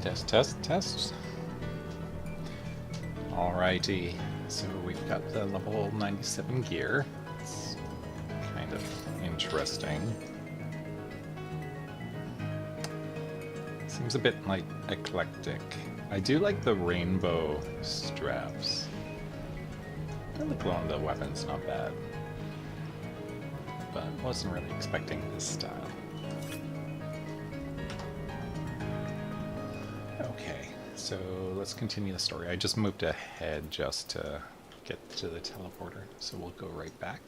Test, test, test. Alrighty, so we've got the level 97 gear. It's kind of interesting. Seems a bit like eclectic. I do like the rainbow straps. And the glow in the weapon's not bad. But wasn't really expecting this style. Okay, so let's continue the story. I just moved ahead just to get to the teleporter, so we'll go right back.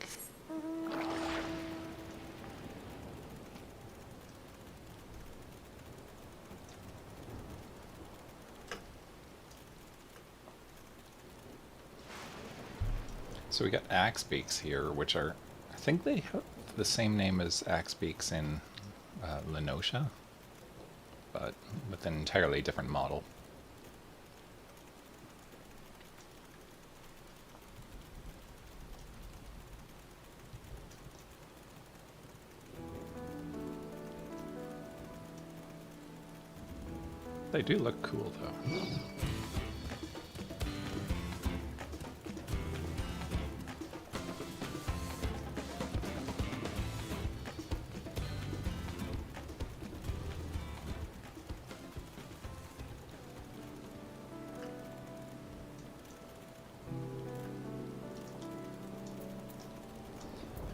So we got axe beaks here, which are, I think they have the same name as axe beaks in Lenosha, but with an entirely different model. They do look cool though.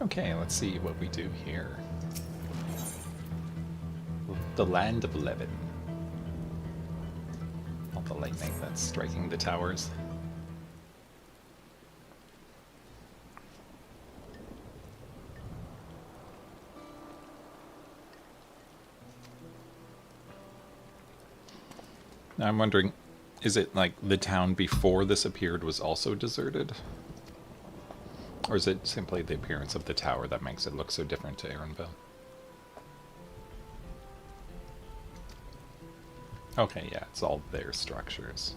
Okay, let's see what we do here. The Land of Levin. All the lightning that's striking the towers. Now I'm wondering, is it like the town before this appeared was also deserted? Or is it simply the appearance of the tower that makes it look so different to Erenville? Okay, yeah, it's all their structures.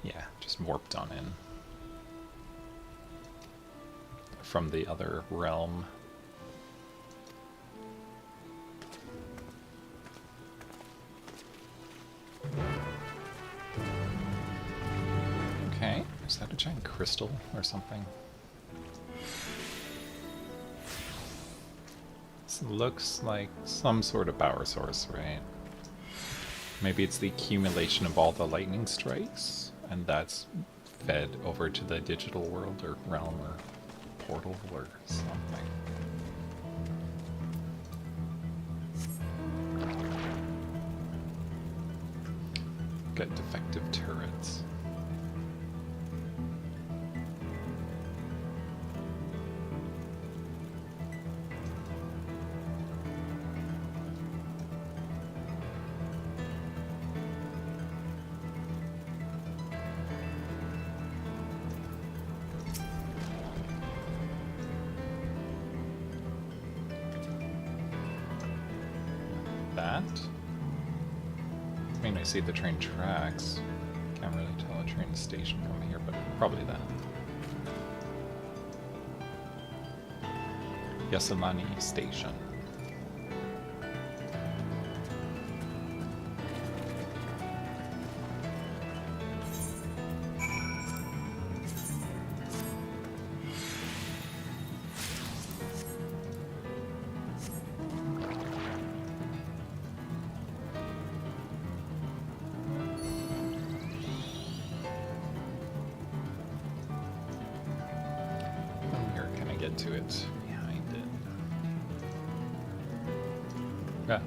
Yeah, just warped on in. From the other realm. Okay, is that a giant crystal or something? This looks like some sort of power source, right? Maybe it's the accumulation of all the lightning strikes, and that's fed over to the digital world or realm or portal or something. Got defective turrets. That? I mean, I see the train tracks. Can't really tell a train station from here, but probably that. Yasamani Station. Get to it behind it. Yeah.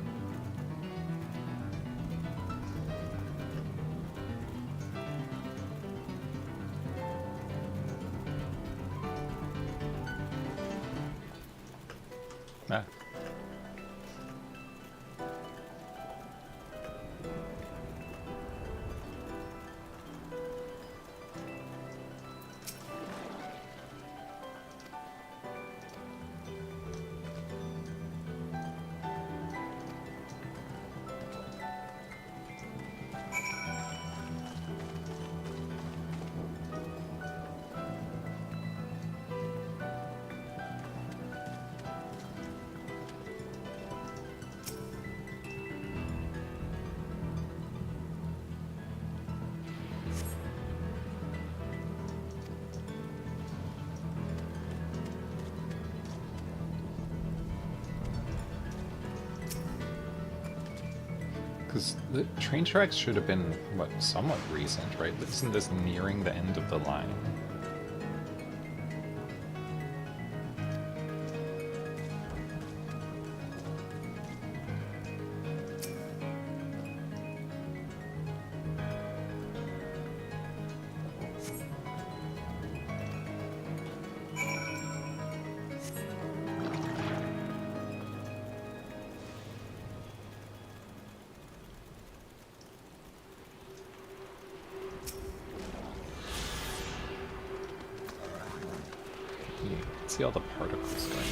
Ah. Because the train tracks should have been, what, somewhat recent, right? Isn't this nearing the end of the line? You can see all the particles going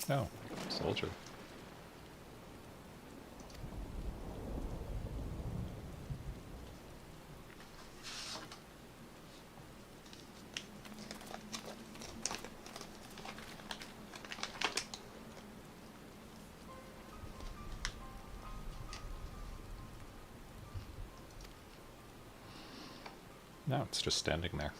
on. Oh, soldier. No, it's just standing there.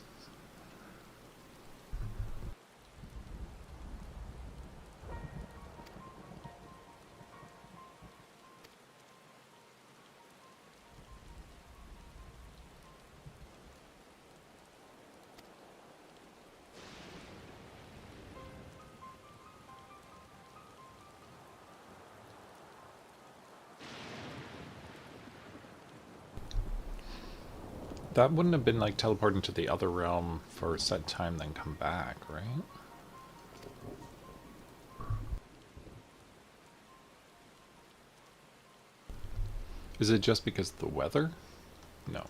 That wouldn't have been like teleporting to the other realm for a set time, then come back, right? Is it just because of the weather? No.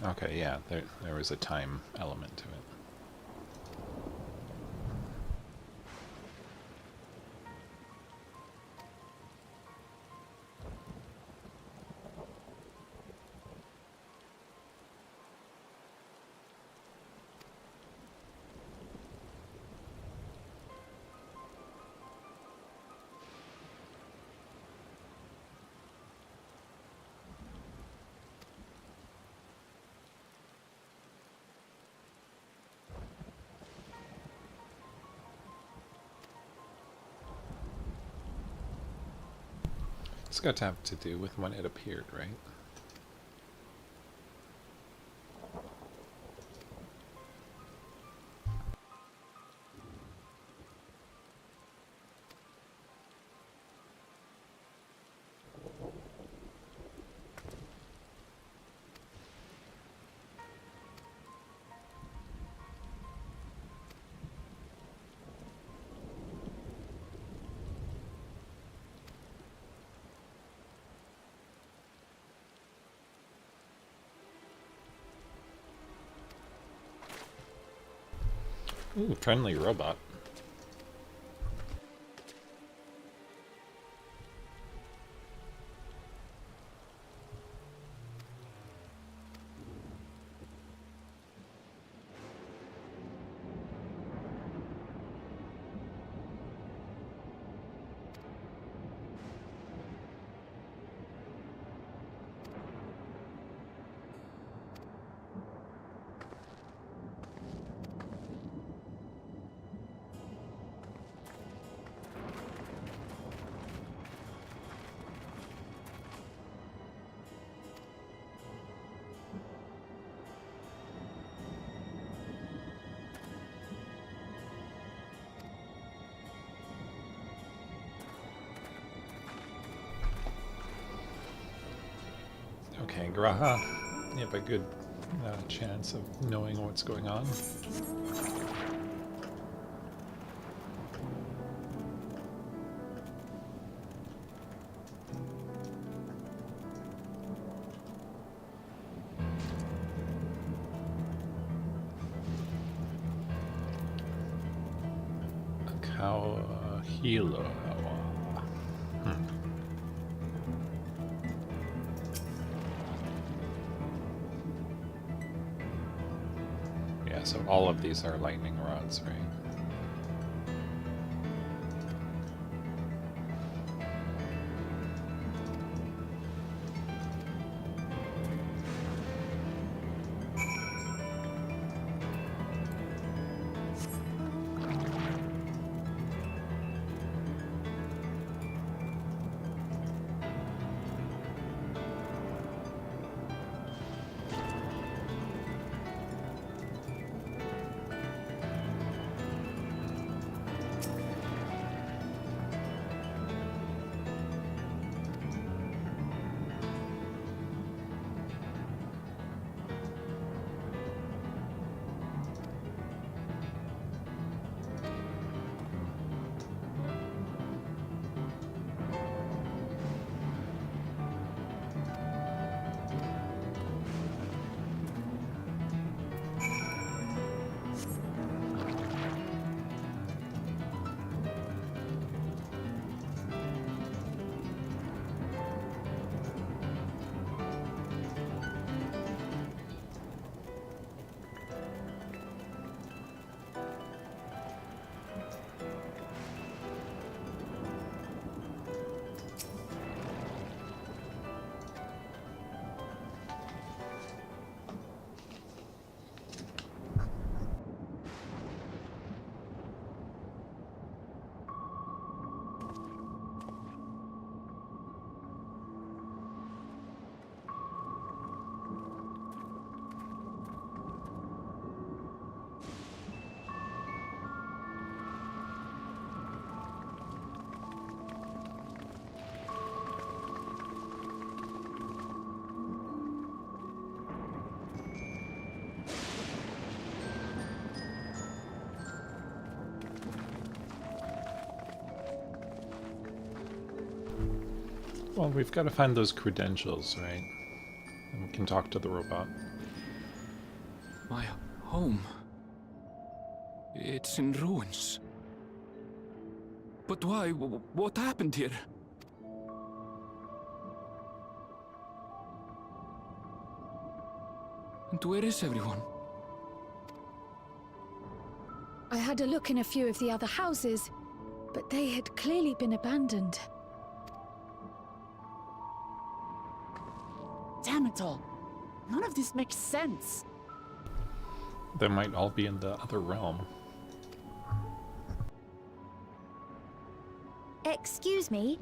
Okay, yeah, there was a time element to it. It's got to have to do with when it appeared, right? Ooh, friendly robot. Okay, Graha, you have a good chance of knowing what's going on. Hilo. Yeah, so all of these are lightning rods, right? Well, we've got to find those credentials, right? And we can talk to the robot. My home. It's in ruins. But why? What happened here? And where is everyone? I had a look in a few of the other houses, but they had clearly been abandoned. Damn it all. None of this makes sense. They might all be in the other realm. Excuse me?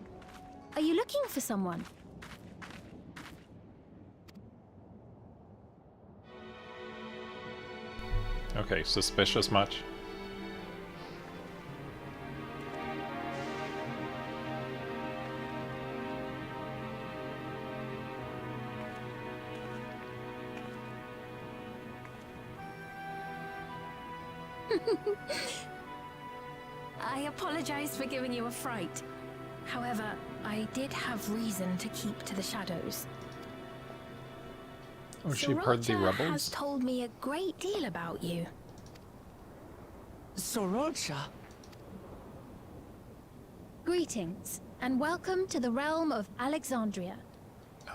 Are you looking for someone? Okay, suspicious much? I apologize for giving you a fright. However, I did have reason to keep to the shadows. Oh, she part the Sorolcha rebels? has told me a great deal about you. Sorolcha? Greetings, and welcome to the realm of Alexandria.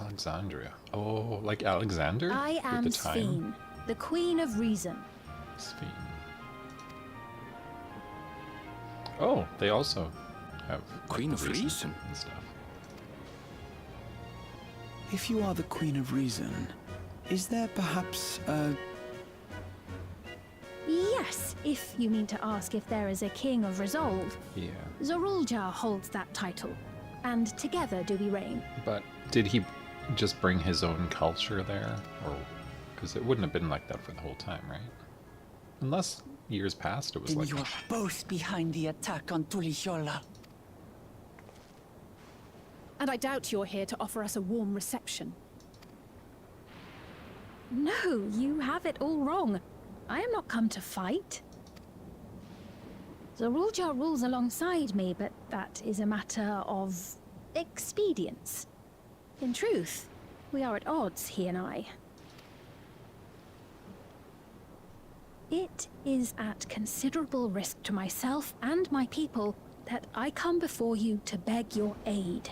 Alexandria. Oh, like Alexander? I With am the time? Sphene, the Queen of Reason. Sphene. Oh, they also have Queen of Reason? and stuff. If you are the Queen of Reason, is there perhaps a... Yes, if you mean to ask if there is a King of Resolve. Yeah. Zorulja holds that title, and together do we reign. But did he just bring his own culture there? Or because it wouldn't have been like that for the whole time, right? Unless years past it was Then like you are both behind the attack on Tuliyola. And I doubt you're here to offer us a warm reception. No, you have it all wrong. I am not come to fight. Zorulja rules alongside me, but that is a matter of expedience. In truth, we are at odds, he and I. It is at considerable risk to myself and my people that I come before you to beg your aid.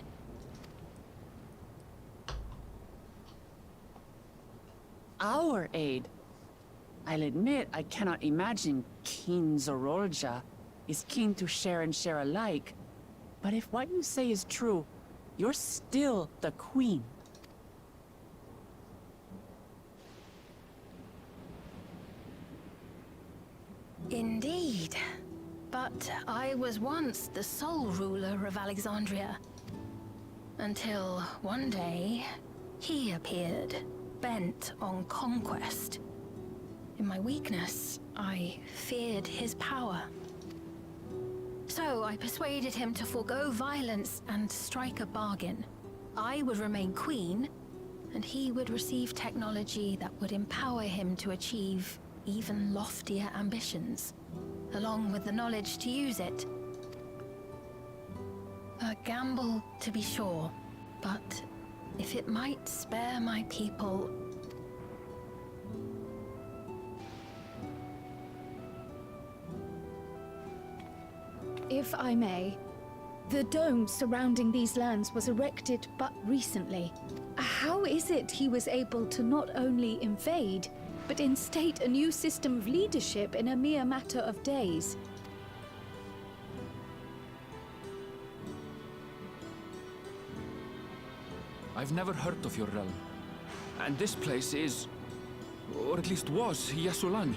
Our aid? I'll admit I cannot imagine King Zorolja is keen to share and share alike. But if what you say is true, you're still the Queen. Indeed. But I was once the sole ruler of Alexandria. Until one day, he appeared, bent on conquest. In my weakness, I feared his power. So I persuaded him to forego violence and strike a bargain. I would remain queen, and he would receive technology that would empower him to achieve even loftier ambitions, along with the knowledge to use it. A gamble, to be sure, but if it might spare my people... If I may, the dome surrounding these lands was erected but recently. How is it he was able to not only invade, but instate a new system of leadership in a mere matter of days? I've never heard of your realm. And this place is, or at least was, Yasolani.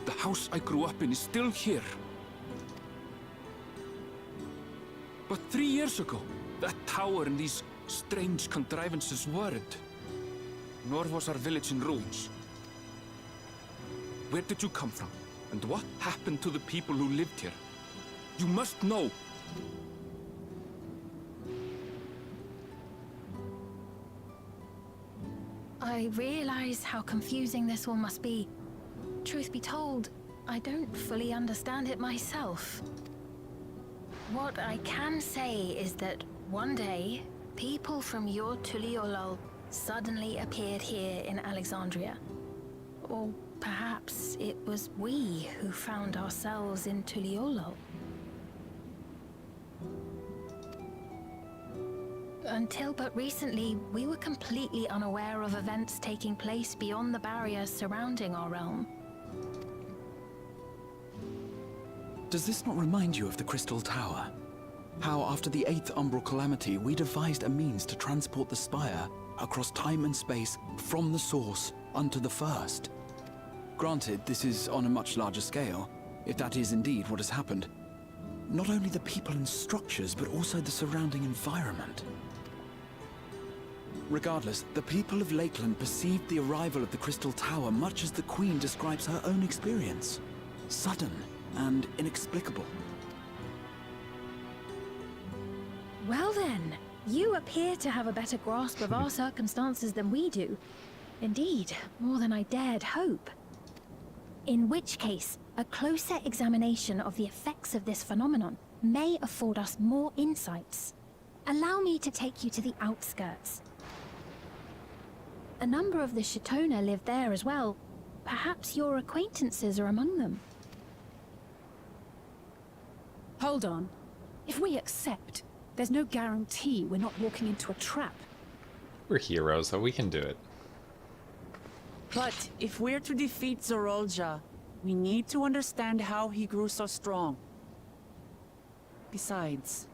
The house I grew up in is still here. But 3 years ago, that tower and these strange contrivances weren't. Nor was our village in ruins. Where did you come from? And what happened to the people who lived here? You must know! I realize how confusing this all must be. Truth be told, I don't fully understand it myself. What I can say is that one day, people from your Tuliolol suddenly appeared here in Alexandria. Or perhaps it was we who found ourselves in Tuliolol. Until but recently, we were completely unaware of events taking place beyond the barriers surrounding our realm. Does this not remind you of the Crystal Tower? How after the 8th Umbral Calamity, we devised a means to transport the Spire across time and space from the source unto the First. Granted, this is on a much larger scale, if that is indeed what has happened. Not only the people and structures, but also the surrounding environment. Regardless, the people of Lakeland perceived the arrival of the Crystal Tower much as the Queen describes her own experience. Sudden and inexplicable. Well then, you appear to have a better grasp of our circumstances than we do. Indeed, more than I dared hope. In which case, a closer examination of the effects of this phenomenon may afford us more insights. Allow me to take you to the outskirts. A number of the Shatona live there as well. Perhaps your acquaintances are among them. Hold on. If we accept, there's no guarantee we're not walking into a trap. We're heroes, so we can do it. But if we're to defeat Zorolja, we need to understand how he grew so strong. Besides...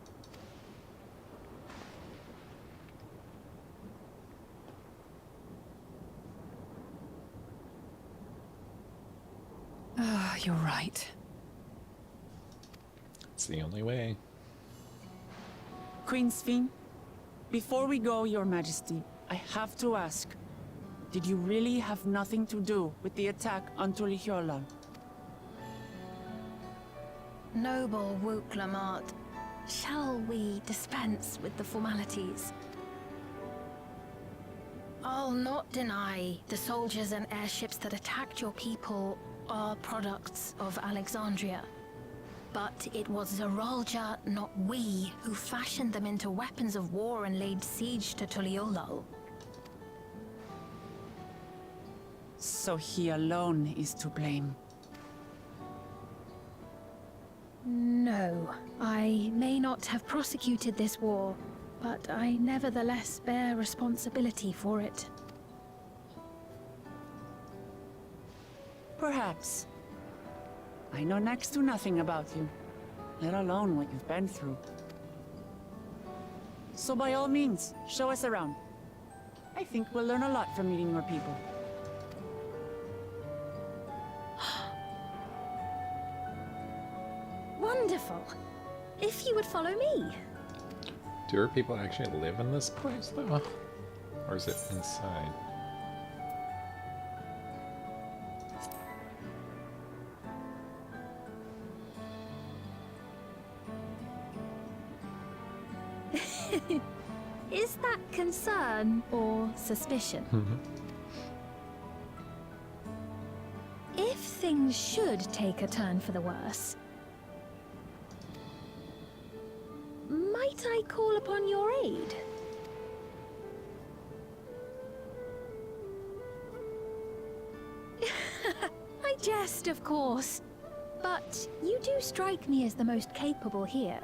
You're right. It's the only way. Queen Sphene, before we go, Your Majesty, I have to ask, did you really have nothing to do with the attack on Tuliolol? Noble Wook Lamart, shall we dispense with the formalities? I'll not deny the soldiers and airships that attacked your people are products of Alexandria. But it was Zorolja, not we, who fashioned them into weapons of war and laid siege to Tuliolol. So he alone is to blame. No, I may not have prosecuted this war, but I nevertheless bear responsibility for it. Perhaps. I know next to nothing about you, let alone what you've been through. So by all means, show us around. I think we'll learn a lot from meeting more people. Wonderful. If you would follow me. Do our people actually live in this place, though? Or is it inside? Is that concern or suspicion? If things should take a turn for the worse, might I call upon your aid? I jest, of course, but you do strike me as the most capable here.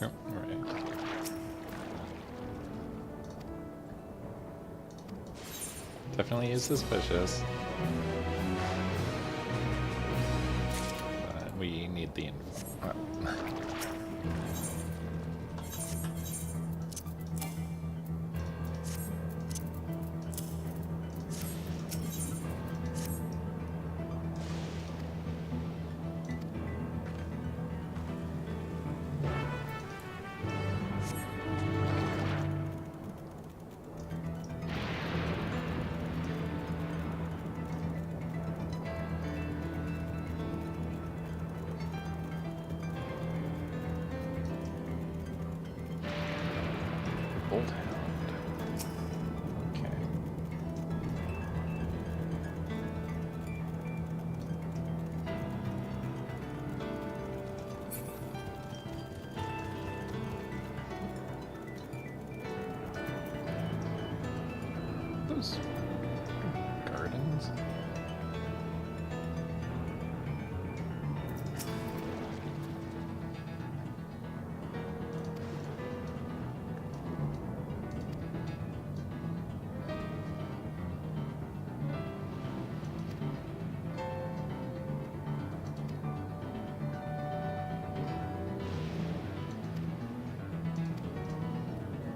Oh, alright. Definitely is suspicious. But we need the info. Cold Hound. Okay. Those gardens.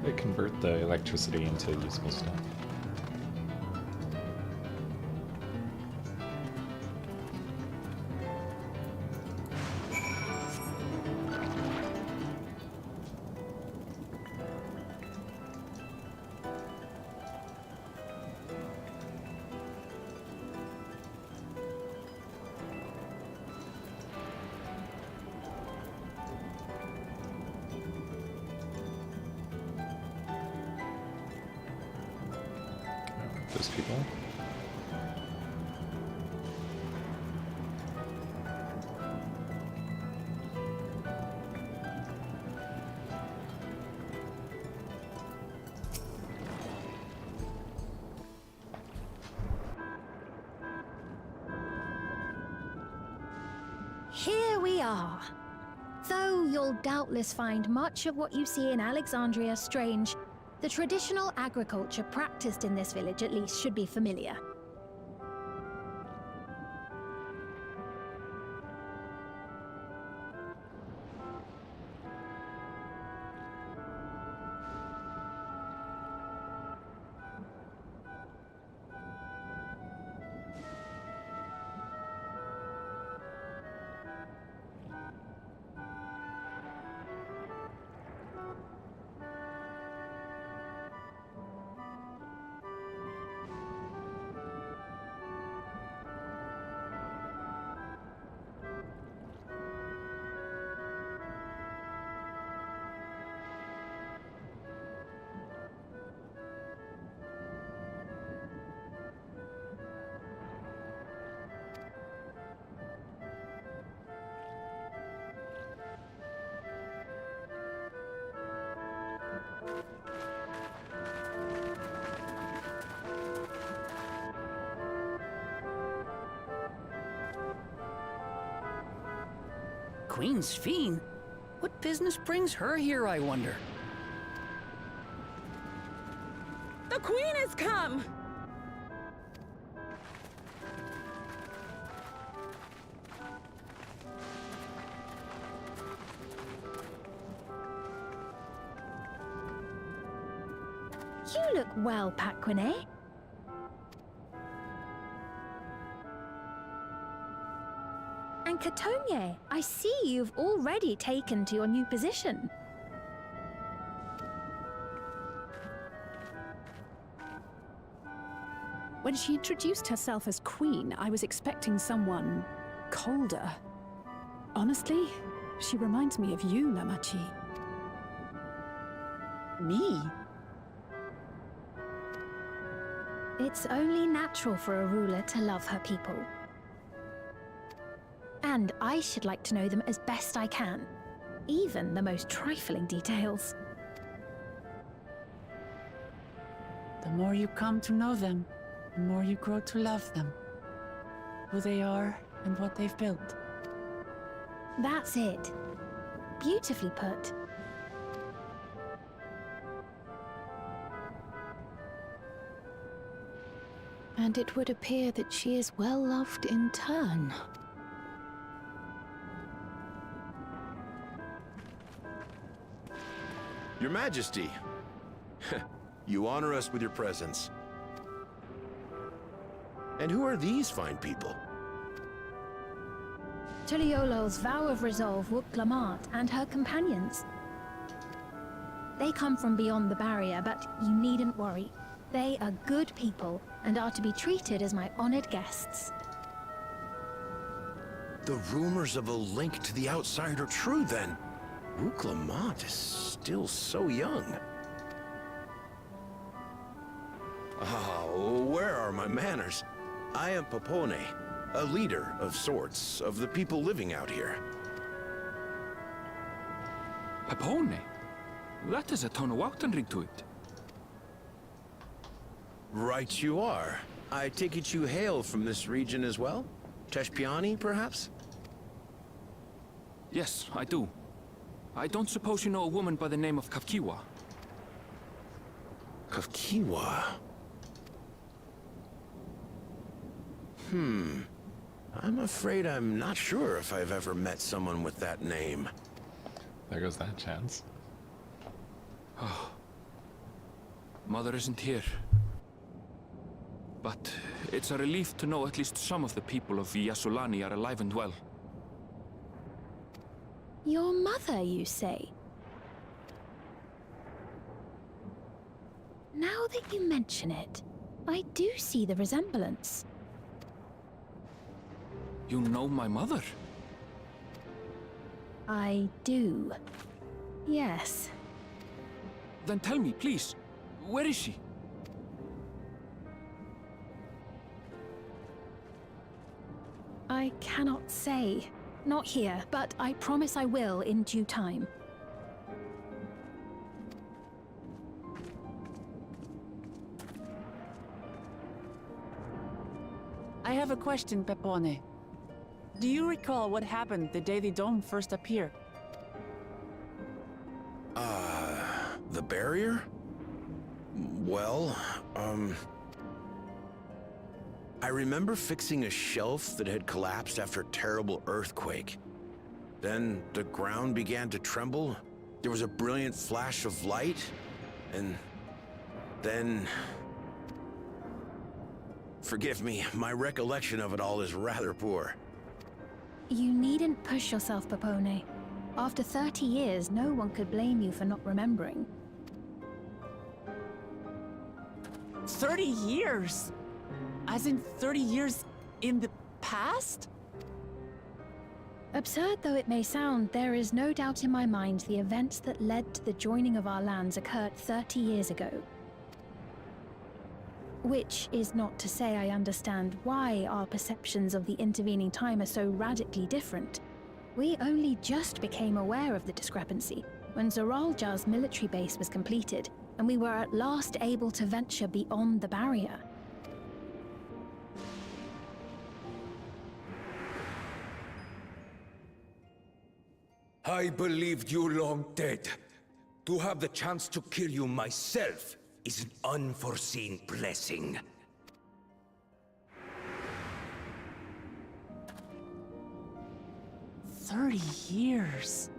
They convert the electricity into usable stuff. Those people. Here we are. Though you'll doubtless find much of what you see in Alexandria strange, the traditional agriculture practiced in this village at least should be familiar. Queen's Fiend? What business brings her here, I wonder? The Queen has come! You look well, Paquine. And Katonye, I see you've already taken to your new position. When she introduced herself as queen, I was expecting someone colder. Honestly, she reminds me of you, Namachi. Me? It's only natural for a ruler to love her people. And I should like to know them as best I can, even the most trifling details. The more you come to know them, the more you grow to love them. Who they are and what they've built. That's it. Beautifully put. And it would appear that she is well loved in turn. Your Majesty, you honor us with your presence. And who are these fine people? Tuliolo's vow of resolve, Wuk-Lamart, and her companions. They come from beyond the barrier, but you needn't worry. They are good people and are to be treated as my honored guests. The rumors of a link to the outside are true then. Wuk-Lamart is still so young. Oh, where are my manners? I am Popone, a leader of sorts of the people living out here. Papone? That is a ton of Wautenring to it. Right you are. I take it you hail from this region as well? Teshpiani, perhaps? Yes, I do. I don't suppose you know a woman by the name of Kafkiwa? Kafkiwa? I'm afraid I'm not sure if I've ever met someone with that name. There goes that chance. Mother isn't here. But it's a relief to know at least some of the people of Yasulani are alive and well. Your mother, you say? Now that you mention it, I do see the resemblance. You know my mother? I do. Yes. Then tell me, please, where is she? I cannot say. Not here, but I promise I will in due time. I have a question, Pepone. Do you recall what happened the day the dome first appeared? The barrier? Well, I remember fixing a shelf that had collapsed after a terrible earthquake. Then the ground began to tremble. There was a brilliant flash of light, and then... Forgive me, my recollection of it all is rather poor. You needn't push yourself, Popone. After 30 years, no one could blame you for not remembering. 30 years? As in 30 years in the past? Absurd though it may sound, there is no doubt in my mind the events that led to the joining of our lands occurred 30 years ago. Which is not to say I understand why our perceptions of the intervening time are so radically different. We only just became aware of the discrepancy when Zoralja's military base was completed, and we were at last able to venture beyond the barrier. I believed you long dead. To have the chance to kill you myself is an unforeseen blessing. Years.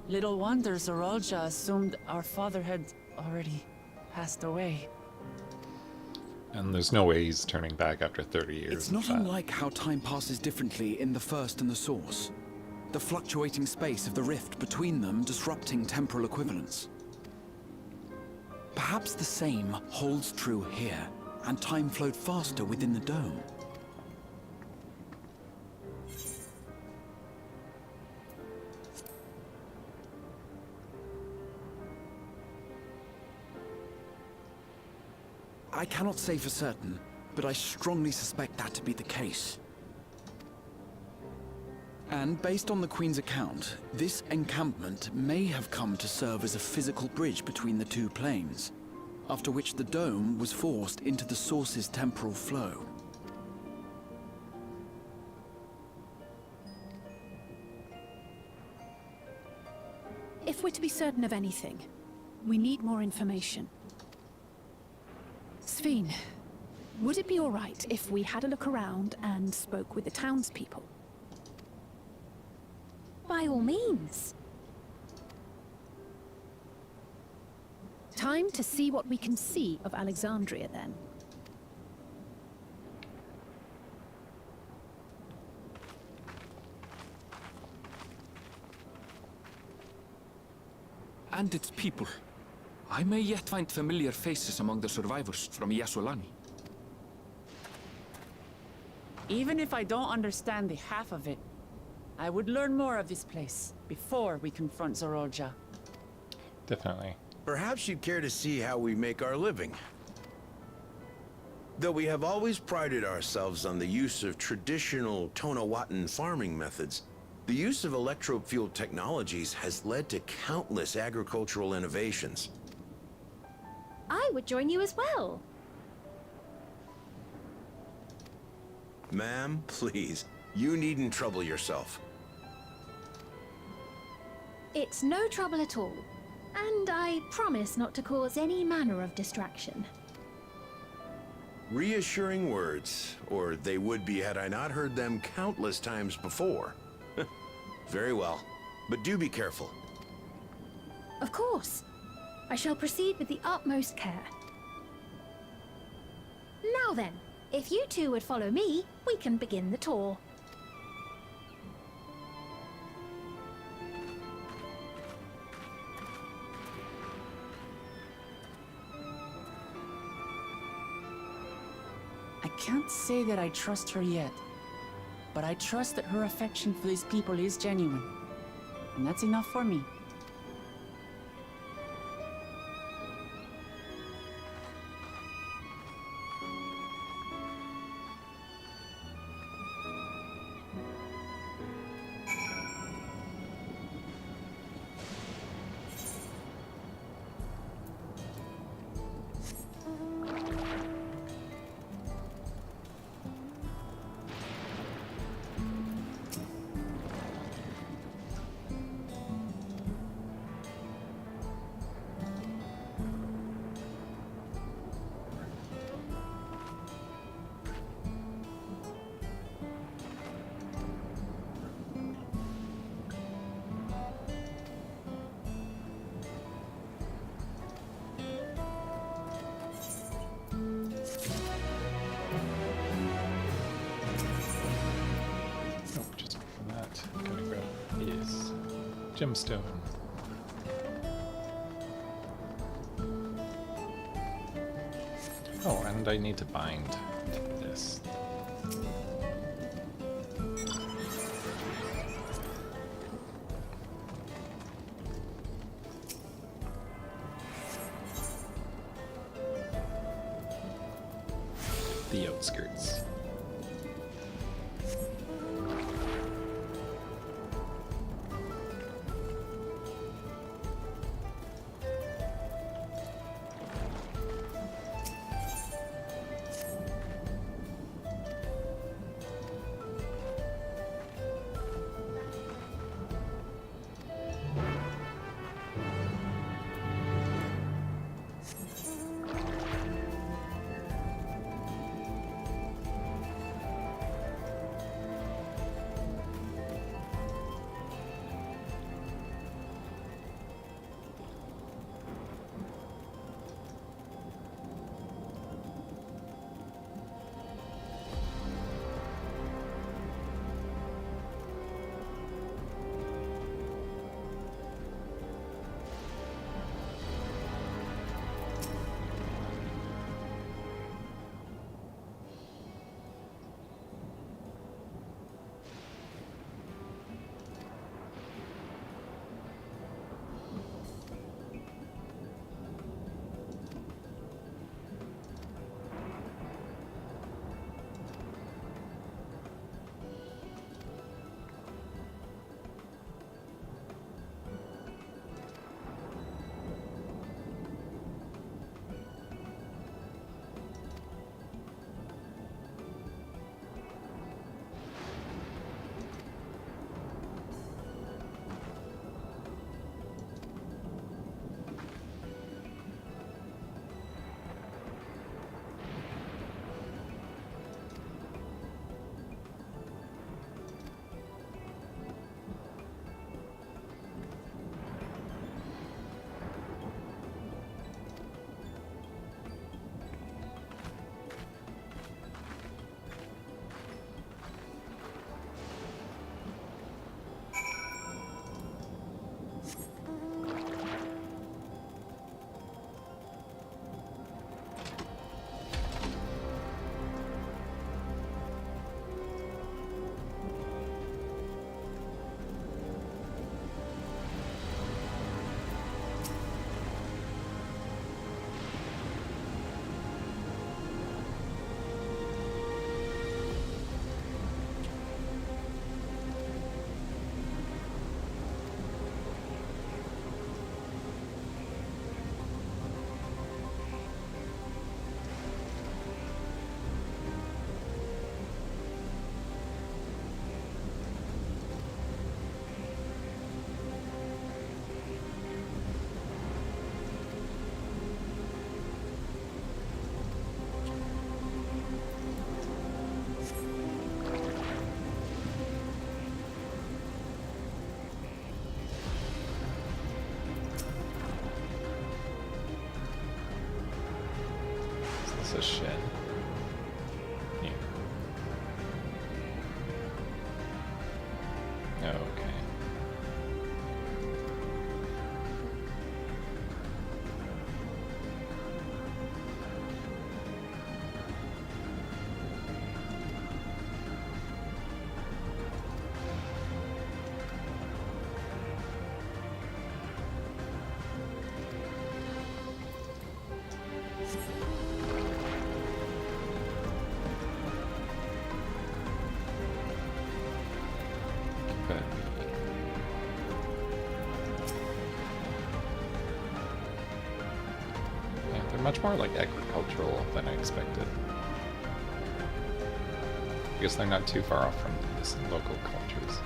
Little wonder Zoralja assumed our father had already passed away. And there's no way he's turning back after 30 years. It's not unlike how time passes differently in the First and the Source. The fluctuating space of the rift between them disrupting temporal equivalence. Perhaps the same holds true here, and time flowed faster within the dome. I cannot say for certain, but I strongly suspect that to be the case. And based on the Queen's account, this encampment may have come to serve as a physical bridge between the two planes, after which the dome was forced into the Source's temporal flow. If we're to be certain of anything, we need more information. Sveen, would it be all right if we had a look around and spoke with the townspeople? By all means. Time to see what we can see of Alexandria, then. And its people. I may yet find familiar faces among the survivors from Yasulani. Even if I don't understand the half of it, I would learn more of this place before we confront Zoralja. Definitely. Perhaps you'd care to see how we make our living. Though we have always prided ourselves on the use of traditional Tonawatan farming methods, the use of electro-fueled technologies has led to countless agricultural innovations. I would join you as well. Ma'am, please, you needn't trouble yourself. It's no trouble at all. And I promise not to cause any manner of distraction. Reassuring words, or they would be had I not heard them countless times before. Very well, but do be careful. Of course. I shall proceed with the utmost care. Now then, if you two would follow me, we can begin the tour. I can't say that I trust her yet, but I trust that her affection for these people is genuine. And that's enough for me. Gemstone. Oh, and I need to bind this. The outskirts. It's a shed. Yeah. Okay. But yeah, they're much more like agricultural than I expected. I guess they're not too far off from these local cultures.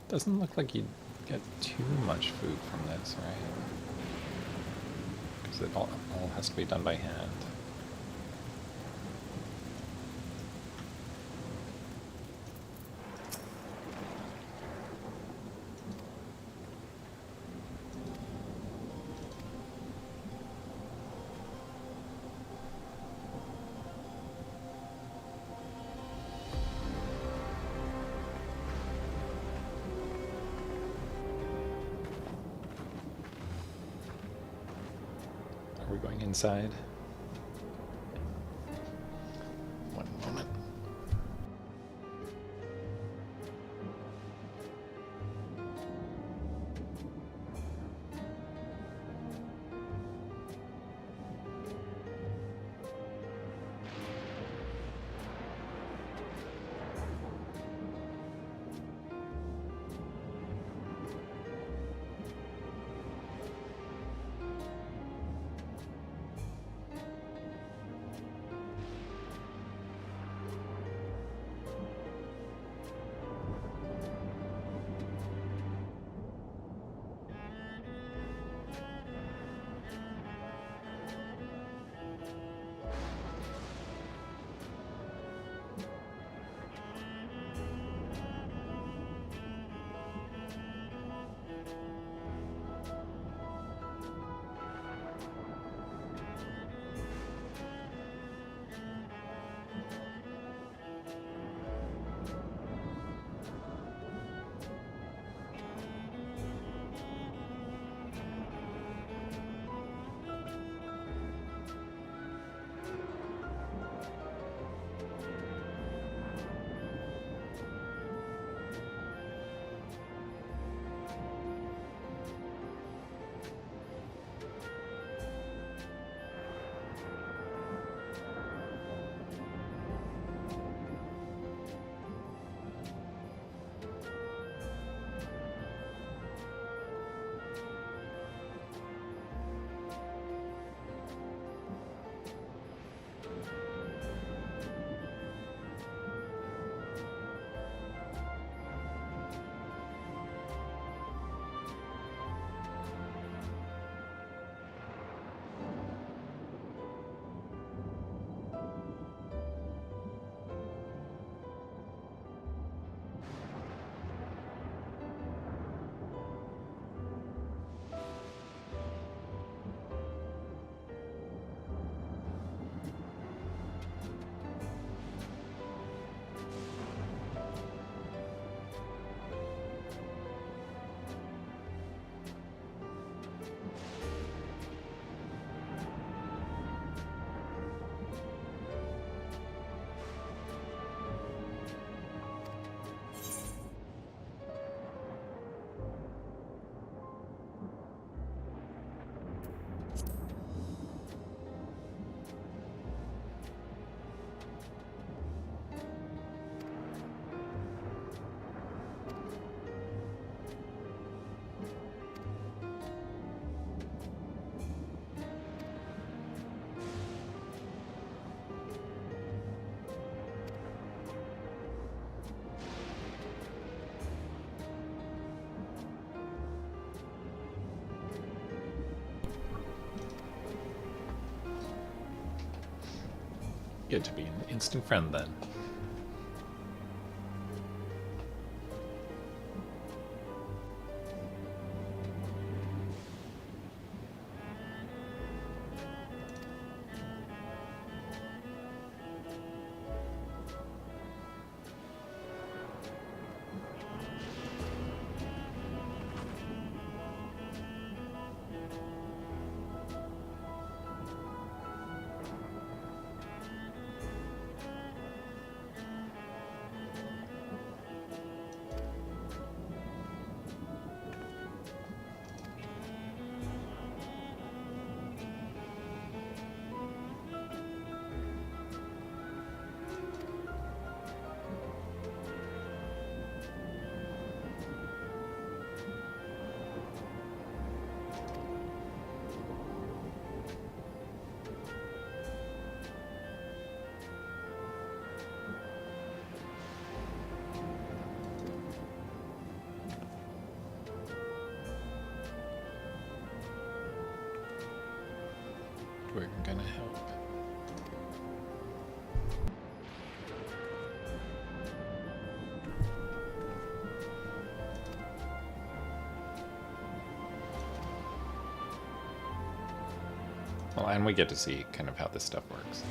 Doesn't look like you'd get too much food from this, right? Because it all has to be done by hand. Are we going inside? One moment. Good to be an instant friend then. We're gonna help. Well, and we get to see kind of how this stuff works.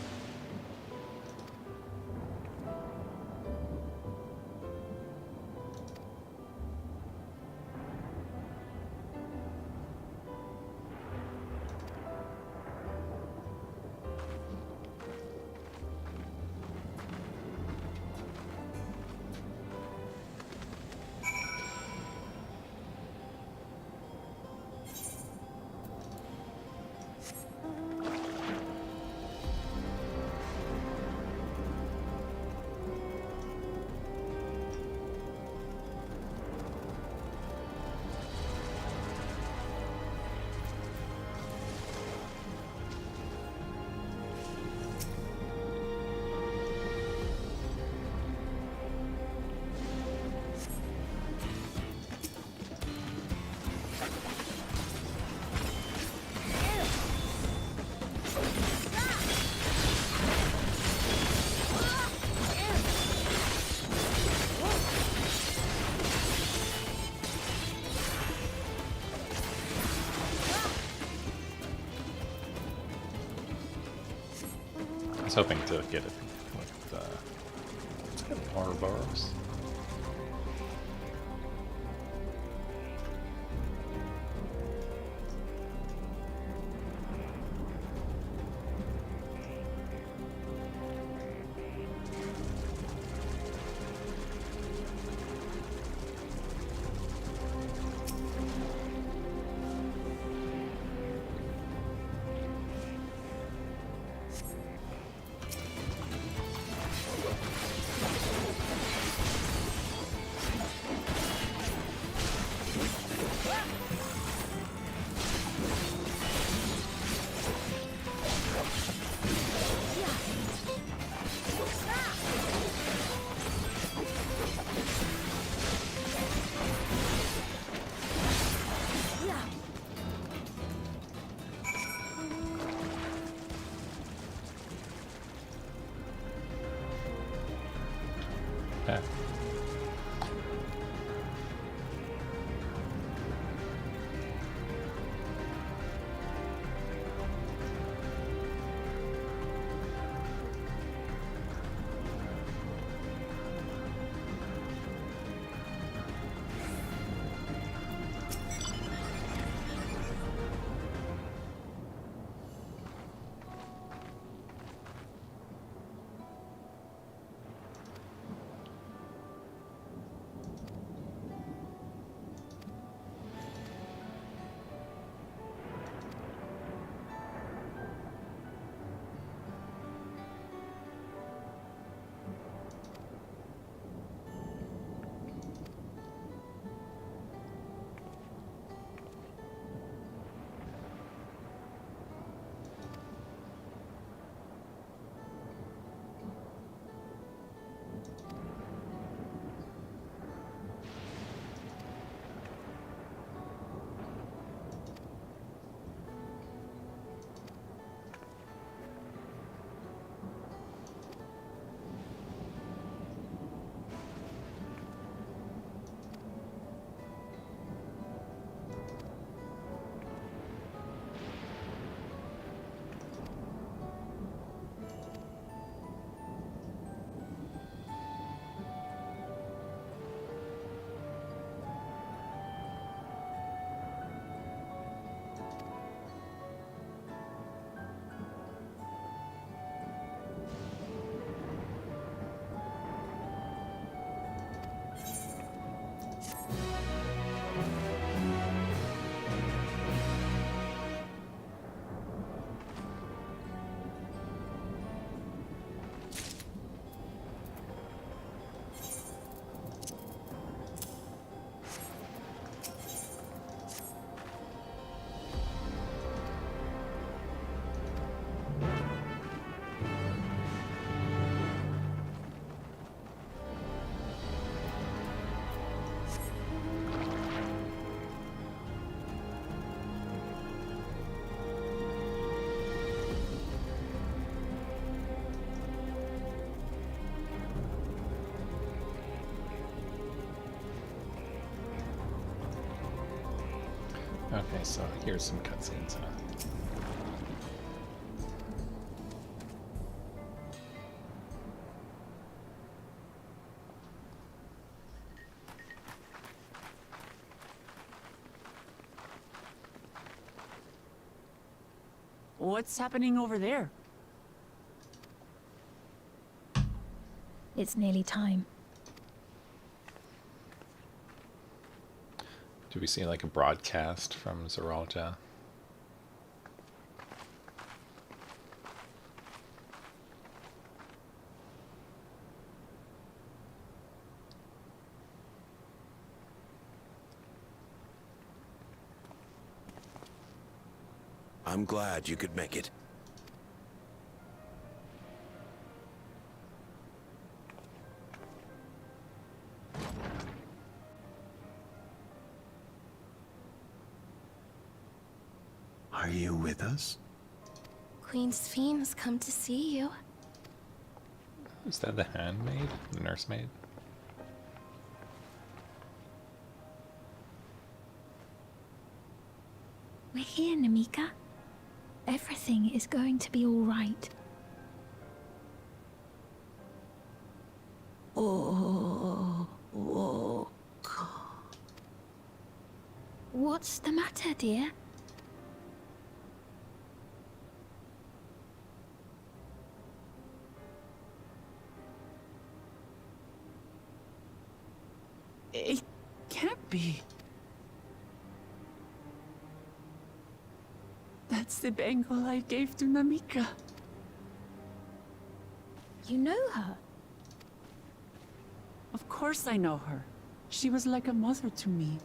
I was hoping to get it with let's get Ouroboros. Okay, so here's some cutscenes, huh? What's happening over there? It's nearly time. Do we see like a broadcast from Zeralja? I'm glad you could make it. Are you with us? Queen Sphene's come to see you. Is that the handmaid? The nursemaid? We're here, Namika. Everything is going to be all right. What's the matter, dear? It can't be. That's the bangle I gave to Namika. You know her? Of course I know her. She was like a mother to me.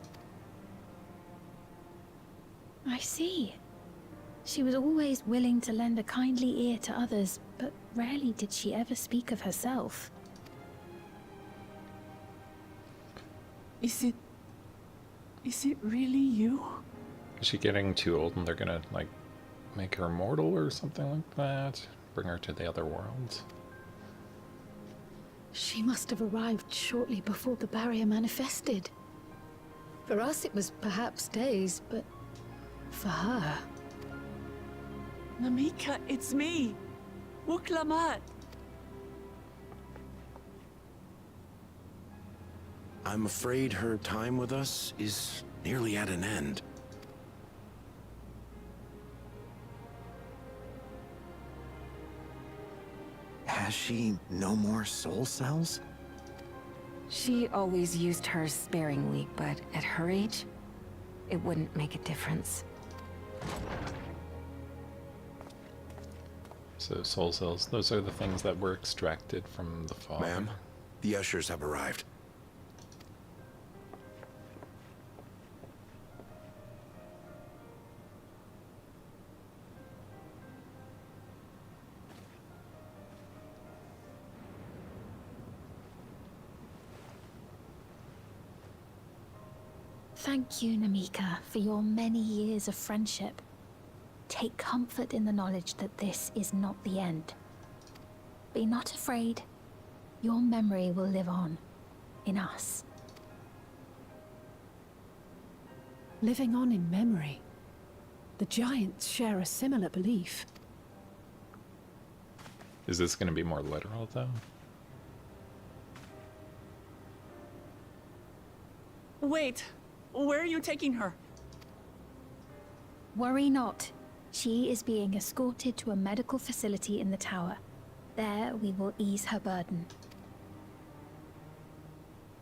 I see. She was always willing to lend a kindly ear to others, but rarely did she ever speak of herself. Is it really you? Is she getting too old and they're gonna, like, make her immortal or something like that? Bring her to the other worlds? She must have arrived shortly before the barrier manifested. For us, it was perhaps days, but for her... Namika, it's me! Wuklamat! I'm afraid her time with us is nearly at an end. Has she no more soul cells? She always used hers sparingly, but at her age, it wouldn't make a difference. So soul cells, those are the things that were extracted from the father. Ma'am, the ushers have arrived. Thank you, Namika, for your many years of friendship. Take comfort in the knowledge that this is not the end. Be not afraid. Your memory will live on, in us. Living on in memory. The Giants share a similar belief. Is this going to be more literal, though? Wait! Where are you taking her? Worry not. She is being escorted to a medical facility in the tower. There we will ease her burden.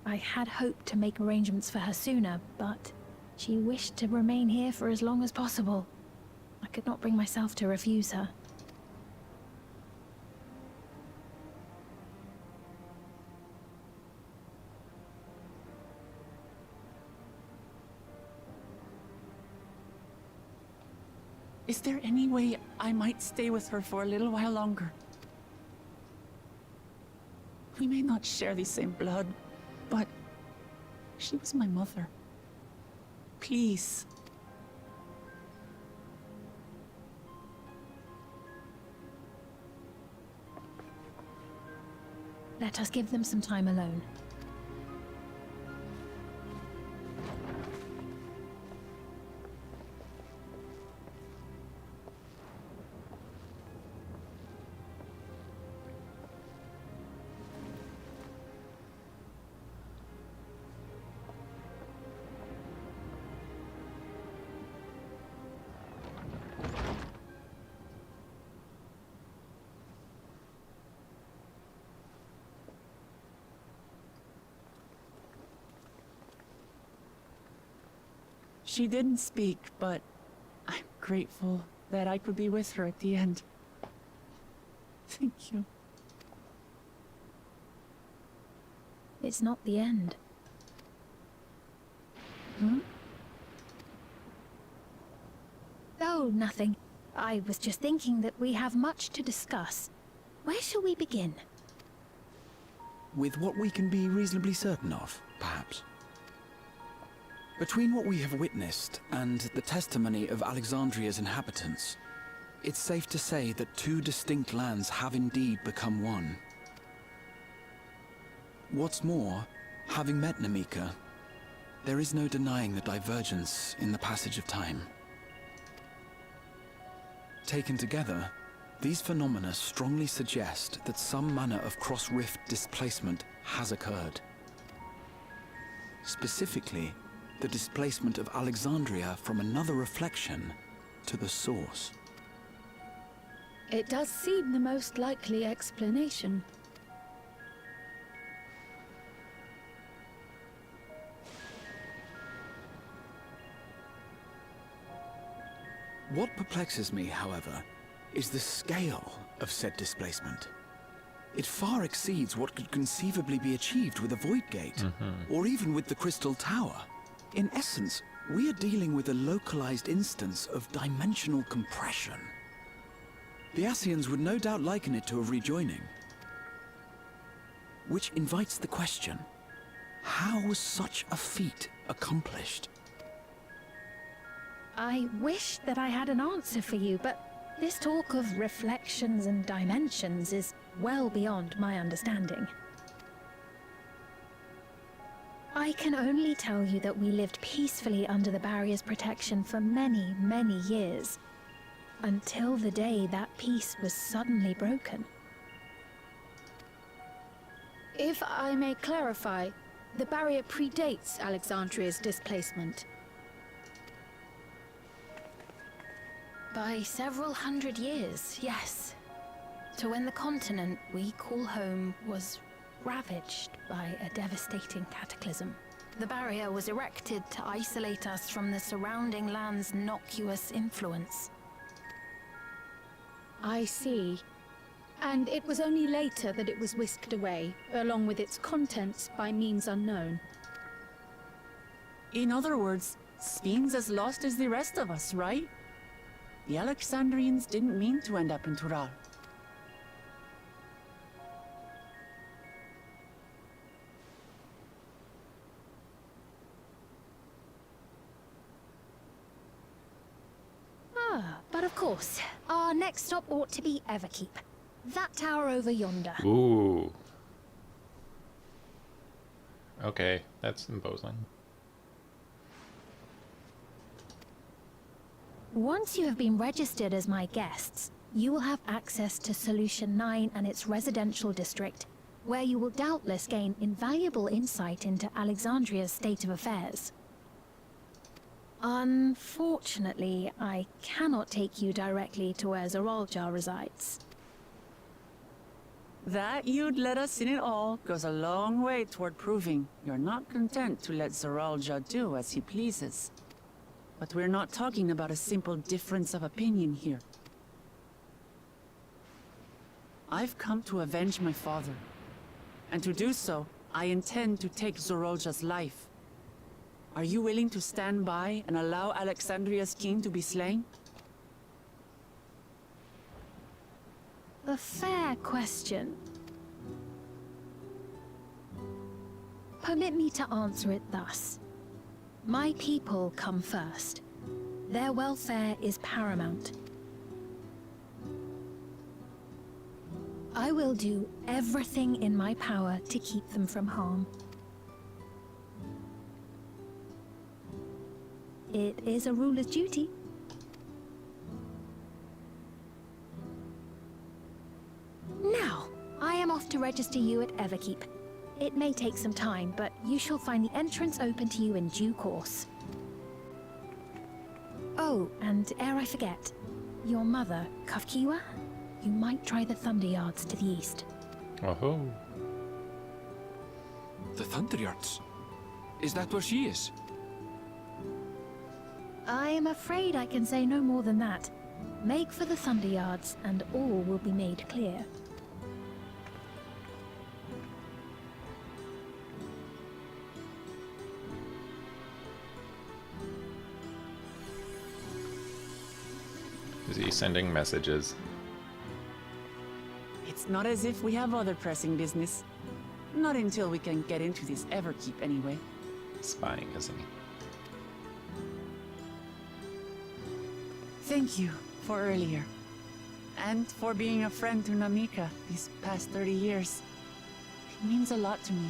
I had hoped to make arrangements for her sooner, but she wished to remain here for as long as possible. I could not bring myself to refuse her. Is there any way I might stay with her for a little while longer? We may not share the same blood, but she was my mother. Please. Let us give them some time alone. She didn't speak, but I'm grateful that I could be with her at the end. Thank you. It's not the end. Hmm? Oh, nothing. I was just thinking that we have much to discuss. Where shall we begin? With what we can be reasonably certain of, perhaps. Between what we have witnessed and the testimony of Alexandria's inhabitants, it's safe to say that two distinct lands have indeed become one. What's more, having met Namika, there is no denying the divergence in the passage of time. Taken together, these phenomena strongly suggest that some manner of cross-rift displacement has occurred. Specifically, the displacement of Alexandria from another reflection to the source. It does seem the most likely explanation. What perplexes me, however, is the scale of said displacement. It far exceeds what could conceivably be achieved with a Void Gate, or even with the Crystal Tower. In essence, we are dealing with a localized instance of dimensional compression. The Ascians would no doubt liken it to a rejoining. Which invites the question, how was such a feat accomplished? I wish that I had an answer for you, but this talk of reflections and dimensions is well beyond my understanding. I can only tell you that we lived peacefully under the barrier's protection for many, many years, until the day that peace was suddenly broken. If I may clarify, the barrier predates Alexandria's displacement. By several hundred years, yes. To when the continent we call home was ravaged by a devastating cataclysm. The barrier was erected to isolate us from the surrounding land's innocuous influence. I see. And it was only later that it was whisked away, along with its contents by means unknown. In other words, Spin's as lost as the rest of us, right? The Alexandrians didn't mean to end up in Tural. But of course, our next stop ought to be Everkeep. That tower over yonder. Ooh. Okay, that's imposing. Once you have been registered as my guests, you will have access to Solution 9 and its residential district, where you will doubtless gain invaluable insight into Alexandria's state of affairs. Unfortunately, I cannot take you directly to where Zoralja resides. That you'd let us in it all goes a long way toward proving you're not content to let Zoralja do as he pleases. But we're not talking about a simple difference of opinion here. I've come to avenge my father. And to do so, I intend to take Zoralja's life. Are you willing to stand by and allow Alexandria's king to be slain? A fair question. Permit me to answer it thus. My people come first. Their welfare is paramount. I will do everything in my power to keep them from harm. It is a ruler's duty. Now, I am off to register you at Everkeep. It may take some time, but you shall find the entrance open to you in due course. Oh, and ere I forget, your mother, Kafkiwa, you might try the Thunder Yards to the east. Oh. The Thunder Yards? Is that where she is? I'm afraid I can say no more than that. Make for the Thunder Yards, and all will be made clear. Is he sending messages? It's not as if we have other pressing business. Not until we can get into this Everkeep, anyway. Spying, isn't he? Thank you for earlier. And for being a friend to Namika these past 30 years. It means a lot to me.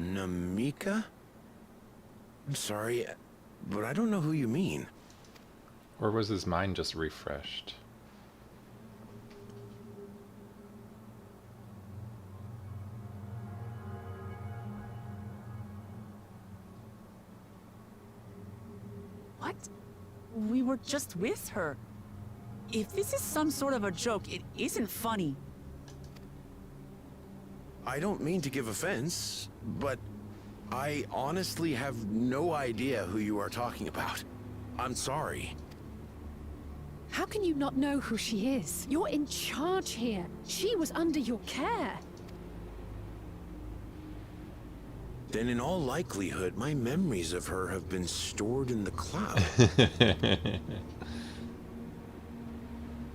Namika? I'm sorry, but I don't know who you mean. Or was his mind just refreshed? What? We were just with her. If this is some sort of a joke, it isn't funny. I don't mean to give offense, but I honestly have no idea who you are talking about. I'm sorry. How can you not know who she is? You're in charge here. She was under your care. Then in all likelihood, my memories of her have been stored in the cloud.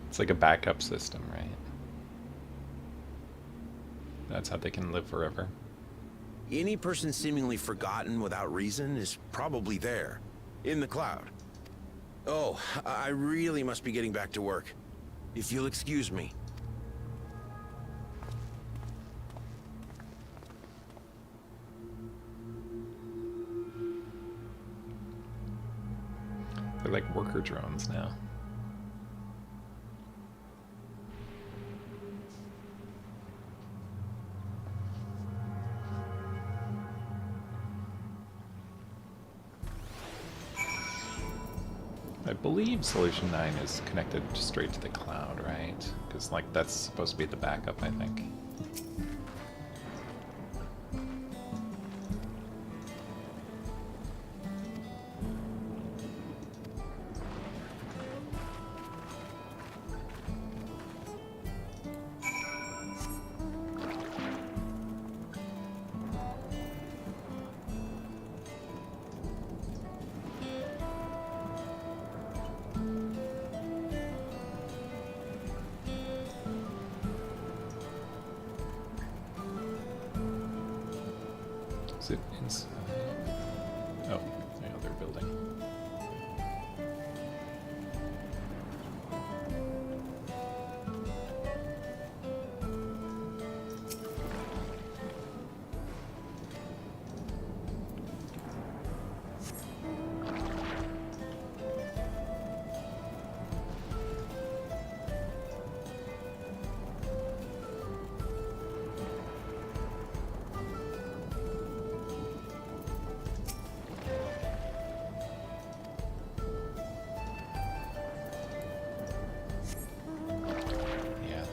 It's like a backup system, right? That's how they can live forever. Any person seemingly forgotten without reason is probably there, in the cloud. Oh, I really must be getting back to work. If you'll excuse me. They're like worker drones now. I believe Solution 9 is connected straight to the cloud, right? Because, like, that's supposed to be the backup, I think. Is it inside? Oh, the other building.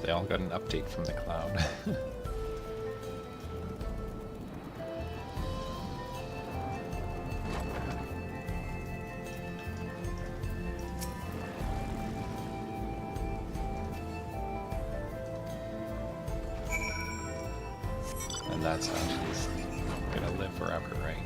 They all got an update from the cloud. And that's how she's gonna live forever, right?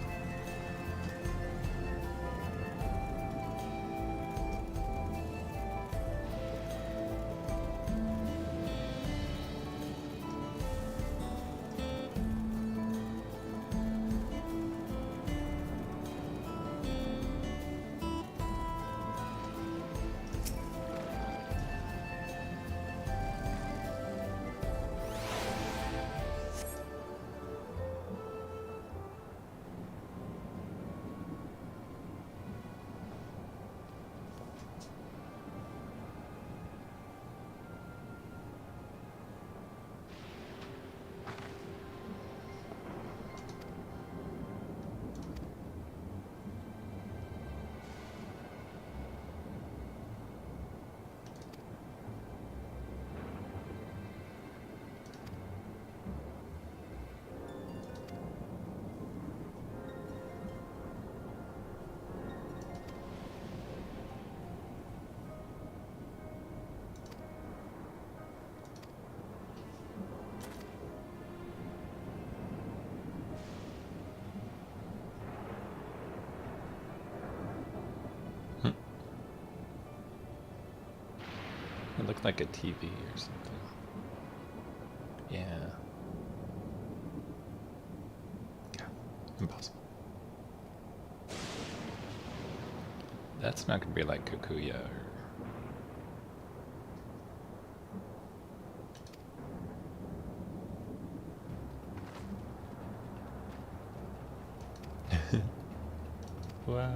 It looked like a TV or something. Yeah. Yeah. Impossible. That's not gonna be like Kukuya or... Wow.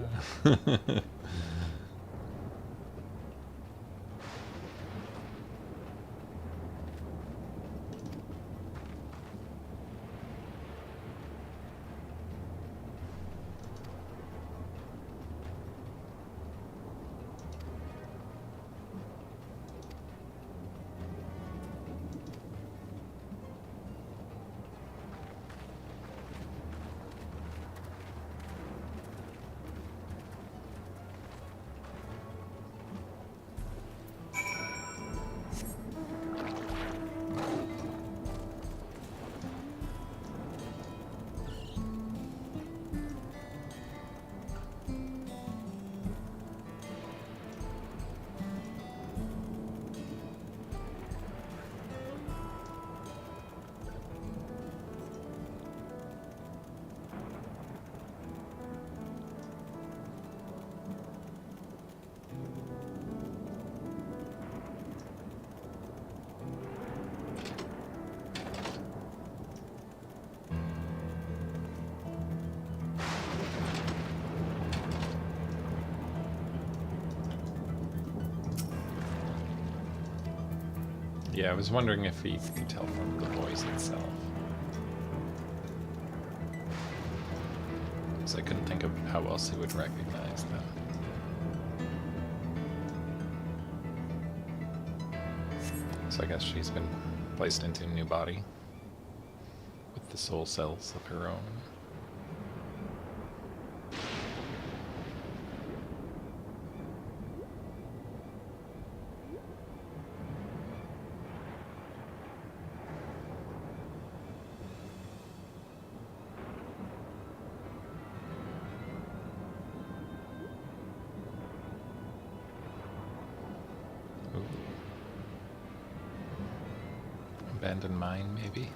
Yeah, I was wondering if he could tell from the voice itself. Because I couldn't think of how else he would recognize them. So I guess she's been placed into a new body with the soul cells of her own. Abandoned mine, maybe?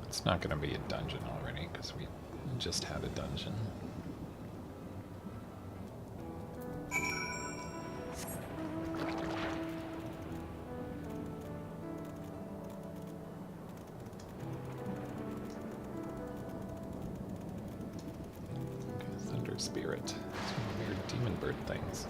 It's not going to be a dungeon already, because we just had a dungeon. Spirit. Some weird demon bird things.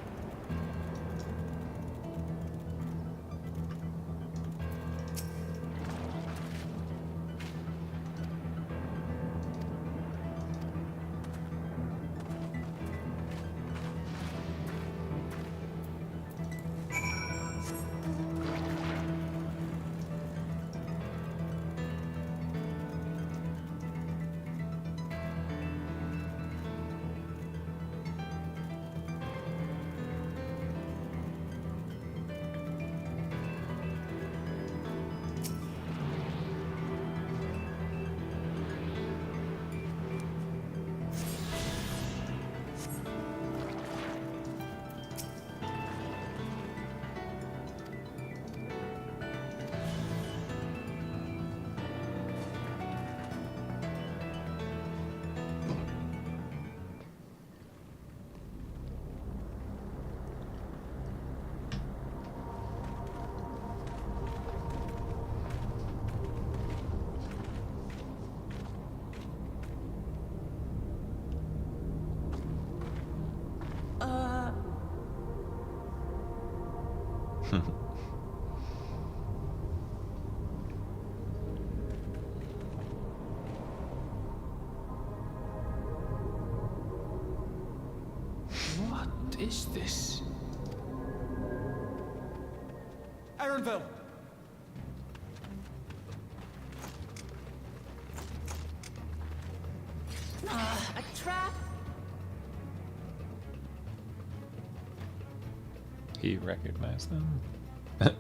What is this? Aaronville! A trap? He recognized them? It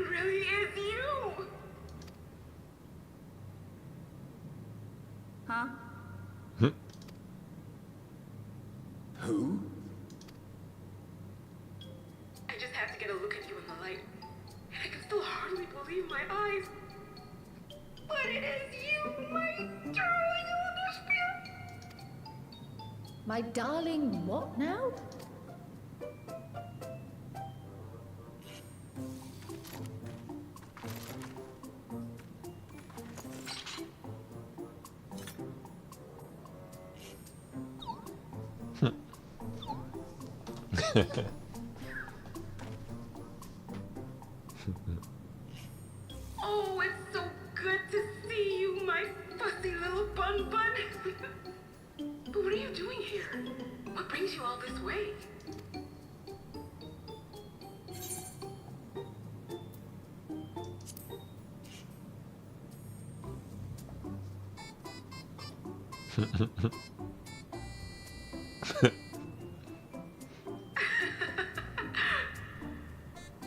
really is you! Huh? Who? I just have to get a look at you in the light. And I can still hardly believe my eyes. But it is you, my darling Elderspiel! My darling, what now? Oh, it's so good to see you, my fussy little bun bun. But what are you doing here? What brings you all this way?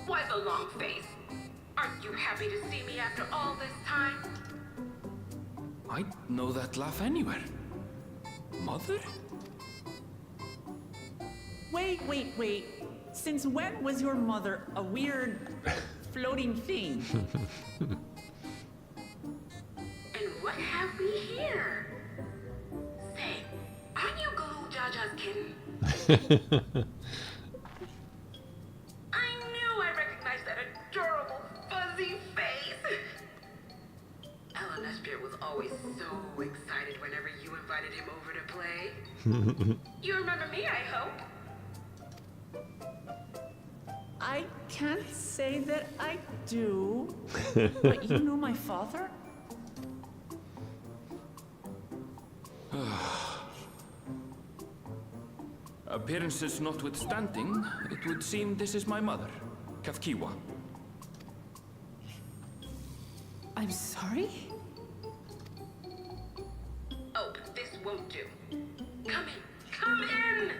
Why the long face? Aren't you happy to see me after all this time? I'd know that laugh anywhere. Mother? Wait. Since when was your mother a weird floating thing? And what have we here? Say, aren't you Galoo Jaja's kitten? I knew I recognized that adorable fuzzy face. Elderspiel was always so excited whenever you invited him over to play. You remember me, I hope? I can't say that I do. But you know my father? Appearances notwithstanding, it would seem this is my mother, Kafkiwa. I'm sorry? Oh, this won't do. Come in!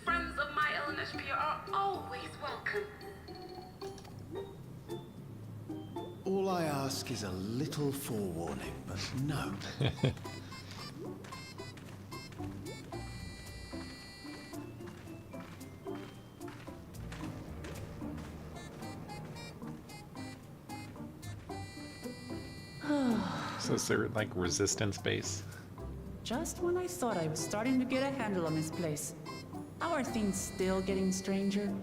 Friends of my Elderspiel are always welcome. All I ask is a little forewarning, but no. So is there like resistance base? Just when I thought I was starting to get a handle on this place. How are things still getting stranger?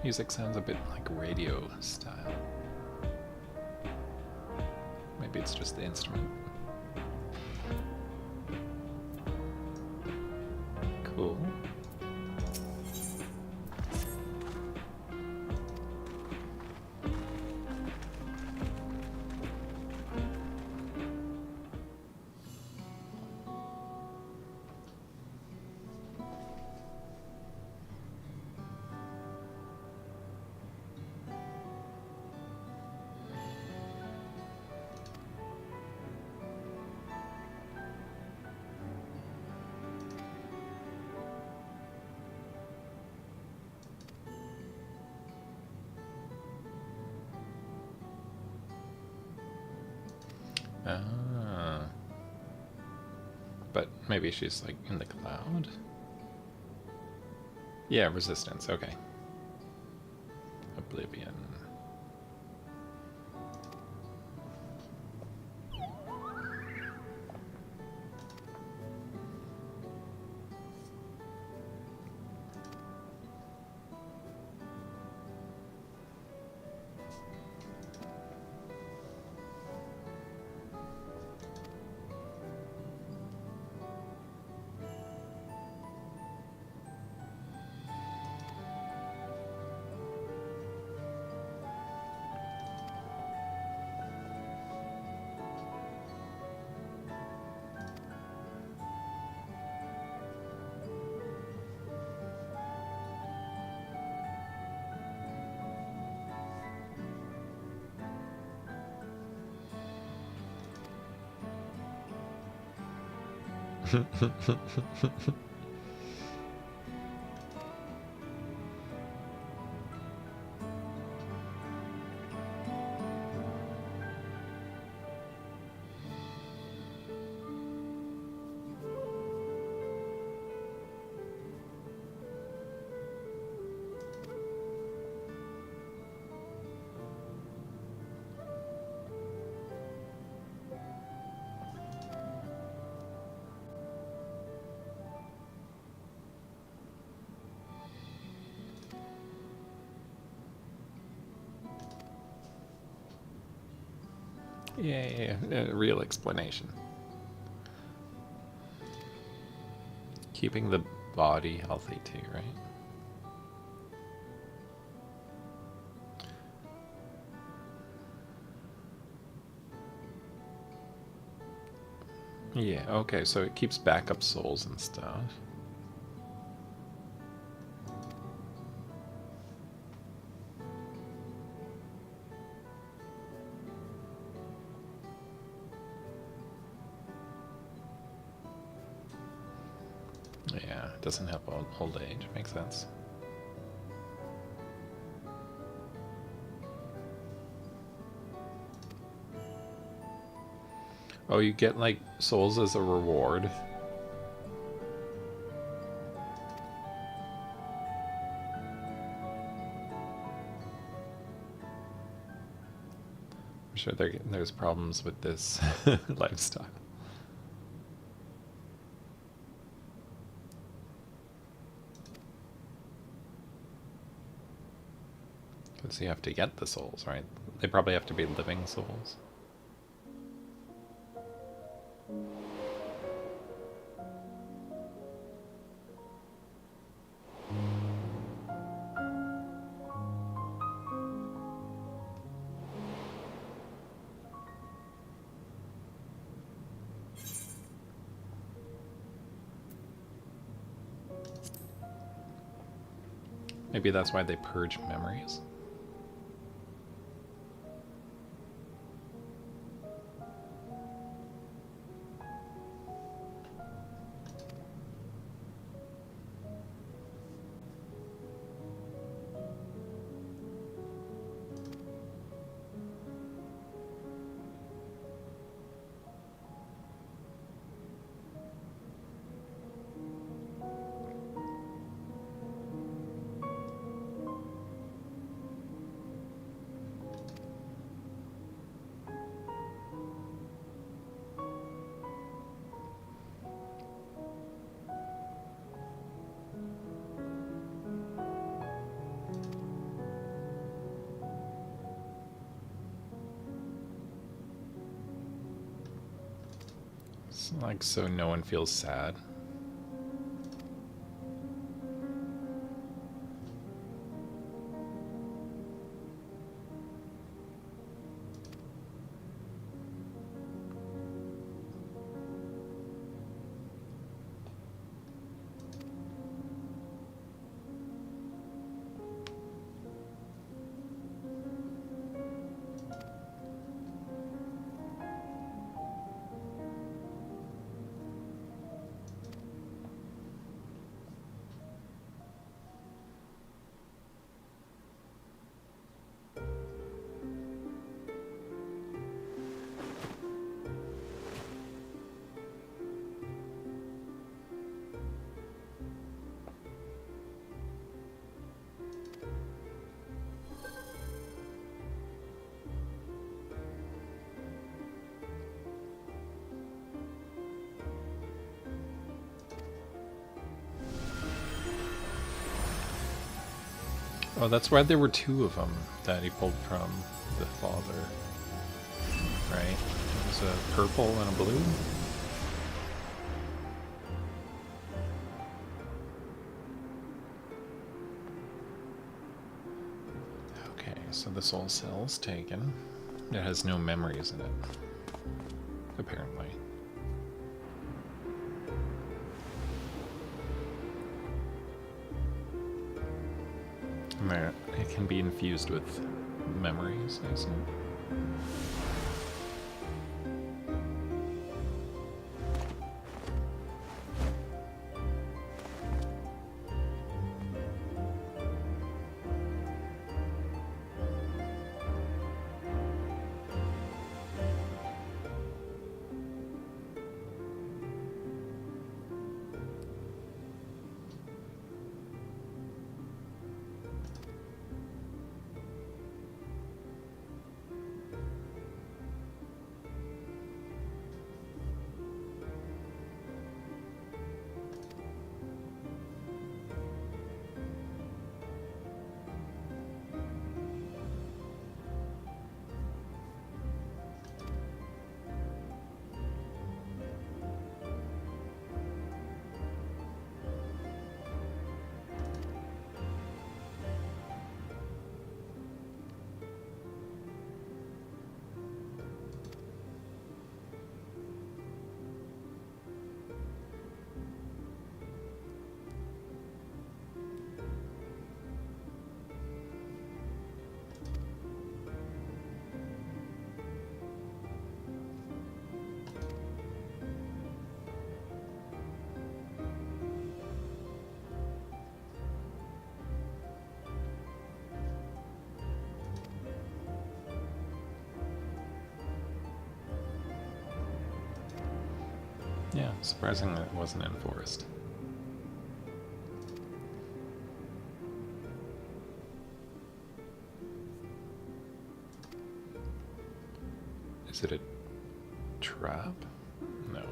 Music sounds a bit like radio style. Maybe it's just the instrument. Cool. Ah. But maybe she's like in the cloud? Yeah, resistance, okay. Oblivion. Yeah, a real explanation. Keeping the body healthy too, right? Yeah, okay, so it keeps backup souls and stuff. Yeah, it doesn't help old age. Makes sense. Oh, you get like souls as a reward. I'm sure there's problems with this lifestyle. Because you have to get the souls, right? They probably have to be living souls. Maybe that's why they purge memories. It's like so no one feels sad. Oh, that's why there were two of them that he pulled from the father, right? It was a purple and a blue. Okay, so the soul cell's taken. It has no memories in it, apparently. There, it can be infused with memories, I assume. Surprisingly, it wasn't in forest. Is it a trap? No.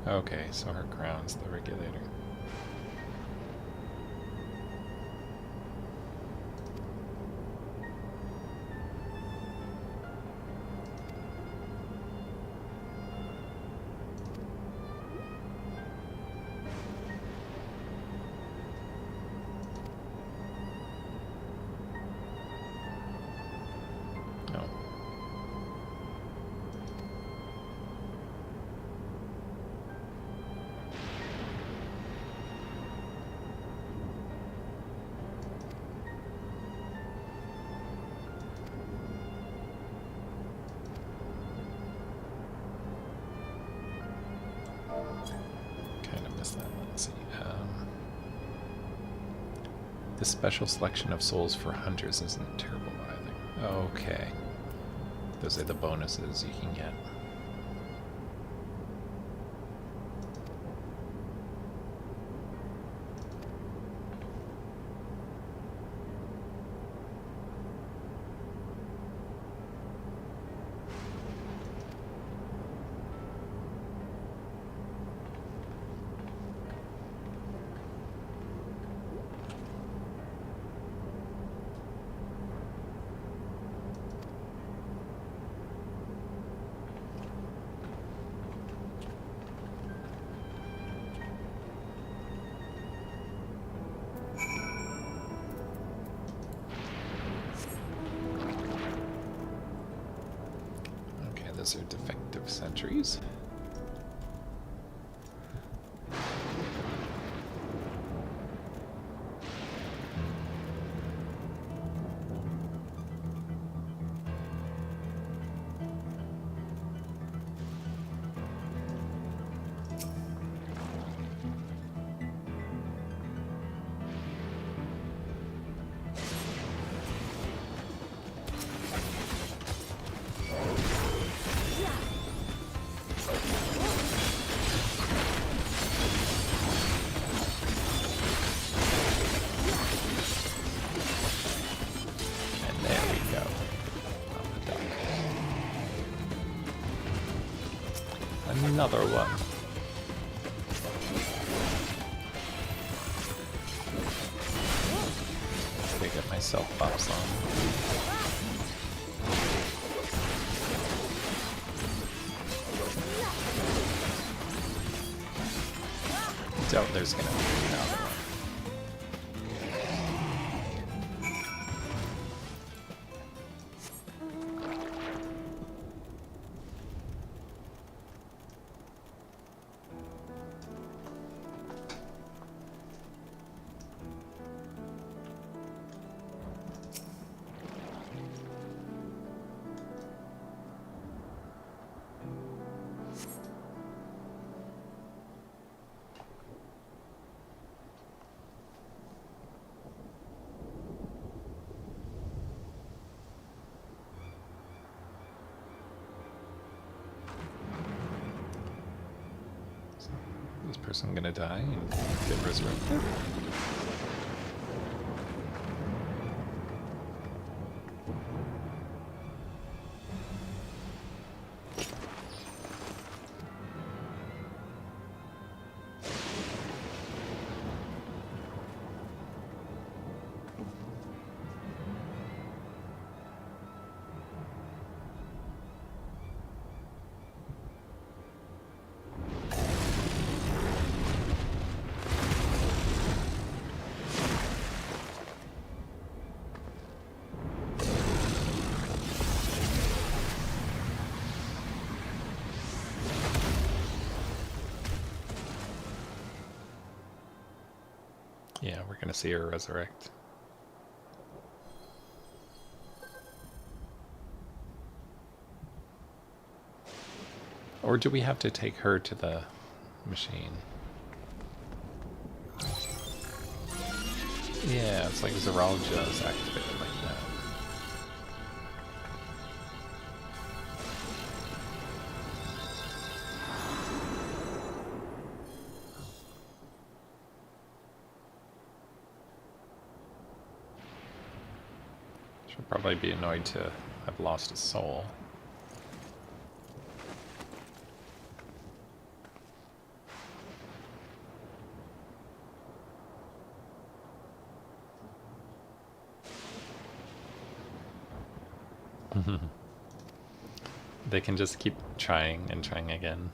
Okay, so her crown's the regulator. This special selection of souls for hunters isn't terrible either. Okay. Those are the bonuses you can get. those are defective sentries. Another one. Gotta get myself buffs on. Doubt there's gonna be another one. Is this person gonna die and get resurrected? Yeah, we're gonna see her resurrect. Or do we have to take her to the machine? Yeah, it's like Zeralja is activated like that. She'll probably be annoyed to have lost a soul. They can just keep trying and trying again.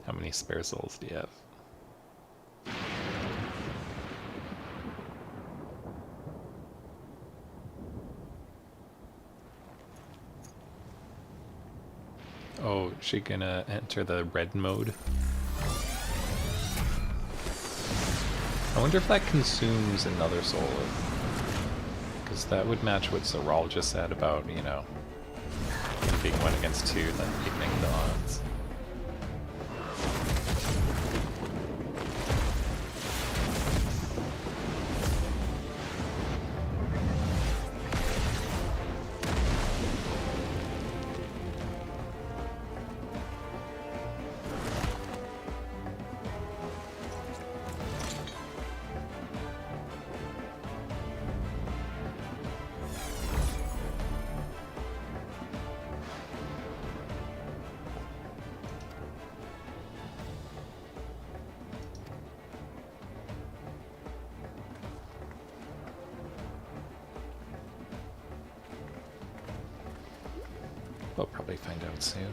How many spare souls do you have? Oh, is she gonna enter the red mode? I wonder if that consumes another soul. Because that would match what Zoral just said about, you know, him being 1 against 2, then evening the odds. We'll probably find out soon.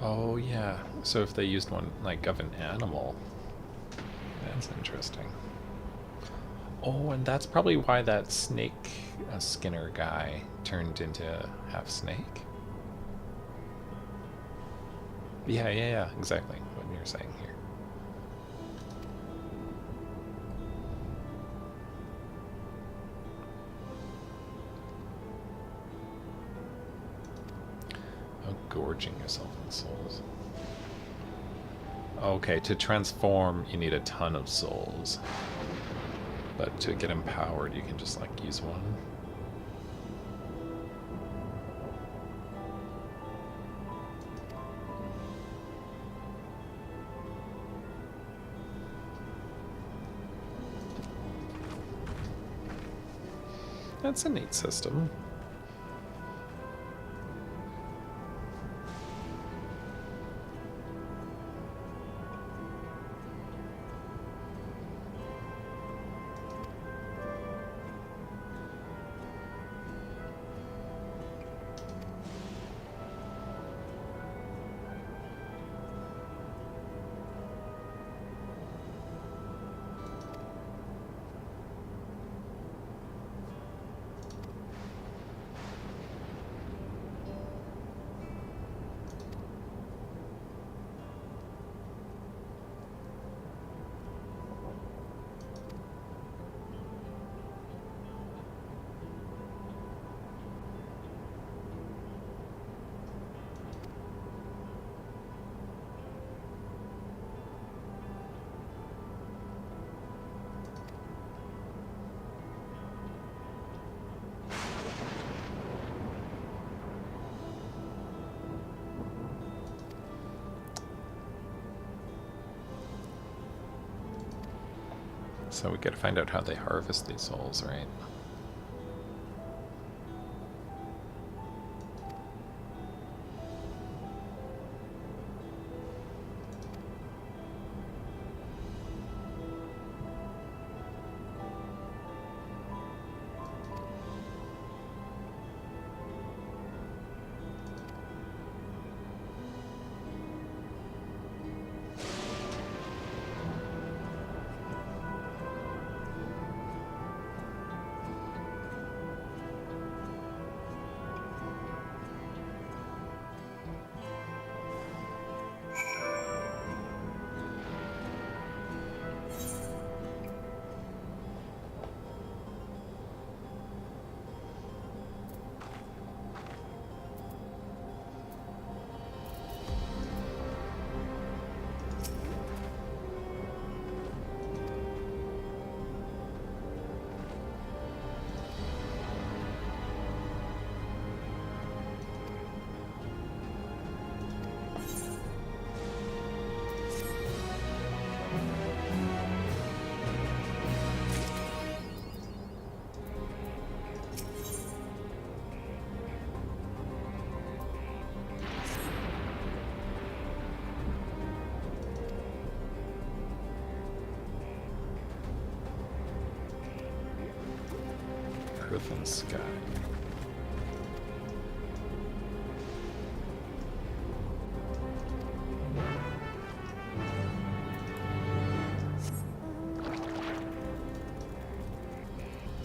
Oh yeah, so if they used one like of an animal, that's interesting. Oh, and that's probably why that snake Skinner guy turned into half snake. Yeah, exactly what you're saying here. Oh, gorging yourself in souls. Okay, to transform, you need a ton of souls. But to get empowered, you can just, like, use one. That's a neat system. So we gotta find out how they harvest these souls, right? Earth and sky.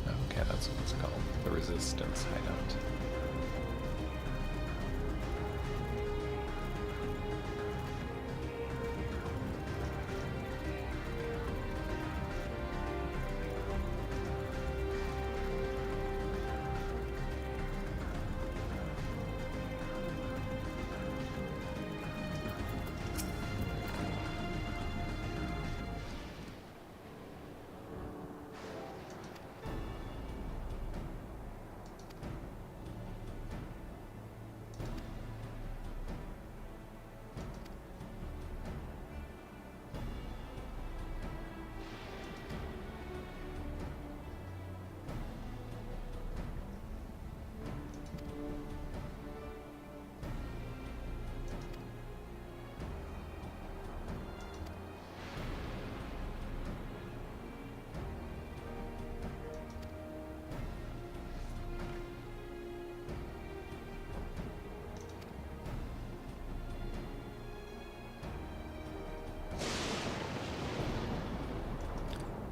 Okay, that's what it's called. The Resistance Hideout.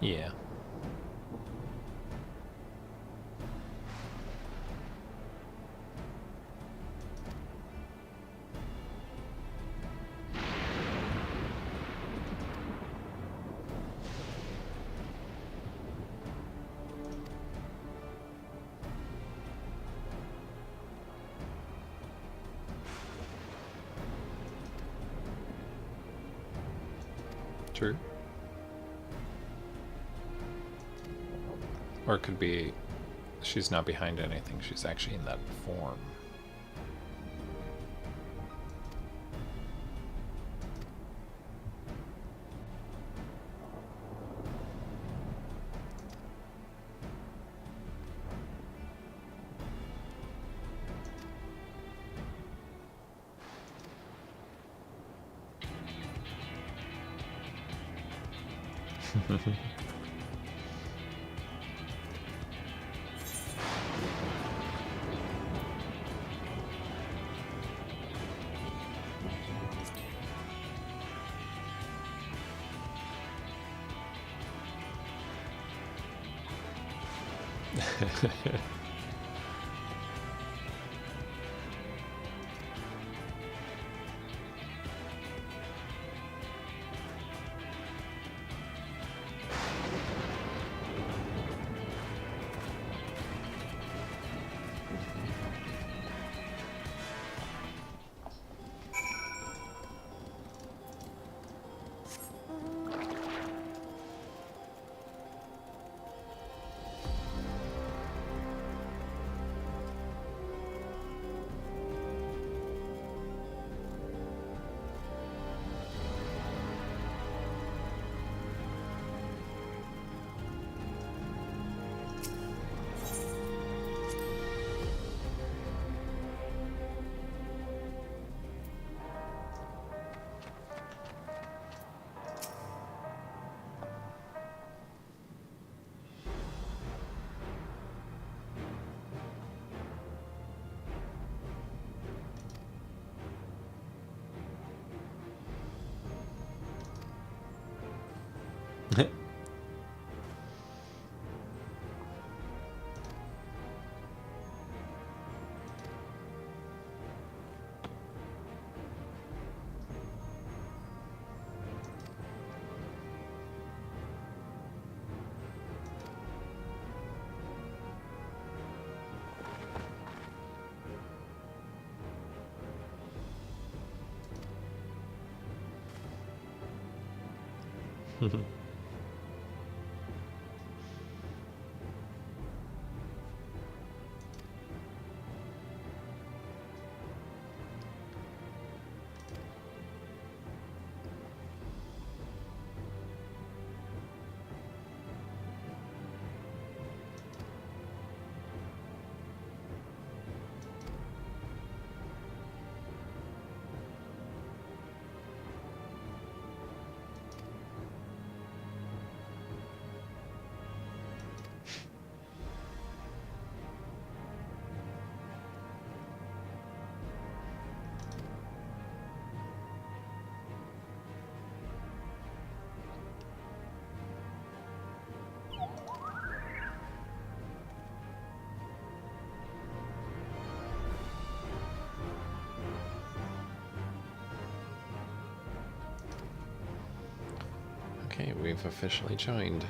Yeah. True. Or it could be she's not behind anything, she's actually in that form. Okay, we've officially joined.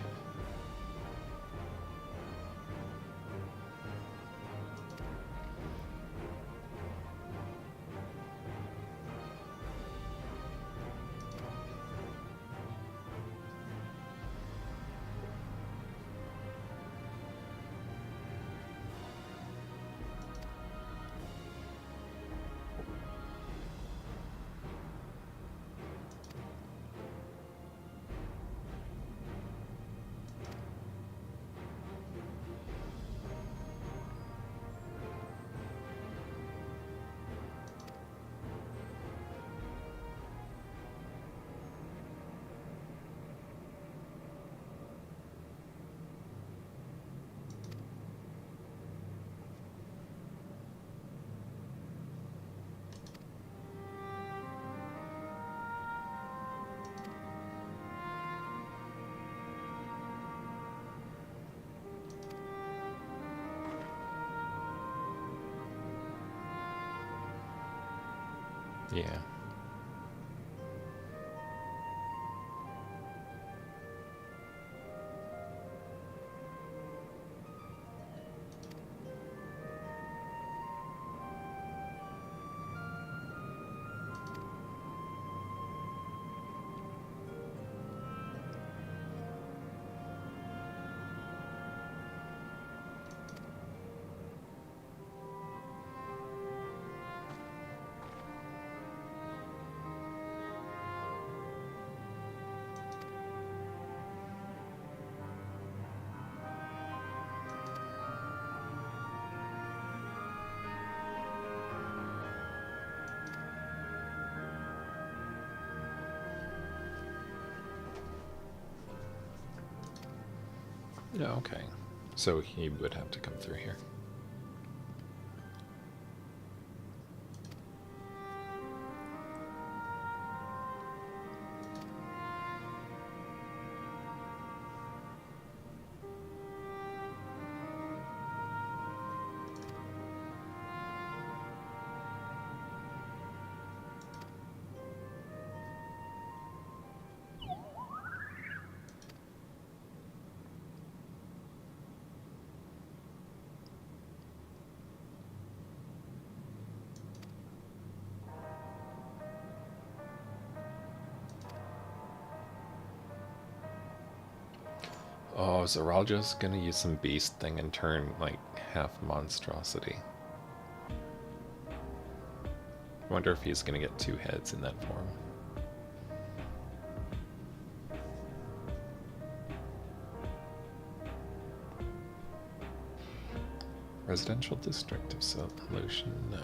Yeah. Yeah, okay. So he would have to come through here. Oh, Zoralja's gonna use some beast thing and turn, like, half monstrosity. I wonder if he's gonna get 2 heads in that form. Residential District of Solution 9.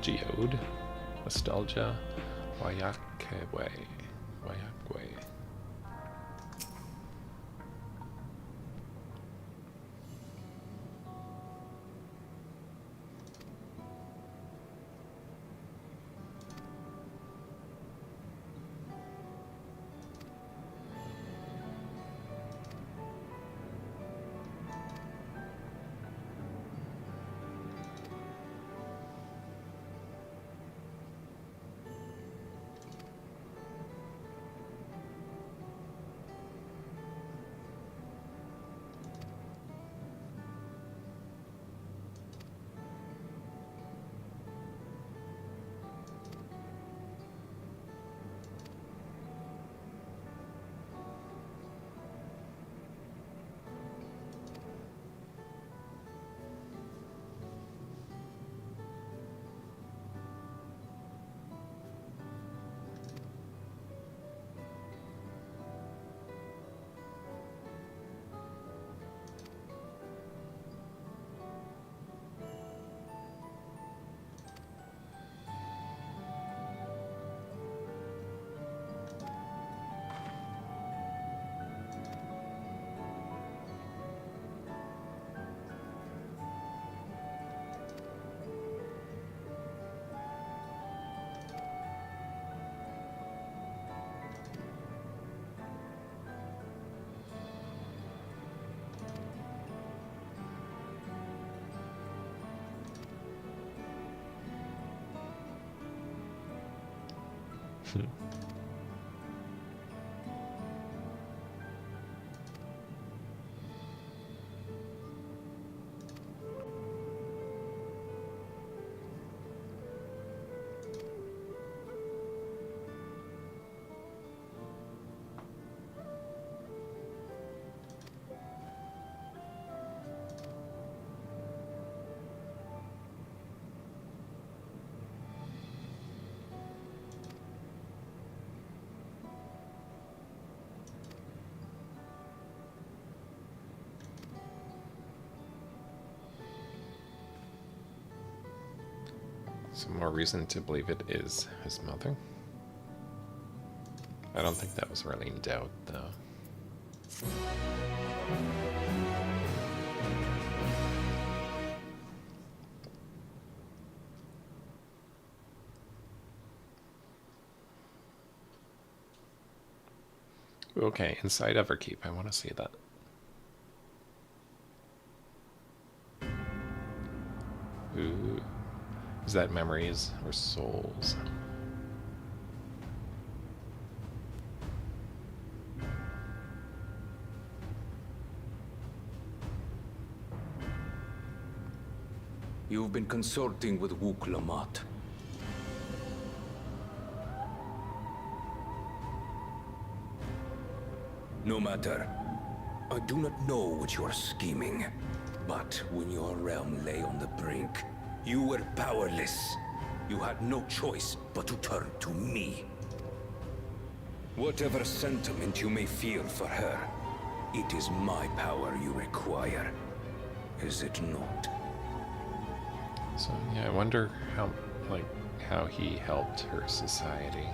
Geode, Nostalgia, Wayakwe. Some more reason to believe it is his mother. I don't think that was really in doubt, though. Okay, inside Everkeep. I want to see that. Ooh. Is that memories or souls? You've been consulting with Wook Lamont. No matter. I do not know what you are scheming, but when your realm lay on the brink, you were powerless. You had no choice but to turn to me. Whatever sentiment you may feel for her, it is my power you require. Is it not? So yeah, I wonder how he helped her society.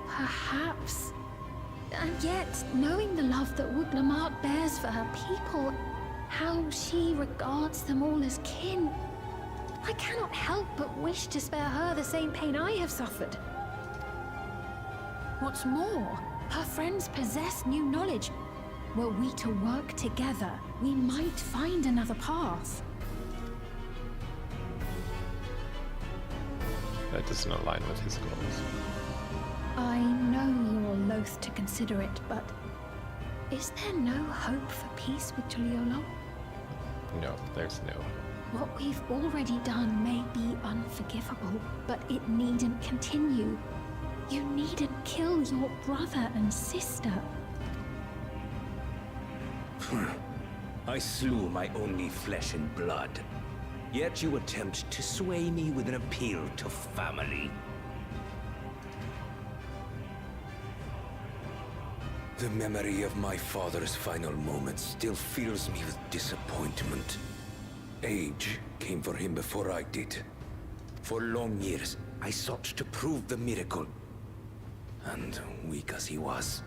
Perhaps. And yet, knowing the love that Wook Lamont bears for her people, how she regards them all as kin, I cannot help but wish to spare her the same pain I have suffered. What's more, her friends possess new knowledge. Were we to work together, we might find another path. That doesn't align with his goals. I know you're loath to consider it, but is there no hope for peace with Tuliolo? No, there's no. What we've already done may be unforgivable, but it needn't continue. You needn't kill your brother and sister. I slew my only flesh and blood. Yet you attempt to sway me with an appeal to family. The memory of my father's final moments still fills me with disappointment. Age came for him before I did. For long years, I sought to prove the miracle. And weak as he was,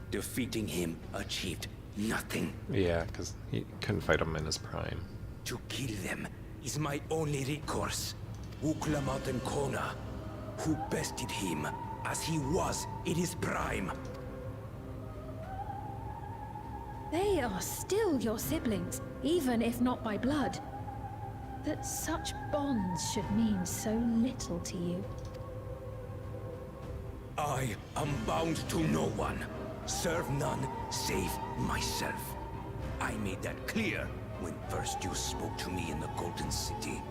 defeating him achieved nothing. Yeah, because he couldn't fight him in his prime. To kill them is my only recourse. Wook Lamont and Kona, who bested him as he was in his prime. They are still your siblings, even if not by blood. That such bonds should mean so little to you. I am bound to no one. Serve none save myself. I made that clear when first you spoke to me in the Golden City.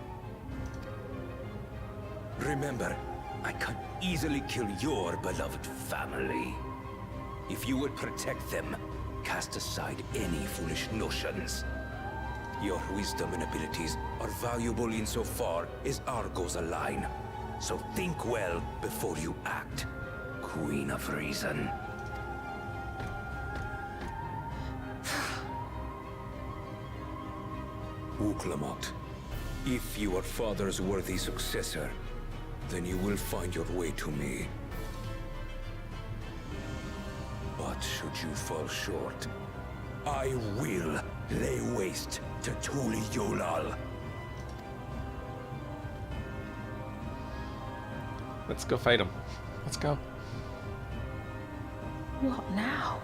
Remember, I can easily kill your beloved family. If you would protect them, cast aside any foolish notions. Your wisdom and abilities are valuable insofar as our goals align. So think well before you act, Queen of Reason. Wook Lamont, if you are father's worthy successor, then you will find your way to me. But should you fall short, I will lay waste to Tuliolal. Let's go fight him. Let's go. What now?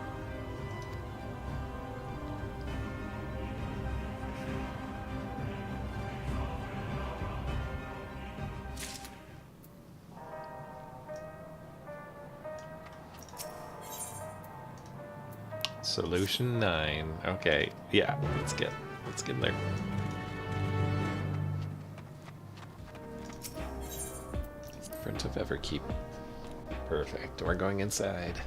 Solution 9. Okay, yeah, let's get in there. Front of Everkeep. Perfect. We're going inside.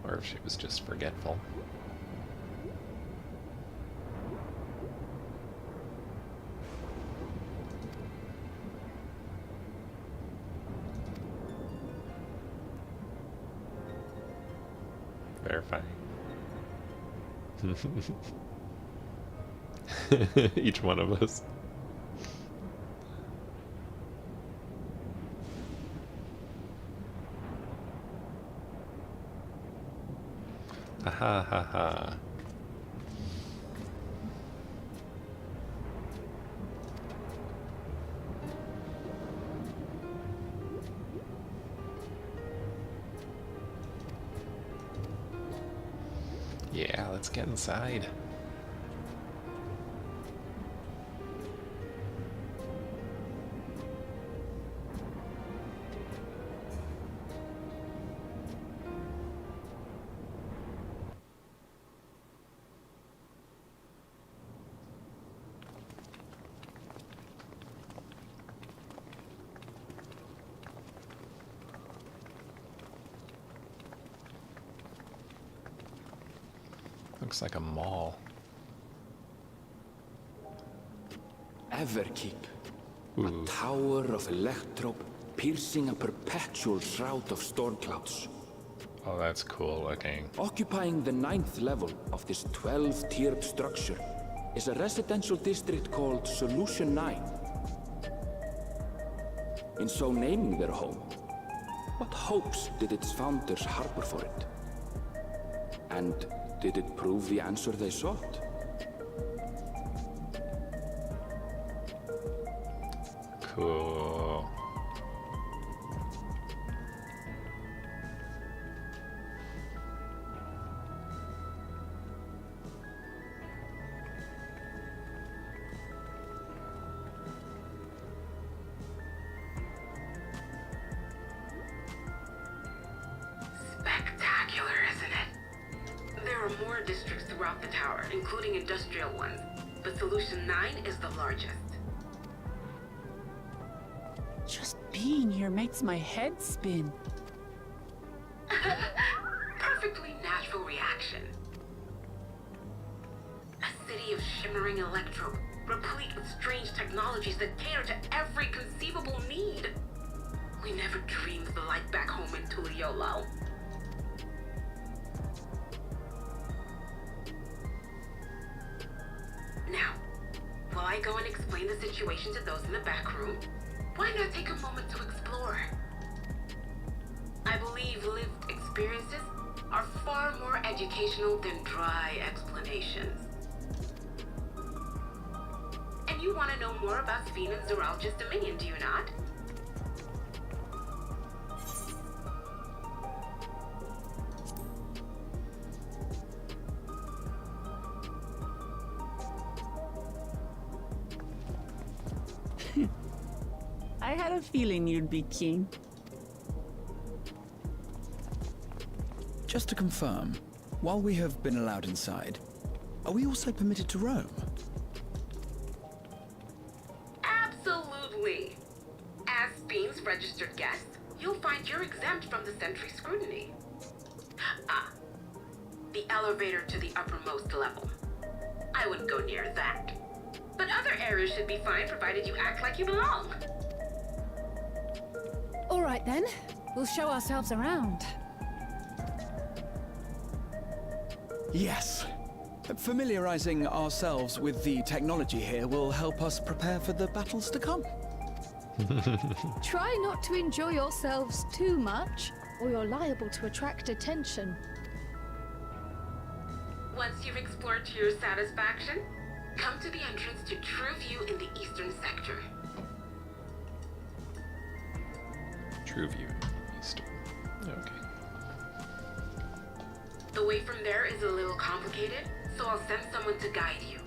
Or if she was just forgetful. Verifying. Each one of us. Ha ha ha ha. Yeah, let's get inside. Looks like a mall. Everkeep. A tower of electrope piercing a perpetual shroud of storm clouds. Oh, that's cool looking. Occupying the 9th level of this 12-tiered structure is a residential district called Solution 9. In so naming their home, what hopes did its founders harbor for it? And did it prove the answer they sought? Cool. Spectacular, isn't it? There are more districts throughout the tower, including industrial ones, but Solution 9 is the largest. Just being here makes my head spin. Perfectly natural reaction. A city of shimmering electrope, replete with strange technologies that cater to every conceivable need. We never dreamed the light back home in Tuliolo. Now, while I go and explain the situation to those in the back room, why not take a moment to explore? I believe lived experiences are far more educational than dry explanations. And you want to know more about Sphenon's neurologist dominion, do you not? I had a feeling you'd be keen. Just to confirm, while we have been allowed inside, are we also permitted to roam? Absolutely. As Sphene's registered guest, you'll find you're exempt from the sentry scrutiny. Ah, the elevator to the uppermost level. I wouldn't go near that. But other areas should be fine provided you act like you belong. All right then, we'll show ourselves around. Yes. Familiarizing ourselves with the technology here will help us prepare for the battles to come. Try not to enjoy yourselves too much, or you're liable to attract attention. Once you've explored to your satisfaction, come to the entrance to True View in the eastern sector. True View, Eastern. Okay. The way from there is a little complicated, so I'll send someone to guide you.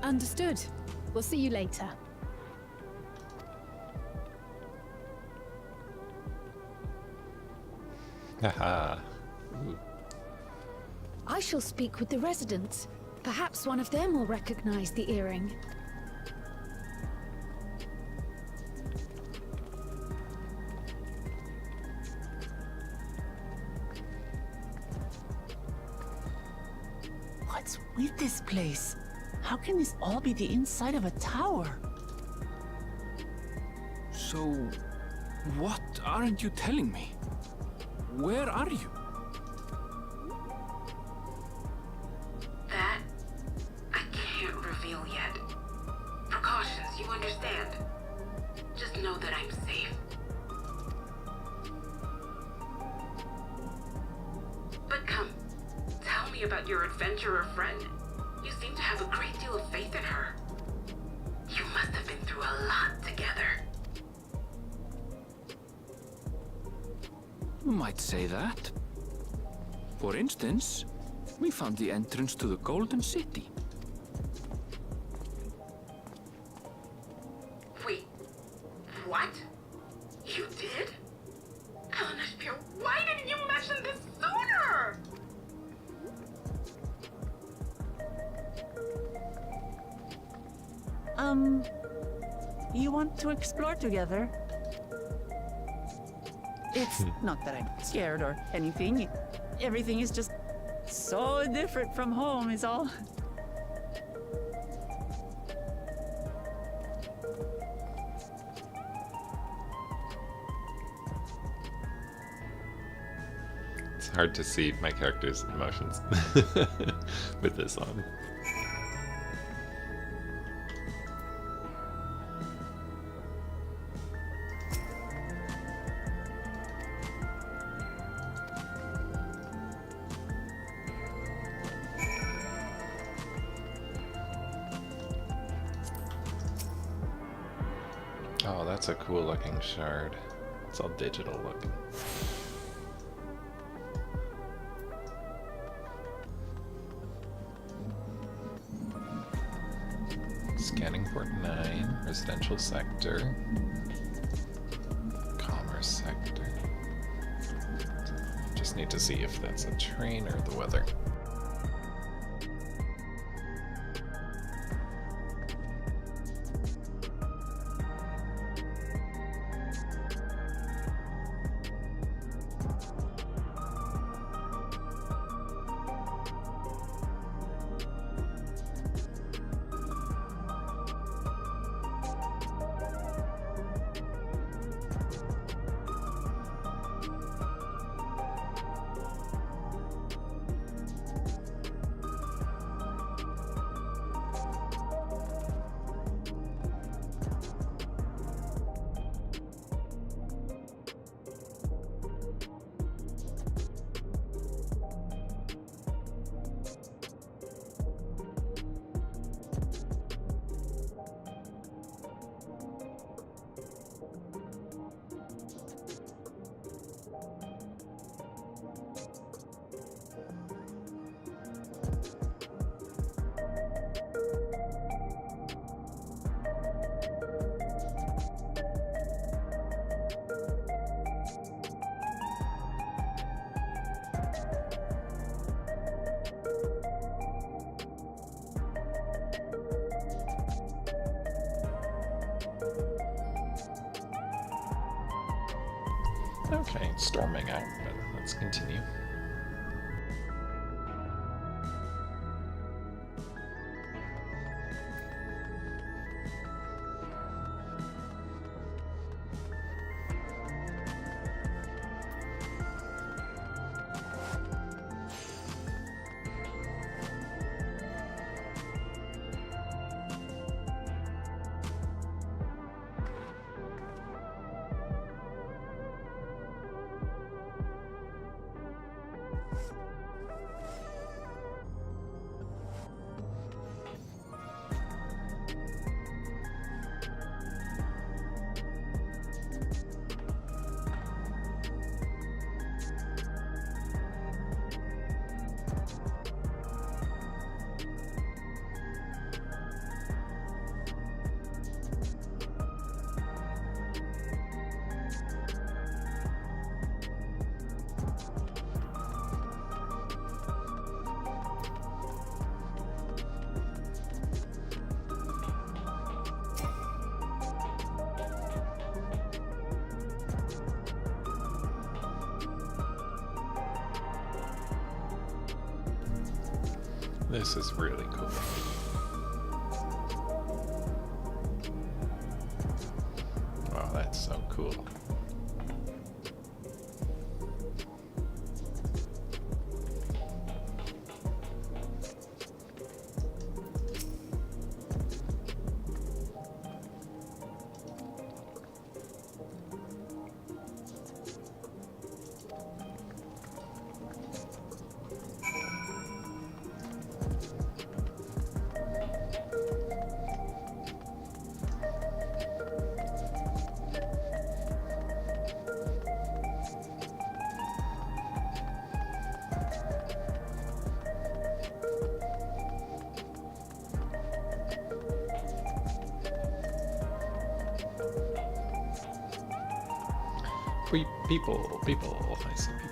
Understood. We'll see you later. Haha. Ooh. I shall speak with the residents. Perhaps one of them will recognize the earring. What's with this place? How can this all be the inside of a tower? So, what aren't you telling me? Where are you? That I can't reveal yet. Precautions, you understand. Just know that I'm safe. But come, tell me about your adventurer friend. You seem to have a great deal of faith in her. You must have been through a lot together. You might say that. For instance, we found the entrance to the Golden City. Wait, what? You did? Eleanor, why didn't you mention this sooner? You want to explore together? It's not that I'm scared or anything. Everything is just so different from home is all. It's hard to see my character's emotions with this on. Oh, that's a cool looking shard. It's all digital looking. Scanning port 9, residential sector, commerce sector. Just need to see if that's a train or the weather. Okay, storming out, but let's continue. This is really cool. Wow, that's so cool. People, I see people.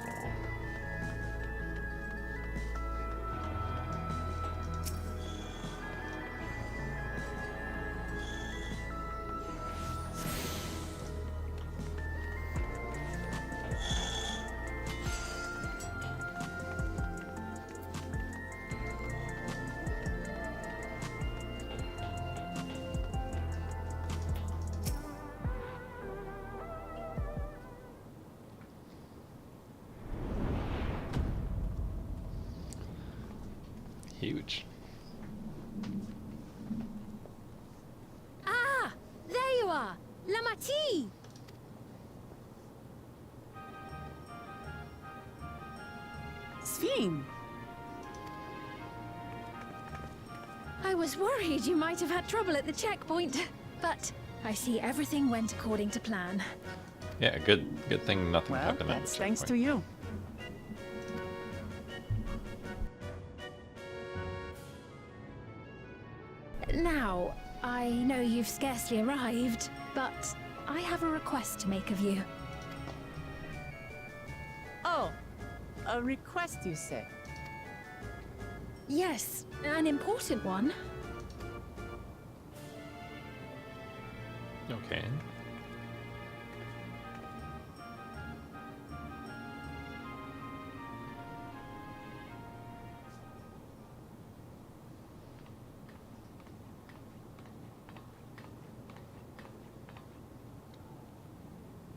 Huge. Ah! There you are! Lamati! Sphene! I was worried you might have had trouble at the checkpoint, but I see everything went according to plan. Yeah, good thing nothing happened at the That's thanks to checkpoint. you. Now, I know you've scarcely arrived, but I have a request to make of you. Oh, a request, you say? Yes, an important one. Okay.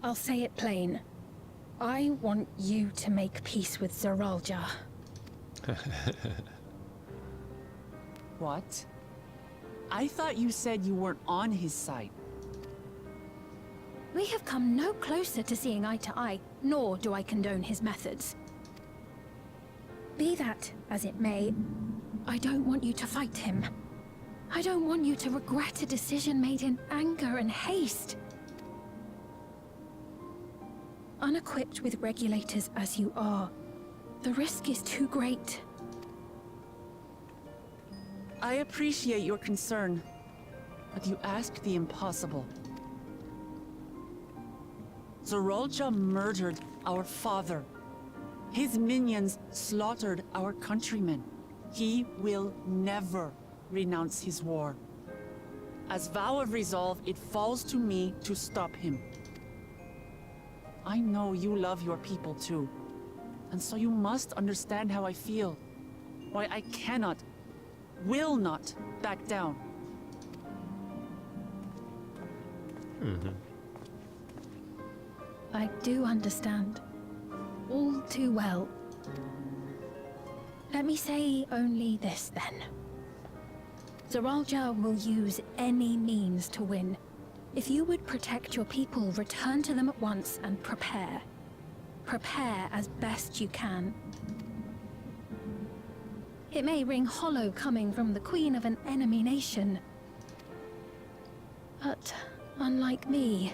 I'll say it plain. I want you to make peace with Zeralja. What? I thought you said you weren't on his side. We have come no closer to seeing eye to eye, nor do I condone his methods. Be that as it may, I don't want you to fight him. I don't want you to regret a decision made in anger and haste. Unequipped with regulators as you are, the risk is too great. I appreciate your concern, but you ask the impossible. Zeralja murdered our father. His minions slaughtered our countrymen. He will never renounce his war. As vow of resolve, it falls to me to stop him. I know you love your people too, and so you must understand how I feel. Why I cannot, will not back down. I do understand. All too well. Let me say only this then. Zeralja will use any means to win. If you would protect your people, return to them at once and prepare. Prepare as best you can. It may ring hollow coming from the queen of an enemy nation. But unlike me,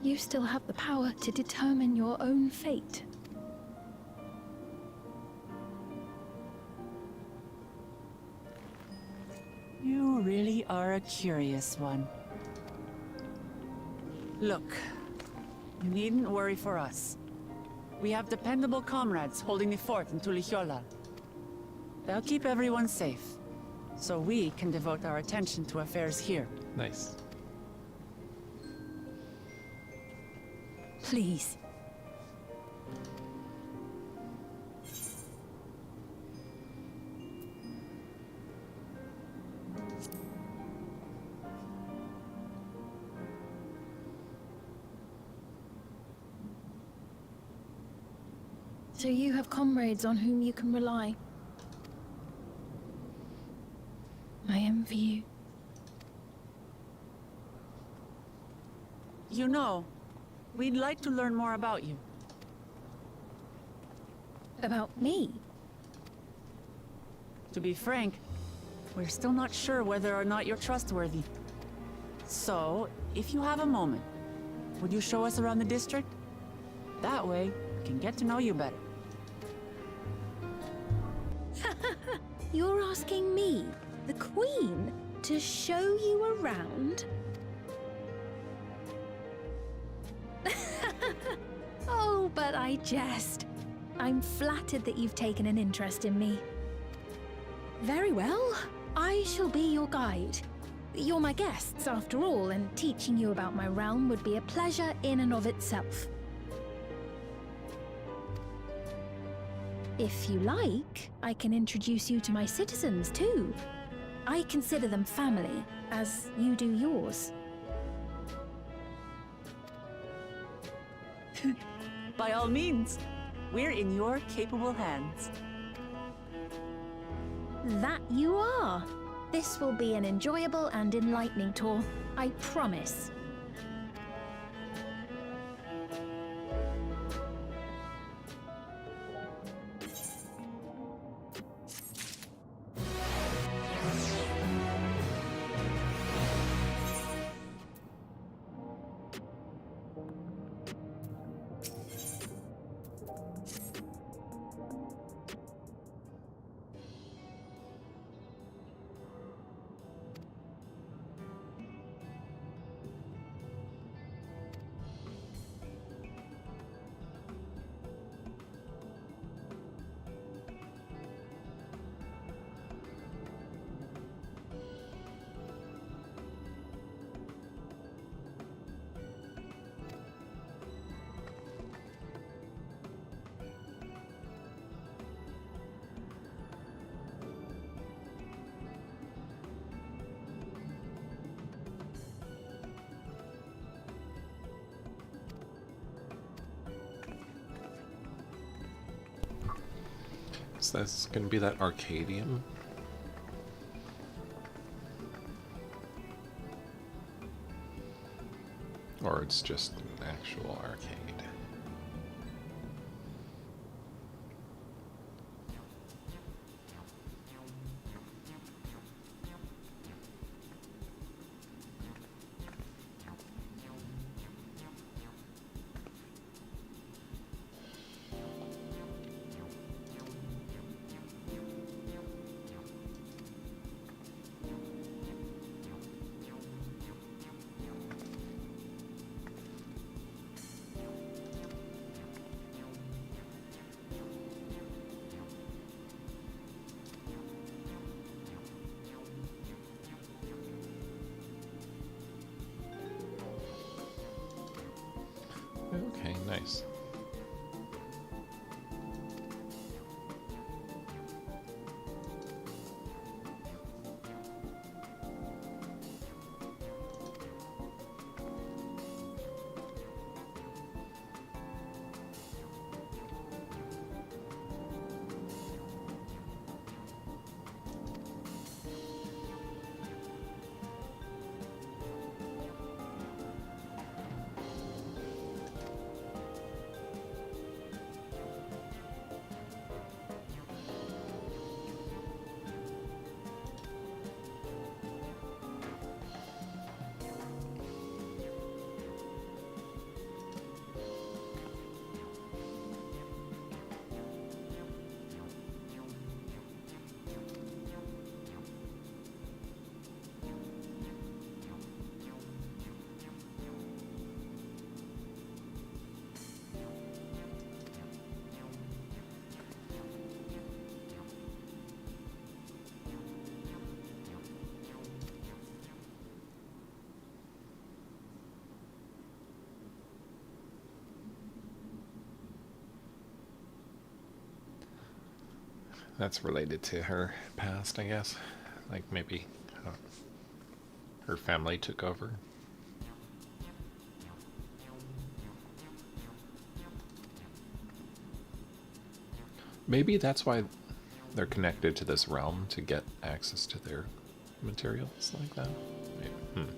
you still have the power to determine your own fate. You really are a curious one. Look, you needn't worry for us. We have dependable comrades holding the fort in Tulihiola. They'll keep everyone safe, so we can devote our attention to affairs here. Nice. Please. So you have comrades on whom you can rely. I envy you. You know, we'd like to learn more about you. About me? To be frank, we're still not sure whether or not you're trustworthy. So, if you have a moment, would you show us around the district? That way, we can get to know you better. You're asking me, the Queen, to show you around? Oh, but I jest. I'm flattered that you've taken an interest in me. Very well. I shall be your guide. You're my guests, after all, and teaching you about my realm would be a pleasure in and of itself. If you like, I can introduce you to my citizens, too. I consider them family, as you do yours. By all means, we're in your capable hands. That you are. This will be an enjoyable and enlightening tour, I promise. So that's gonna be that Arcadium. Or it's just an actual arcade. Okay, nice. That's related to her past, I guess. Like maybe her family took over. Maybe that's why they're connected to this realm, to get access to their materials like that. Maybe.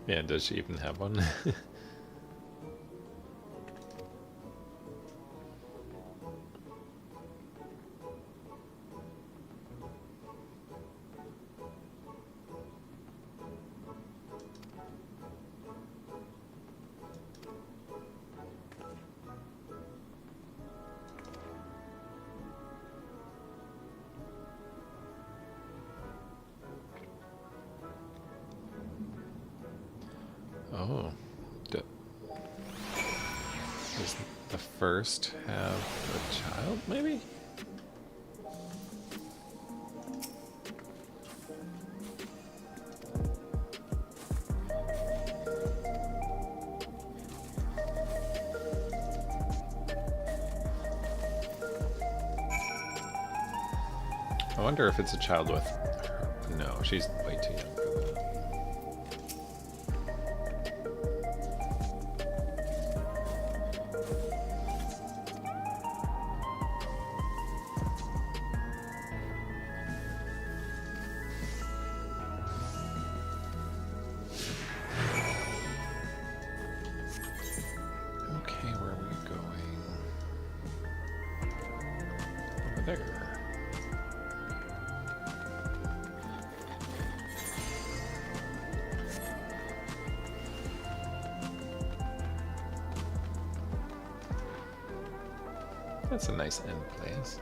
Yeah, does she even have one? Oh, does the first have a child, maybe? I wonder if it's a child with her. No, she's way too young for that. That's a nice end place.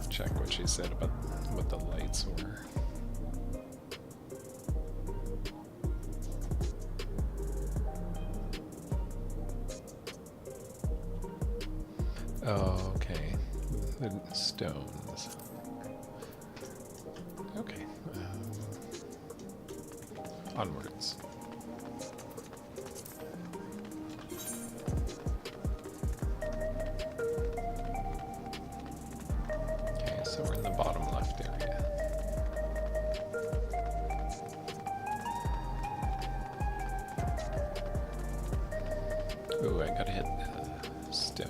Check what she said about what the lights were. Oh, okay. The stones. Okay. Onwards. So we're in the bottom left area. Ooh, I gotta hit the stone.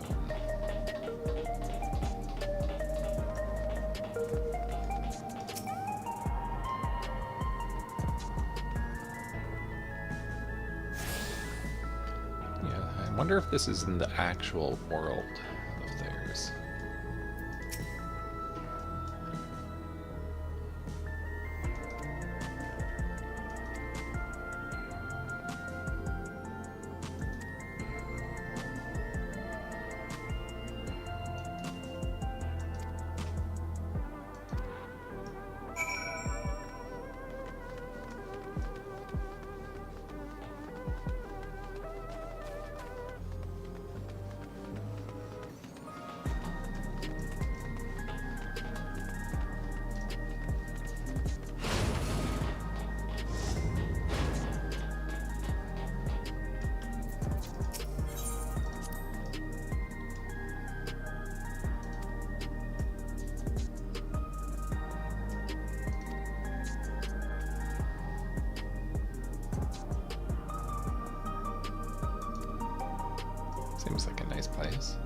Yeah, I wonder if this is in the actual world of theirs. Seems like a nice place.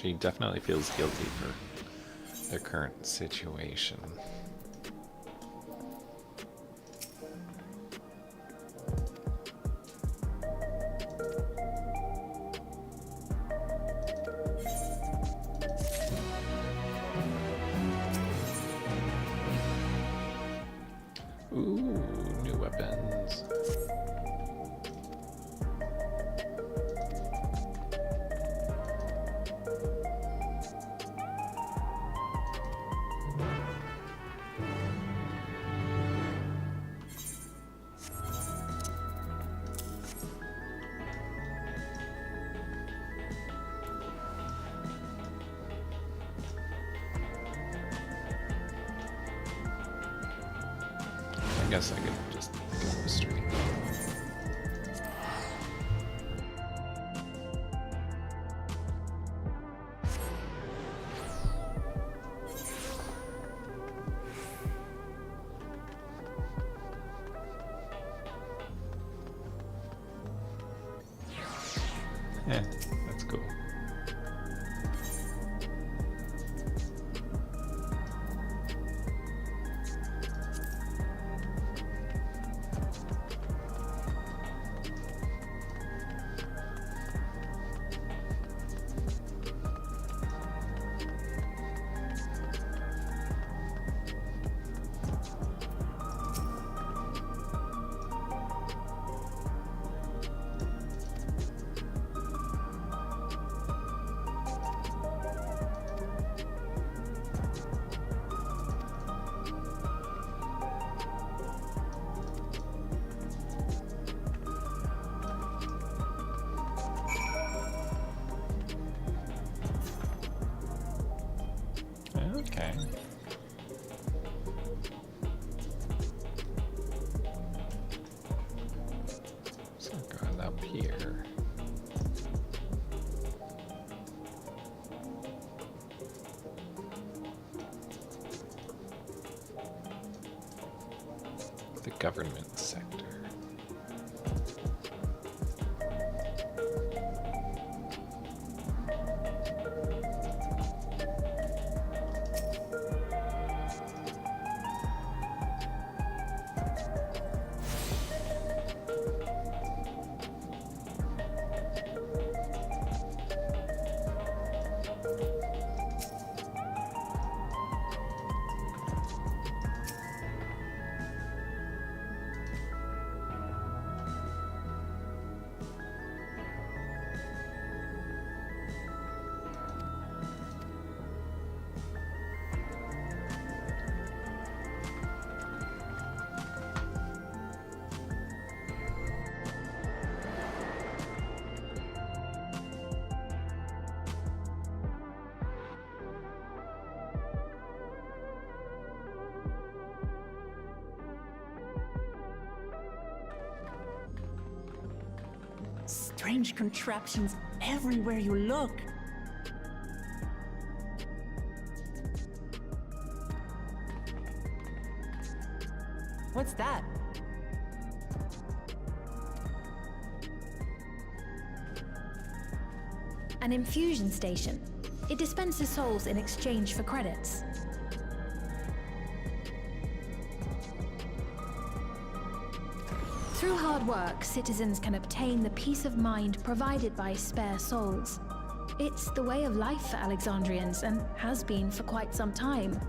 She definitely feels guilty for their current situation. Ooh, new weapons. I guess I could just go straight. Yeah, that's cool. Okay. So going up here. The government sector. Strange contraptions everywhere you look. What's that? An infusion station. It dispenses souls in exchange for credits. Through hard work, citizens can obtain the peace of mind provided by spare souls. It's the way of life for Alexandrians and has been for quite some time.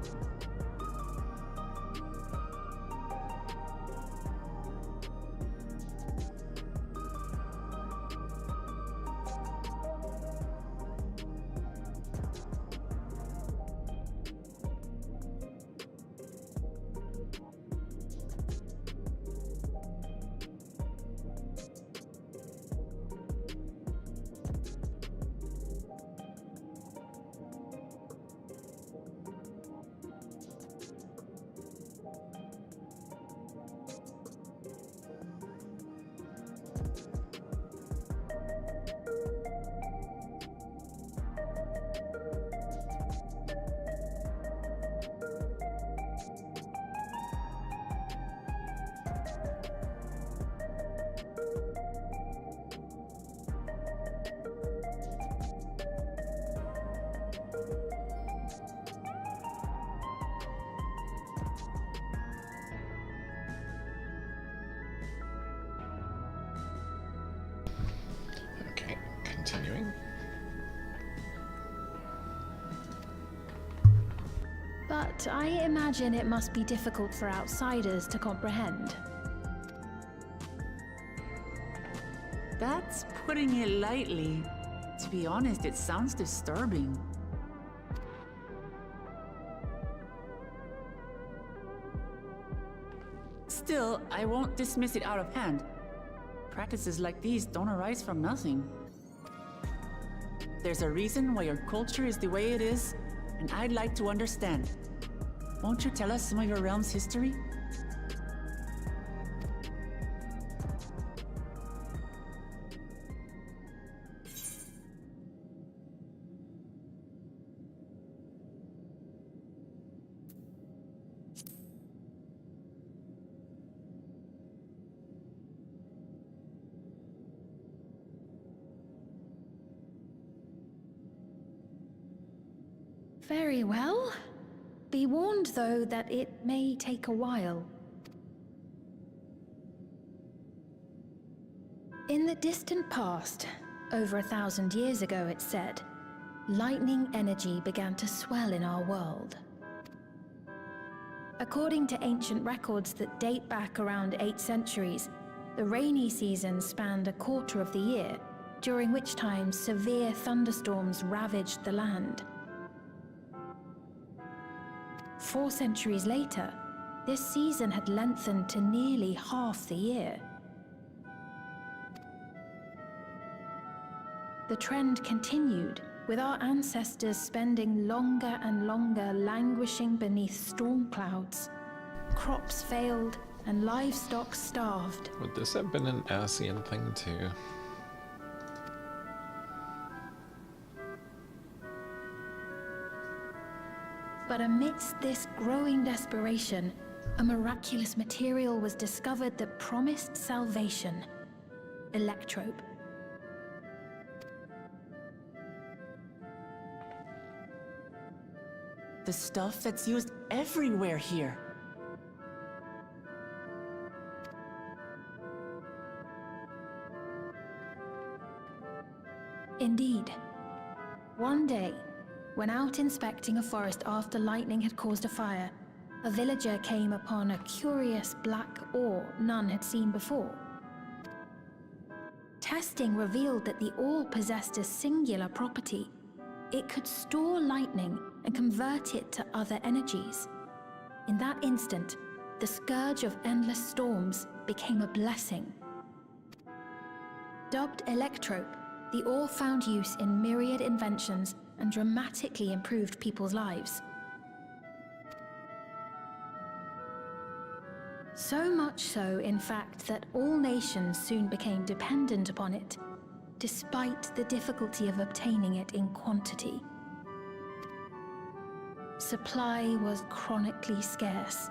but I imagine it must be difficult for outsiders to comprehend. That's putting it lightly. To be honest, it sounds disturbing. Still, I won't dismiss it out of hand. Practices like these don't arise from nothing. There's a reason why your culture is the way it is, and I'd like to understand. Won't you tell us some of your realm's history? Very well. Be warned, though, that it may take a while. In the distant past, over 1,000 years ago, it's said, lightning energy began to swell in our world. According to ancient records that date back around 8 centuries, the rainy season spanned a quarter of the year, during which time severe thunderstorms ravaged the land. 4 centuries later, this season had lengthened to nearly half the year. The trend continued, with our ancestors spending longer and longer languishing beneath storm clouds. Crops failed, and livestock starved. Would this have been an ASEAN thing too? But amidst this growing desperation, a miraculous material was discovered that promised salvation: electrope. The stuff that's used everywhere here. Indeed. One day, when out inspecting a forest after lightning had caused a fire, a villager came upon a curious black ore none had seen before. Testing revealed that the ore possessed a singular property. It could store lightning and convert it to other energies. In that instant, the scourge of endless storms became a blessing. Dubbed electrope, the ore found use in myriad inventions and dramatically improved people's lives. So much so, in fact, that all nations soon became dependent upon it, despite the difficulty of obtaining it in quantity. Supply was chronically scarce,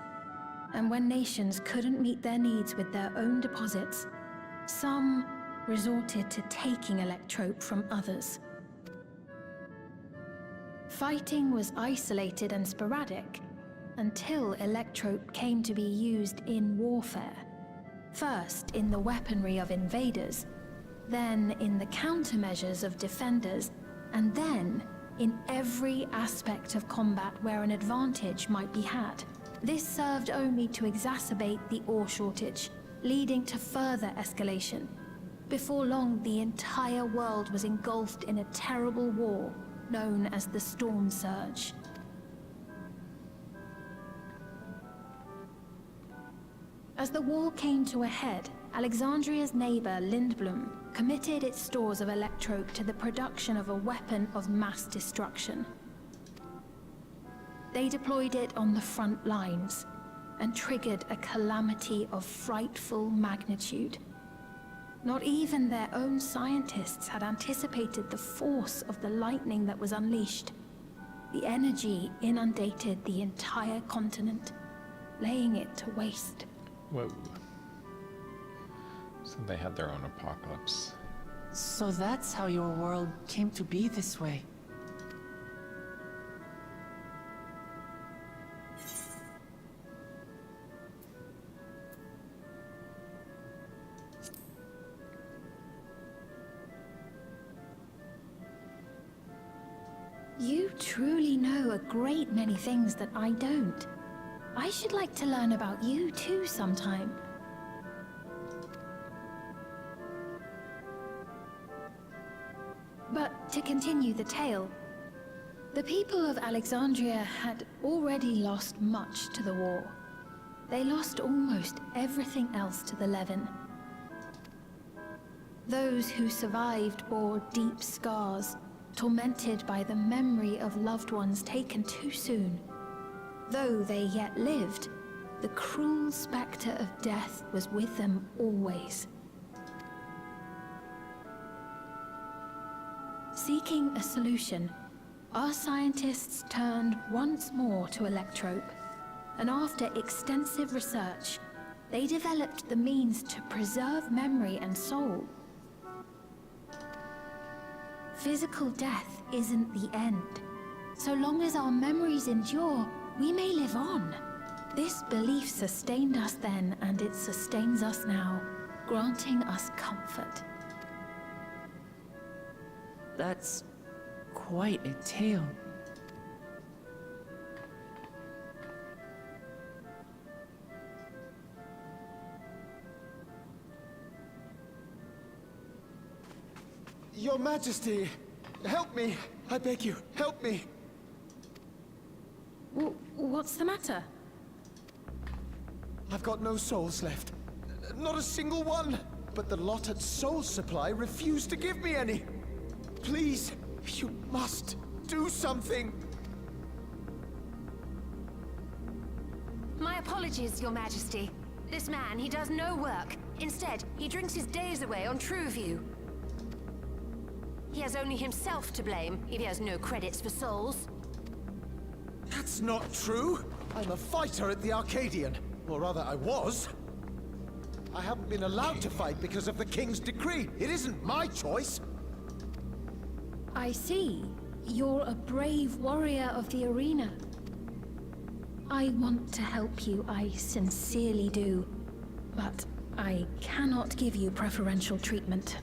and when nations couldn't meet their needs with their own deposits, some resorted to taking electrope from others. Fighting was isolated and sporadic until electrope came to be used in warfare. First in the weaponry of invaders, then in the countermeasures of defenders, and then in every aspect of combat where an advantage might be had. This served only to exacerbate the ore shortage, leading to further escalation. Before long, the entire world was engulfed in a terrible war known as the Storm Surge. As the war came to a head, Alexandria's neighbor, Lindblum, committed its stores of electrope to the production of a weapon of mass destruction. They deployed it on the front lines and triggered a calamity of frightful magnitude. Not even their own scientists had anticipated the force of the lightning that was unleashed. The energy inundated the entire continent, laying it to waste. Whoa. So they had their own apocalypse. So that's how your world came to be this way. You truly know a great many things that I don't. I should like to learn about you too sometime. But to continue the tale, the people of Alexandria had already lost much to the war. They lost almost everything else to the Levin. Those who survived bore deep scars, tormented by the memory of loved ones taken too soon. Though they yet lived, the cruel spectre of death was with them always. Seeking a solution, our scientists turned once more to Electrope, and after extensive research, they developed the means to preserve memory and soul. Physical death isn't the end. So long as our memories endure, we may live on. This belief sustained us then, and it sustains us now, granting us comfort. That's quite a tale. Your Majesty, help me! I beg you, help me! What's the matter? I've got no souls left. Not a single one! But the lot at Soul Supply refused to give me any! Please, you must do something! My apologies, Your Majesty. This man, he does no work. Instead, he drinks his days away on Trueview. He has only himself to blame if he has no credits for souls. That's not true! I'm a fighter at the Arcadian. Or rather, I was. I haven't been allowed to fight because of the King's decree. It isn't my choice. I see. You're a brave warrior of the arena. I want to help you, I sincerely do. But I cannot give you preferential treatment.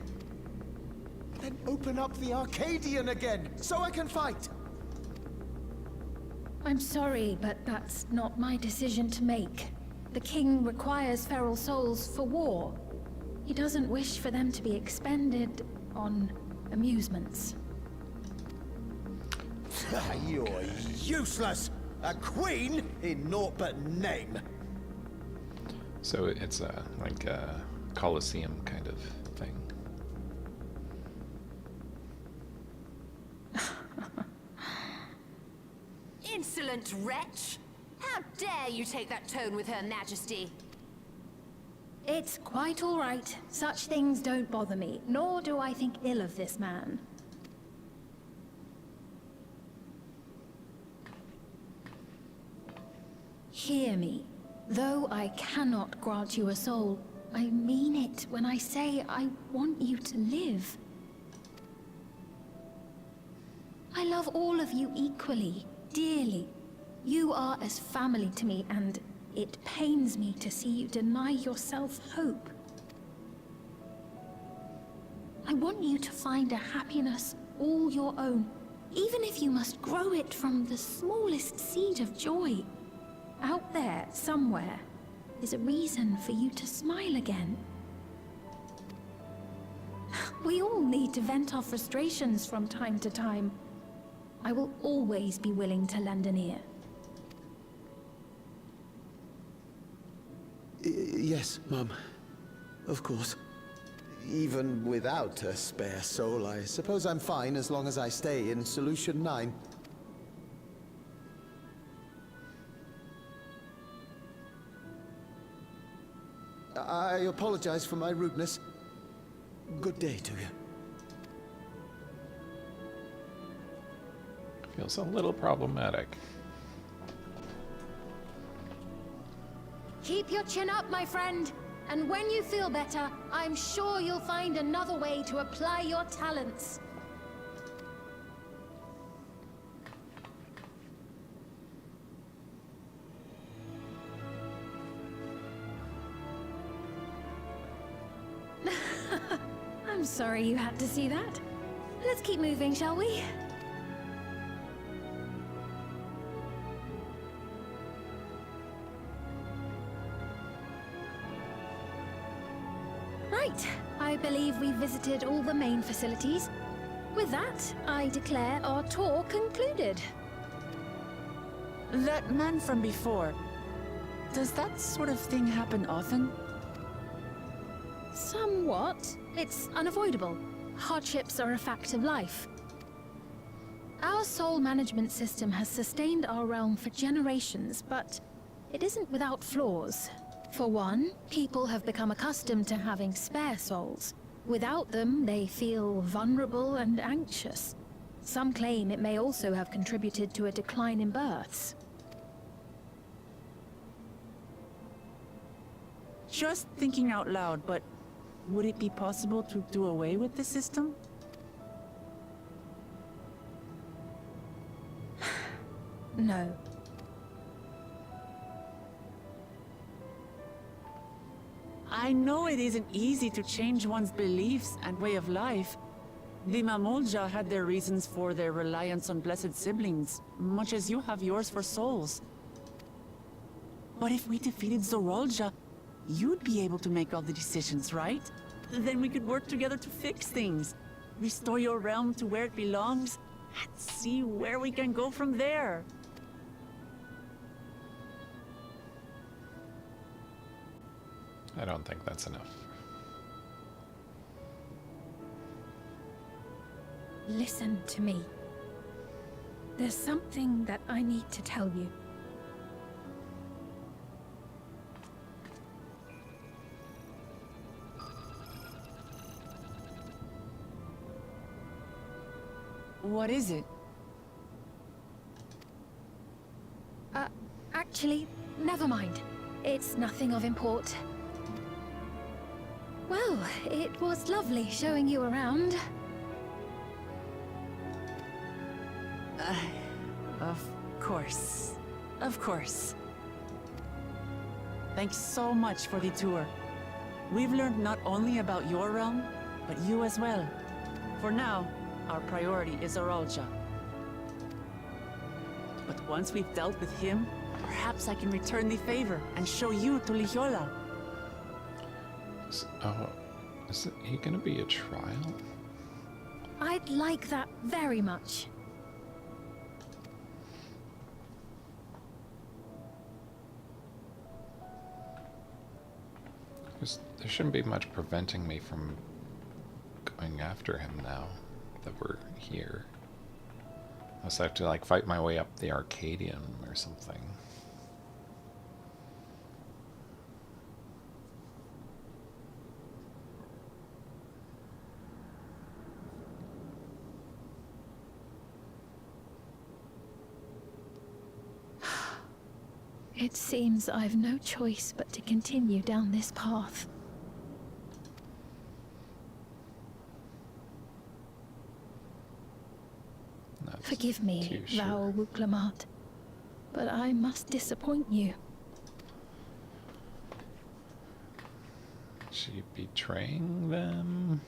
Then open up the Arcadian again, so I can fight! I'm sorry, but that's not my decision to make. The king requires feral souls for war. He doesn't wish for them to be expended on amusements. You're useless! A queen in naught but name! So it's like a Colosseum kind of thing. Insolent wretch! How dare you take that tone with Her Majesty? It's quite all right. Such things don't bother me, nor do I think ill of this man. Hear me. Though I cannot grant you a soul, I mean it when I say I want you to live. I love all of you equally, dearly. You are as family to me, and it pains me to see you deny yourself hope. I want you to find a happiness all your own, even if you must grow it from the smallest seed of joy. Out there, somewhere, is a reason for you to smile again. We all need to vent our frustrations from time to time. I will always be willing to lend an ear. Yes, Mum. Of course. Even without a spare soul, I suppose I'm fine as long as I stay in Solution 9. I apologize for my rudeness. Good day to you. Feels a little problematic. Keep your chin up, my friend. And when you feel better, I'm sure you'll find another way to apply your talents. I'm sorry you had to see that. Let's keep moving, shall we? Right, I believe we visited all the main facilities. With that, I declare our tour concluded. That man from before, does that sort of thing happen often? Somewhat. It's unavoidable. Hardships are a fact of life. Our soul management system has sustained our realm for generations, but it isn't without flaws. For one, people have become accustomed to having spare souls. Without them, they feel vulnerable and anxious. Some claim it may also have contributed to a decline in births. Just thinking out loud, but would it be possible to do away with the system? No. I know it isn't easy to change one's beliefs and way of life. The Mamolja had their reasons for their reliance on blessed siblings, much as you have yours for souls. But if we defeated Zorolja, you'd be able to make all the decisions, right? Then we could work together to fix things. Restore your realm to where it belongs, and see where we can go from there. I don't think that's enough. Listen to me. There's something that I need to tell you. What is it? Actually, never mind. It's nothing of import. Well, it was lovely showing you around. Of course. Of course. Thanks so much for the tour. We've learned not only about your realm, but you as well. For now, our priority is Zorolja. But once we've dealt with him, perhaps I can return the favor and show you to Lihiola. Is he gonna be a trial? I'd like that very much. There shouldn't be much preventing me from going after him now that we're here. Unless I have to like fight my way up the Arcadian or something. It seems I've no choice but to continue down this path. Forgive me, Val Wuklamat, but I must disappoint you. Is she betraying them?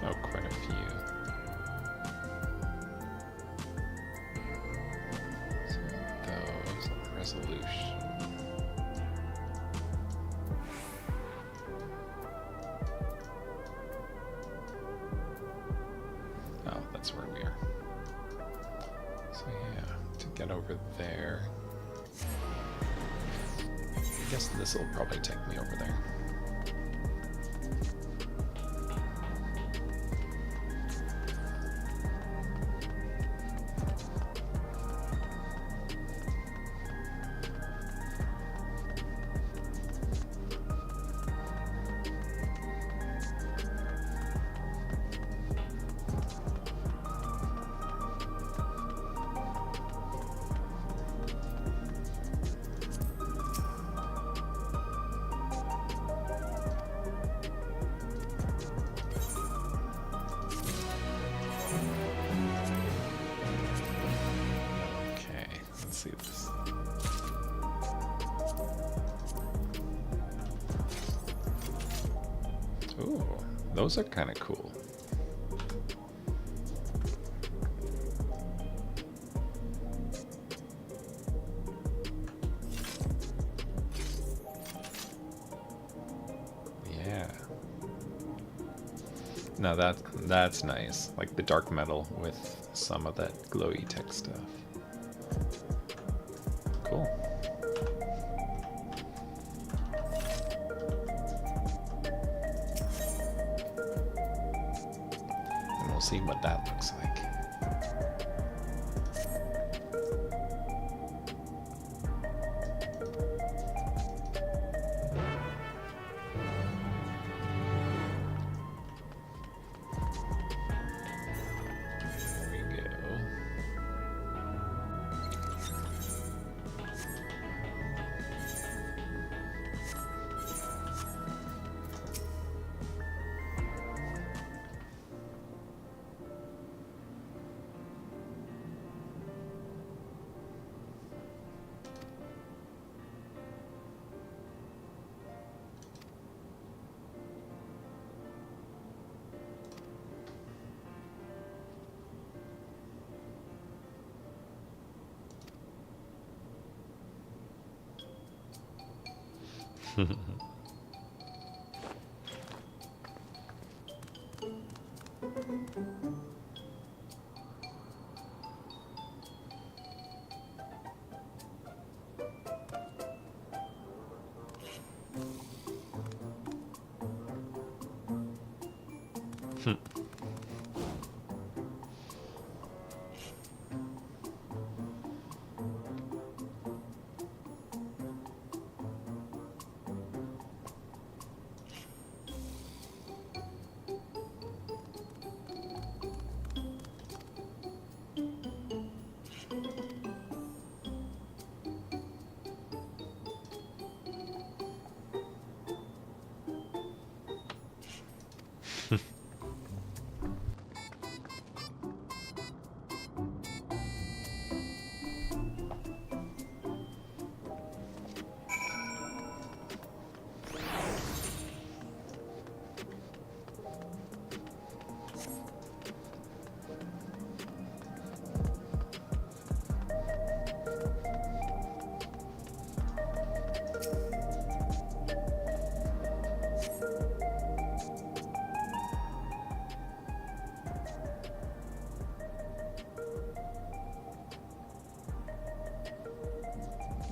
Oh, quite a few. So those resolution. Oh, that's where we are. So yeah, to get over there. I guess this will probably take me over there. see this. Ooh, those are kind of cool. Yeah. No, that's nice. Like the dark metal with some of that glowy tech stuff. Cool. And we'll see what that looks like.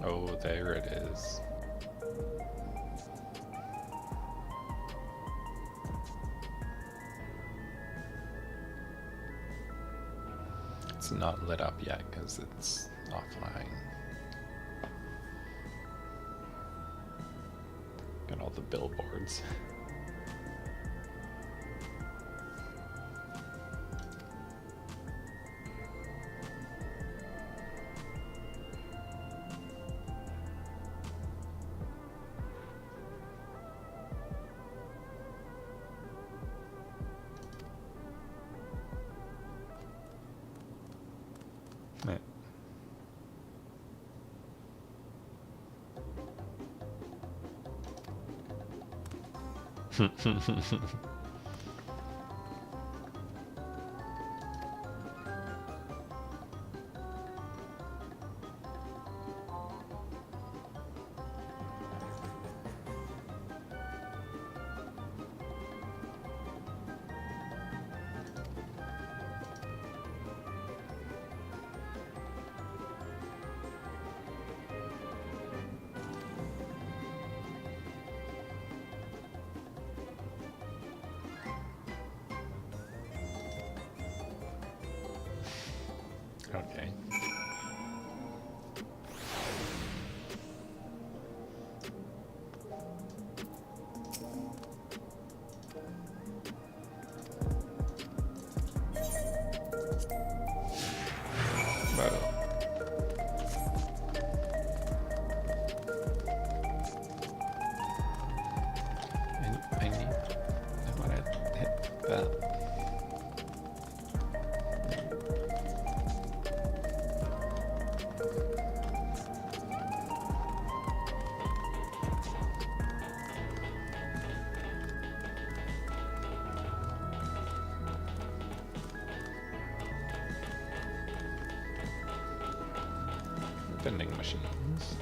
Oh, there it is. It's not lit up yet because it's offline. Got all the billboards. vending machines.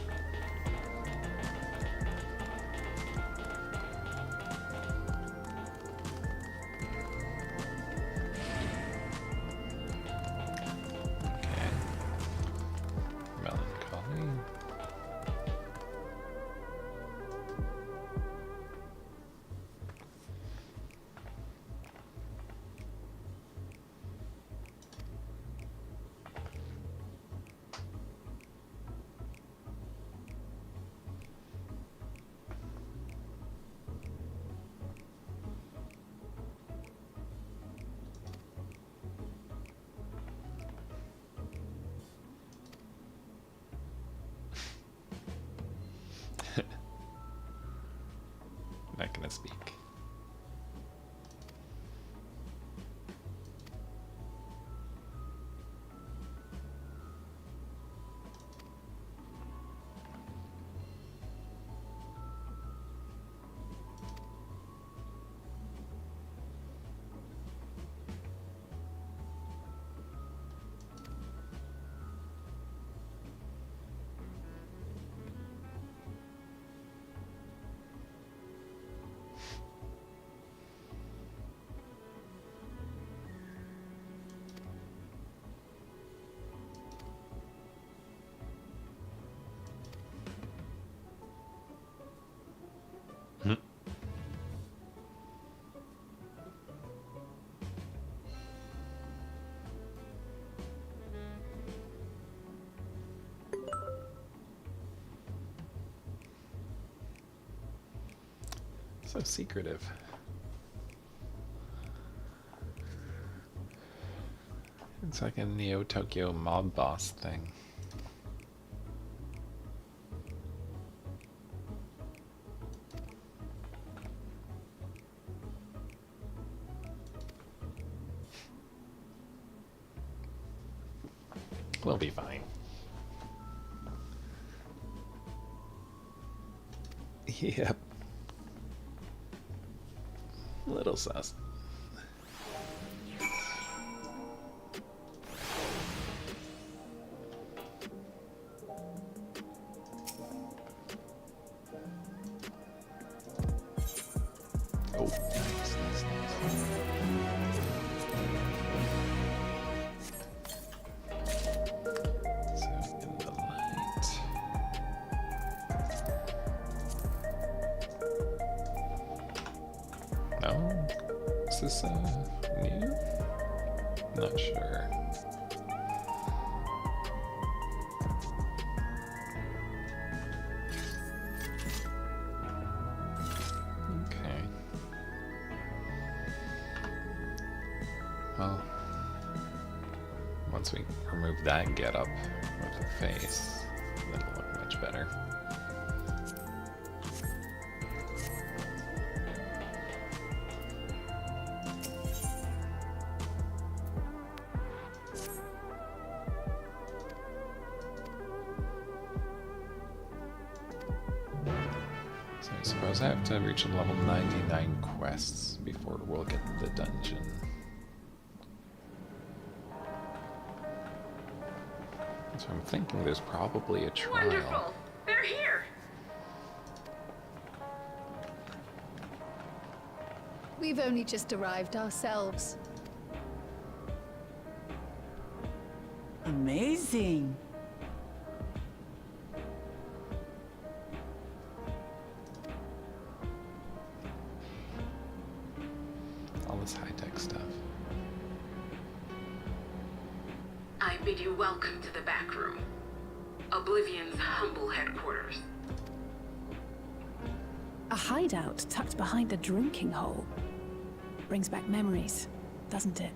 Okay. Melancholy. Not gonna speak. So secretive. It's like a Neo Tokyo mob boss thing. We'll be fine. Yep. Little sus. Oh, nice, nice, nice. So in the light. Oh, is this new? Not sure. Okay. Well, once we remove that getup with the face, it'll look much better. So I suppose I have to reach a level 99 quests before we'll get the dungeon. So I'm thinking there's probably a trial. Wonderful! They're here! We've only just arrived ourselves. Amazing. All this high-tech stuff. I bid you welcome to the back room. Oblivion's humble headquarters. A hideout tucked behind a drinking hole. Brings back memories, doesn't it?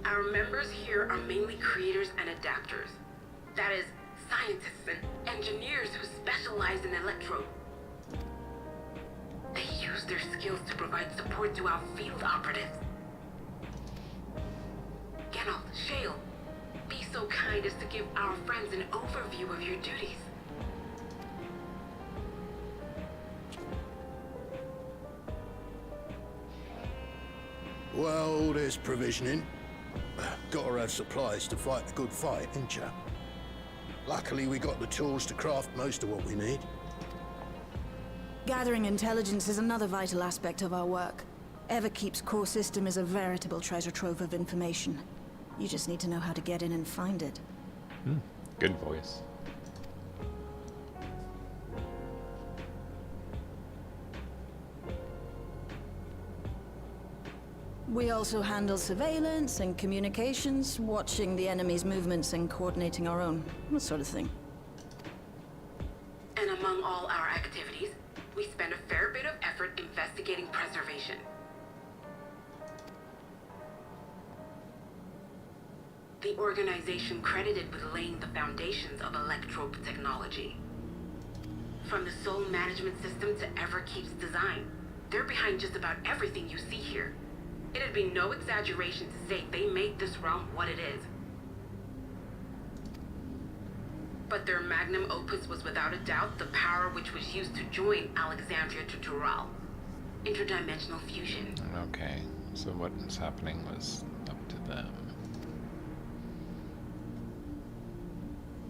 Our members here are mainly creators and adapters. That is, scientists and engineers who specialize in electro. They use their skills to provide support to our field operatives. Geralt, Shale, be so kind as to give our friends an overview of your duties. Well, there's provisioning. Gotta have supplies to fight a good fight, ain't ya? Luckily, we got the tools to craft most of what we need. Gathering intelligence is another vital aspect of our work. Everkeep's core system is a veritable treasure trove of information. You just need to know how to get in and find it. Good voice. We also handle surveillance and communications, watching the enemy's movements and coordinating our own, that sort of thing. And among all our activities, we spend a fair bit of effort investigating preservation. The organization credited with laying the foundations of electrope technology. From the soul management system to Everkeep's design, they're behind just about everything you see here. It'd be no exaggeration to say they made this realm what it is. But their magnum opus was without a doubt the power which was used to join Alexandria to Tural. Interdimensional fusion. Okay, so what was happening was up to them.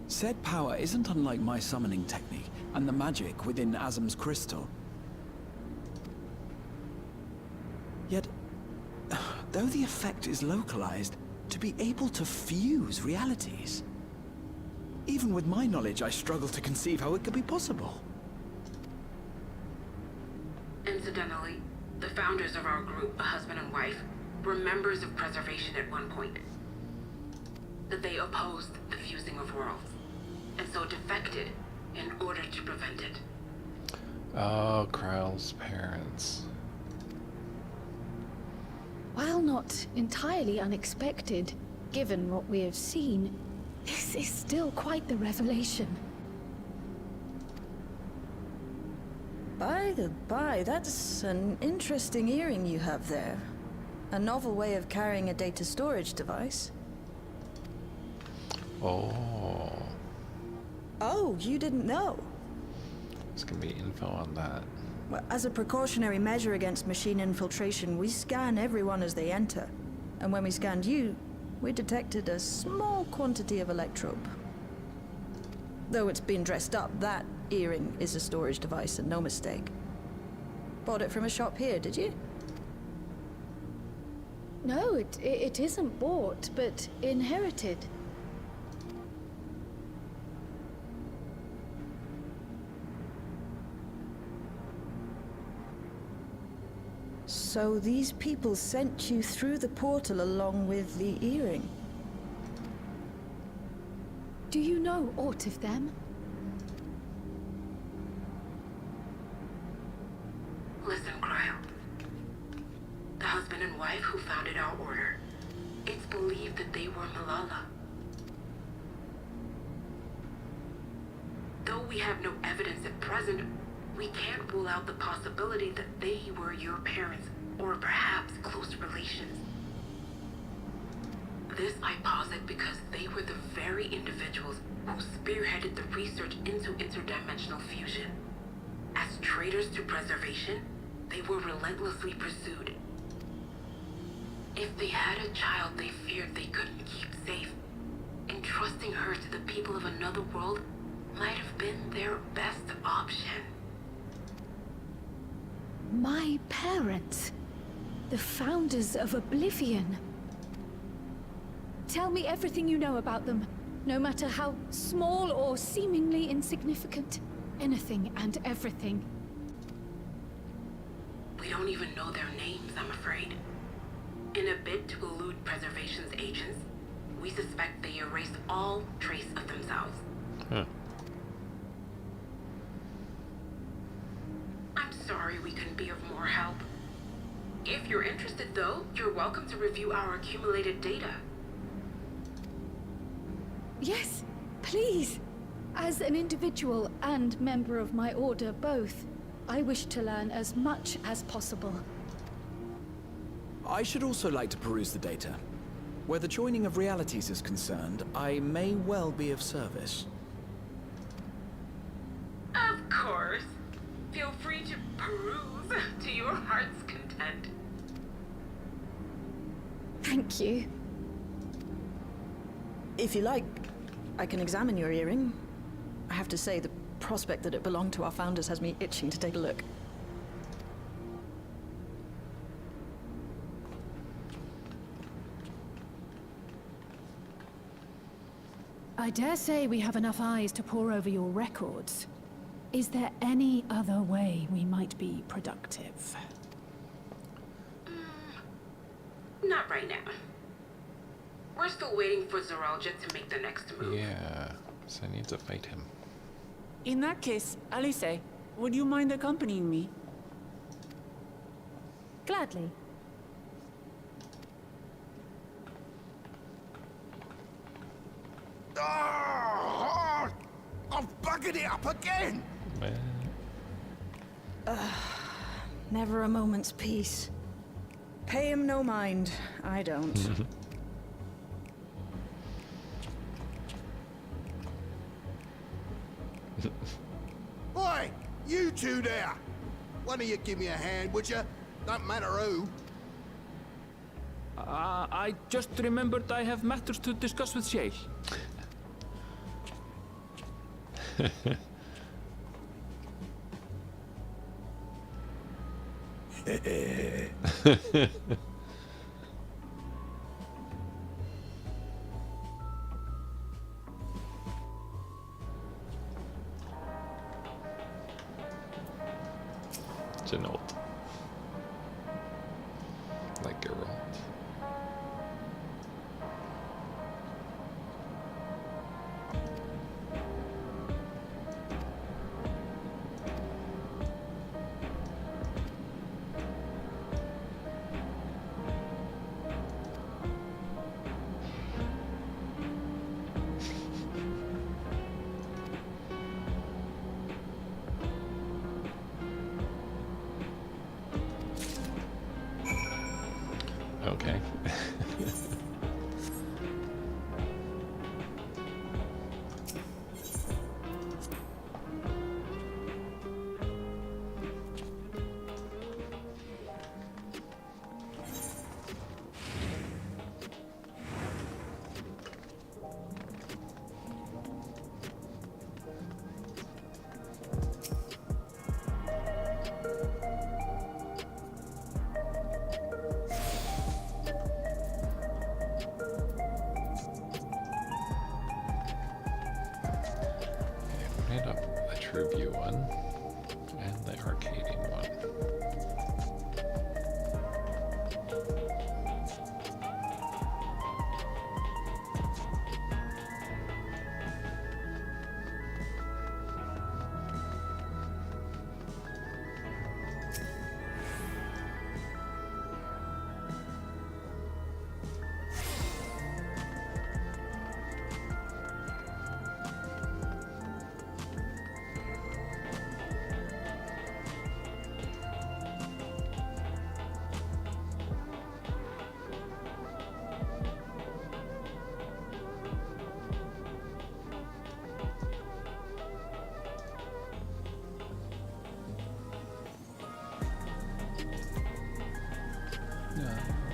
Said power isn't unlike my summoning technique and the magic within Azam's crystal. Yet, though the effect is localized, to be able to fuse realities. Even with my knowledge, I struggle to conceive how it could be possible. Incidentally, the founders of our group, a husband and wife, were members of preservation at one point. That they opposed the fusing of worlds, and so defected in order to prevent it. Oh, Kryle's parents. While not entirely unexpected, given what we have seen, this is still quite the revelation. By the by, that's an interesting earring you have there. A novel way of carrying a data storage device. Oh. Oh, you didn't know? There's gonna be info on that. Well, as a precautionary measure against machine infiltration, we scan everyone as they enter. And when we scanned you, we detected a small quantity of electrope. Though it's been dressed up, that earring is a storage device and no mistake. Bought it from a shop here, did you? No, it isn't bought, but inherited. So these people sent you through the portal along with the earring? Do you know aught of them? Listen, Cryle. The husband and wife who founded our order. It's believed that they were Malala. Though we have no evidence at present, we can't rule out the possibility that they were your parents, or perhaps close relations. This I posit because they were the very individuals who spearheaded the research into interdimensional fusion. As traitors to preservation, they were relentlessly pursued. If they had a child they feared they couldn't keep safe, entrusting her to the people of another world might have been their best option. My parents, the founders of Oblivion. Tell me everything you know about them, no matter how small or seemingly insignificant. Anything and everything. We don't even know their names, I'm afraid. In a bid to elude preservation's agents, we suspect they erased all trace of themselves. I'm sorry we couldn't be of more help. If you're interested, though, you're welcome to review our accumulated data. Yes, please. As an individual and member of my order both, I wish to learn as much as possible. I should also like to peruse the data. Where the joining of realities is concerned, I may well be of service. Of course. Feel free to peruse to your heart's content. Thank you. If you like, I can examine your earring. I have to say, the prospect that it belonged to our founders has me itching to take a look. I dare say we have enough eyes to pore over your records. Is there any other way we might be productive? Not right now. We're still waiting for Zoralja to make the next move. Yeah, so I need to fight him. In that case, Alice, would you mind accompanying me? Gladly. Oh, I've buggered it up again! Never a moment's peace. Pay him no mind. I don't. Oi! You two there! One of you give me a hand, would you? Don't matter who. I just remembered I have matters to discuss with Shay. Genold. Like Geralt. Okay. Made up the True View one and the Arcadian one.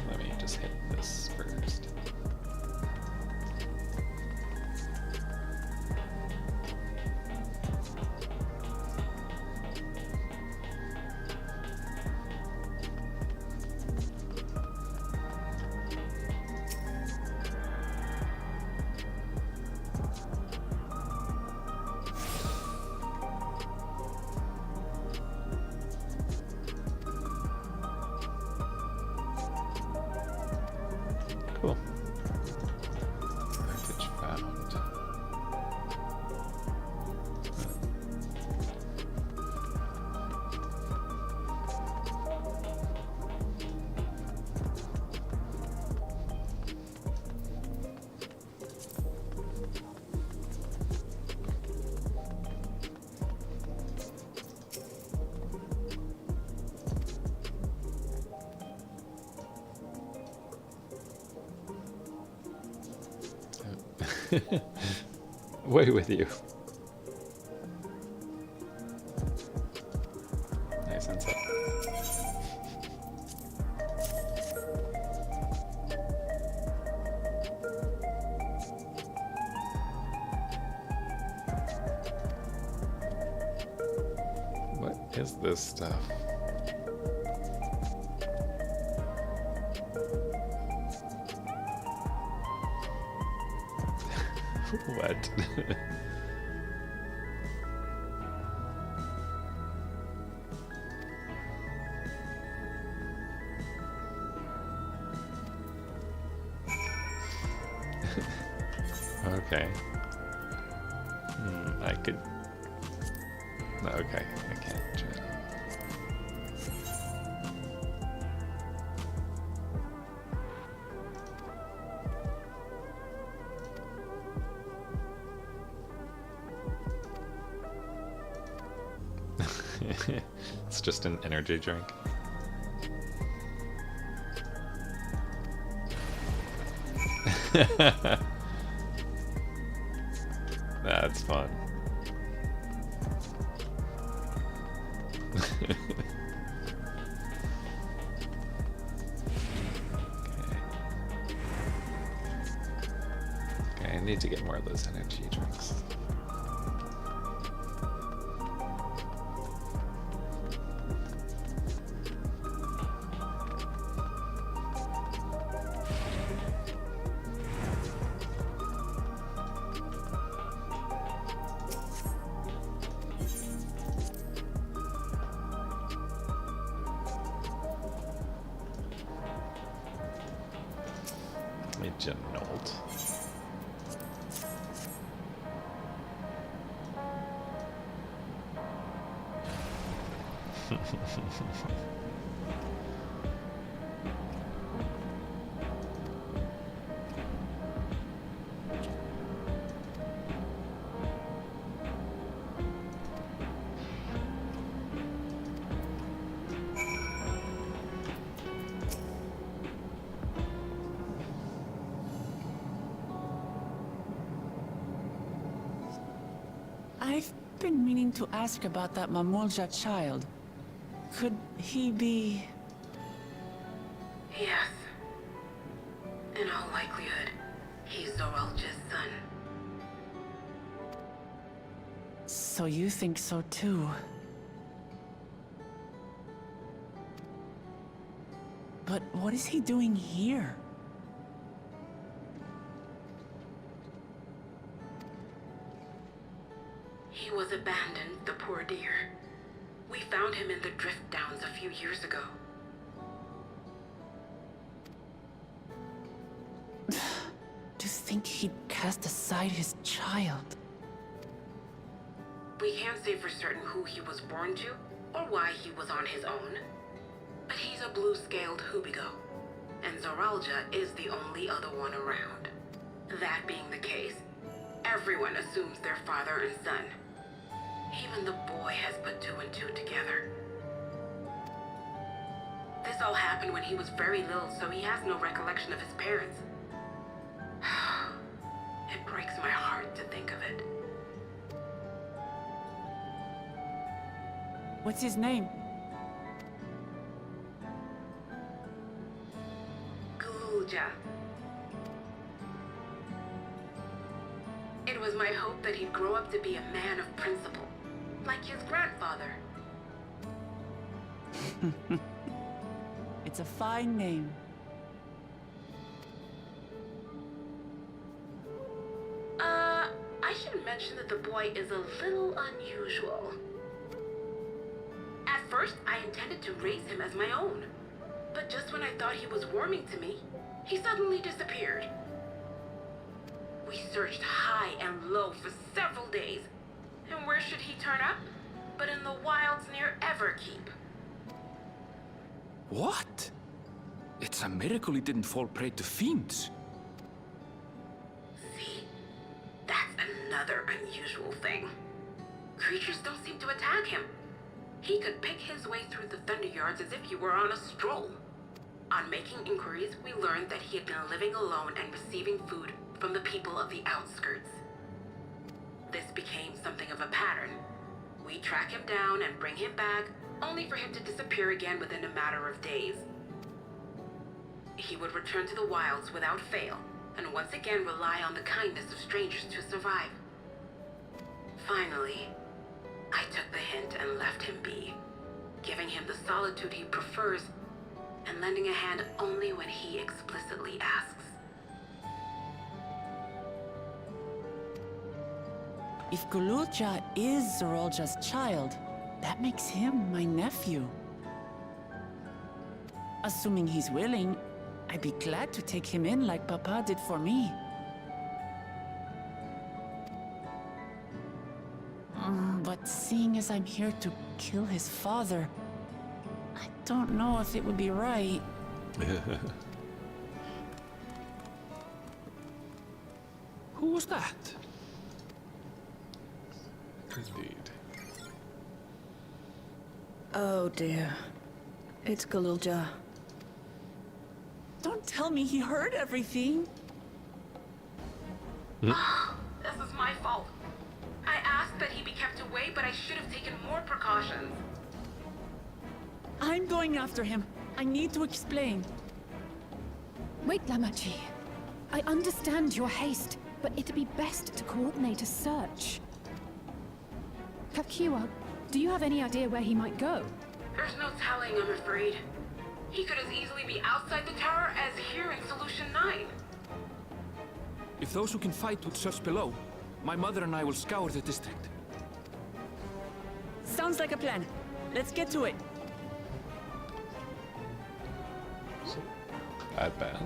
Let me just hit this first. Cool. Package found. Away with you. Nice and set. is this stuff? What? Okay. I could... Okay, I can't try it. It's just an energy drink. That's fun. Okay, I need to get more of those energy drinks. Reginald. I've been meaning to ask about that Mamulja child. Could he be... Yes. In all likelihood, he's Zoralja's son. So you think so too? But what is he doing here? He was abandoned, the poor dear. We found him in the drift downs a few years ago. To think he'd cast aside his child. We can't say for certain who he was born to, or why he was on his own. But he's a blue-scaled Hubigo, and Zoralja is the only other one around. That being the case, everyone assumes they're father and son. Even the boy has put two and two together. This all happened when he was very little, so he has no recollection of his parents. It breaks my heart to think of it. What's his name? Gulja. It was my hope that he'd grow up to be a man of principle, like his grandfather. It's a fine name. I should mention that the boy is a little unusual. At first, I intended to raise him as my own. But just when I thought he was warming to me, he suddenly disappeared. We searched high and low for several days. And where should he turn up? But in the wilds near Everkeep. What? It's a miracle he didn't fall prey to fiends. See? That's another unusual thing. Creatures don't seem to attack him. He could pick his way through the Thunder Yards as if he were on a stroll. On making inquiries, we learned that he had been living alone and receiving food from the people of the outskirts. This became something of a pattern. We track him down and bring him back, only for him to disappear again within a matter of days. He would return to the wilds without fail, and once again rely on the kindness of strangers to survive. Finally, I took the hint. hint and left him be, giving him the solitude he prefers and lending a hand only when he explicitly asks. If Gululja is Zorolja's child, that makes him my nephew. Assuming he's willing, I'd be glad to take him in like Papa did for me. But seeing as I'm here to kill his father, I don't know if it would be right. Who was that? Indeed. Oh dear. It's Gululja. Don't tell me he heard everything. This is my fault. I asked that he be kept away, but I should have taken more precautions. I'm going after him. I need to explain. Wait, Lamachi. I understand your haste, but it'd be best to coordinate a search. Kakiwa, do you have any idea where he might go? There's no telling, I'm afraid. He could as easily be outside the tower as here in Solution 9. If those who can fight would search below, my mother and I will scour the district. Sounds like a plan. Let's get to it. Bad.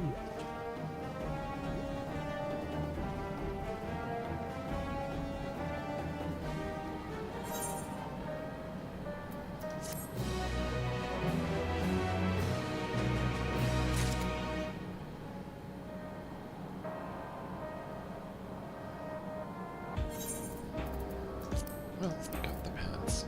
Well, got the pants.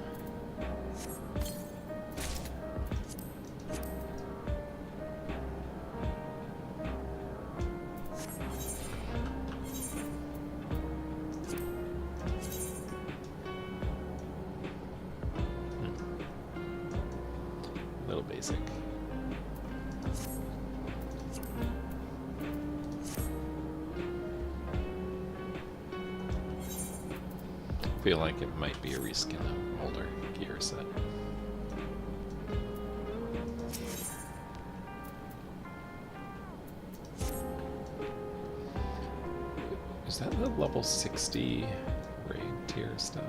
A little basic. Feel like it might be a reskin of older gear set. Is that the level 60 raid tier stuff?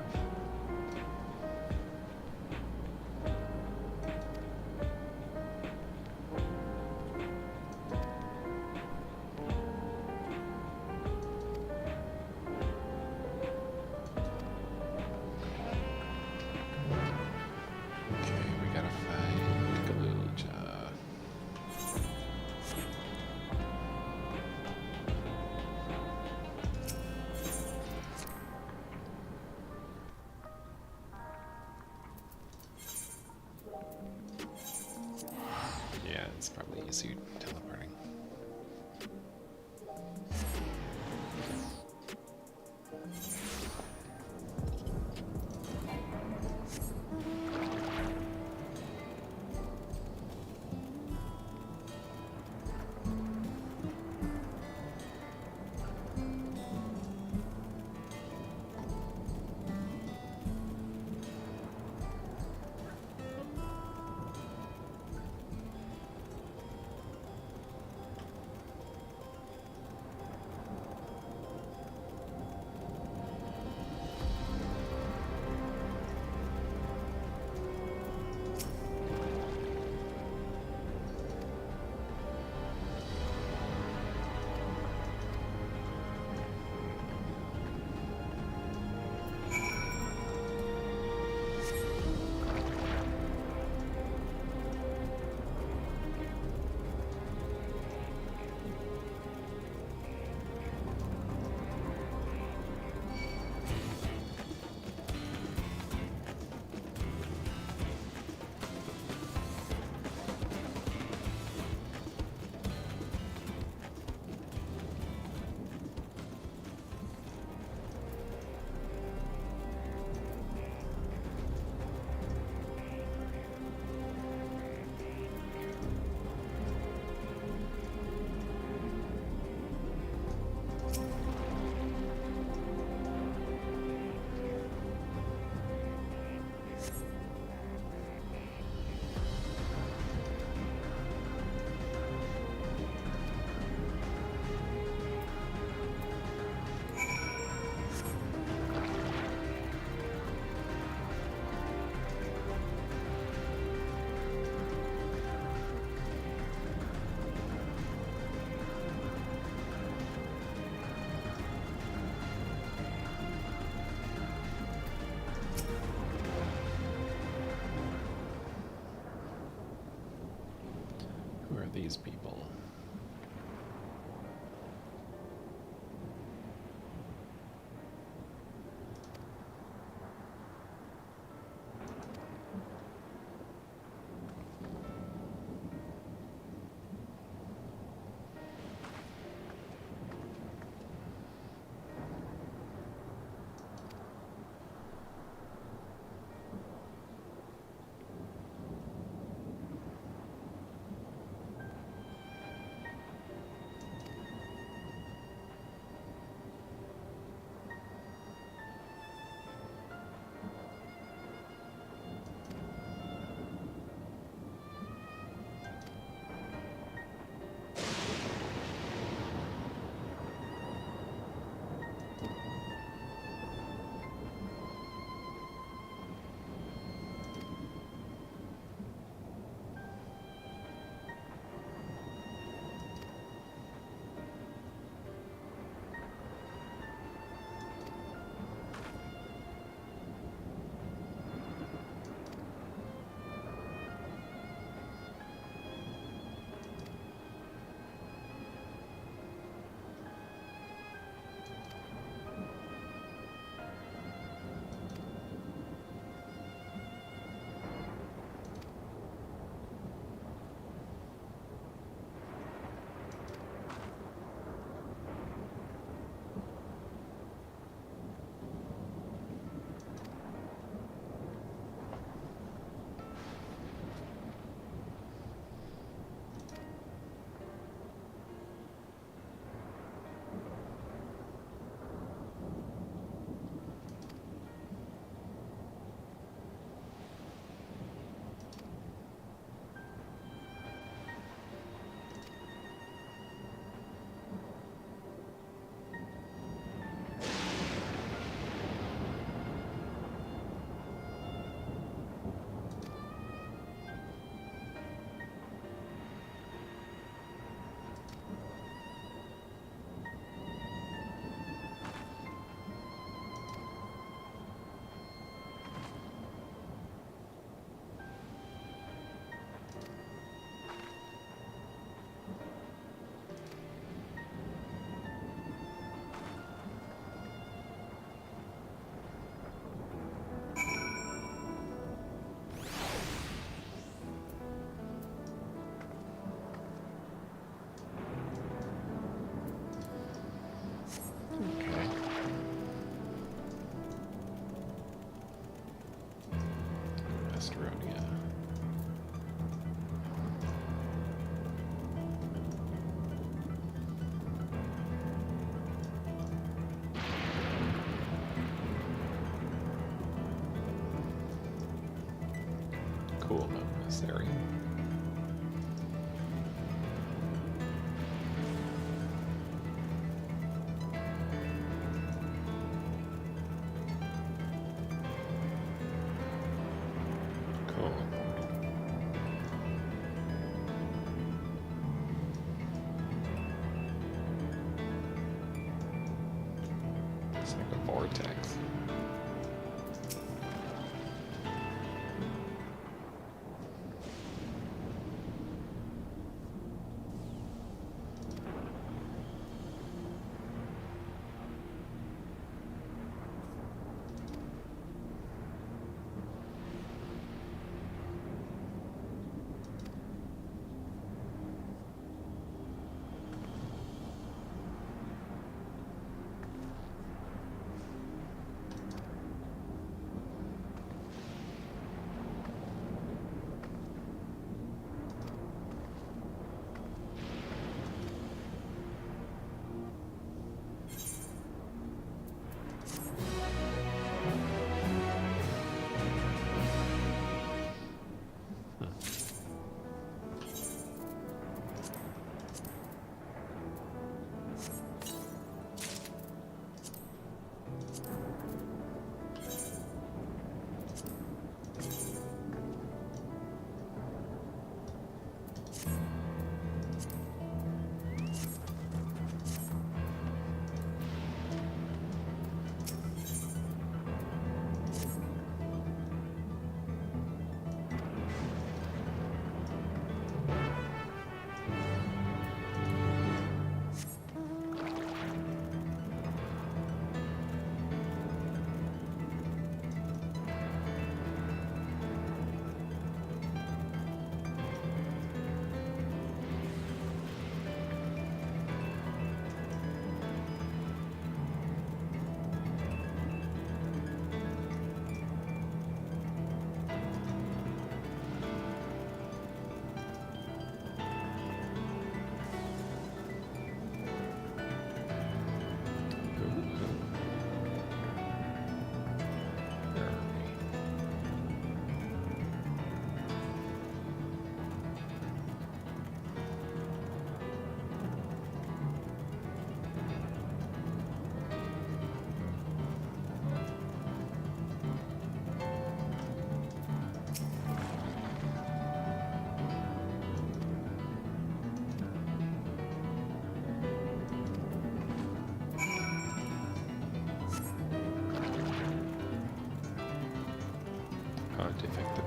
Yeah, it's probably easy teleporting. these people. Cool in this area. Cool. It's like a vortex.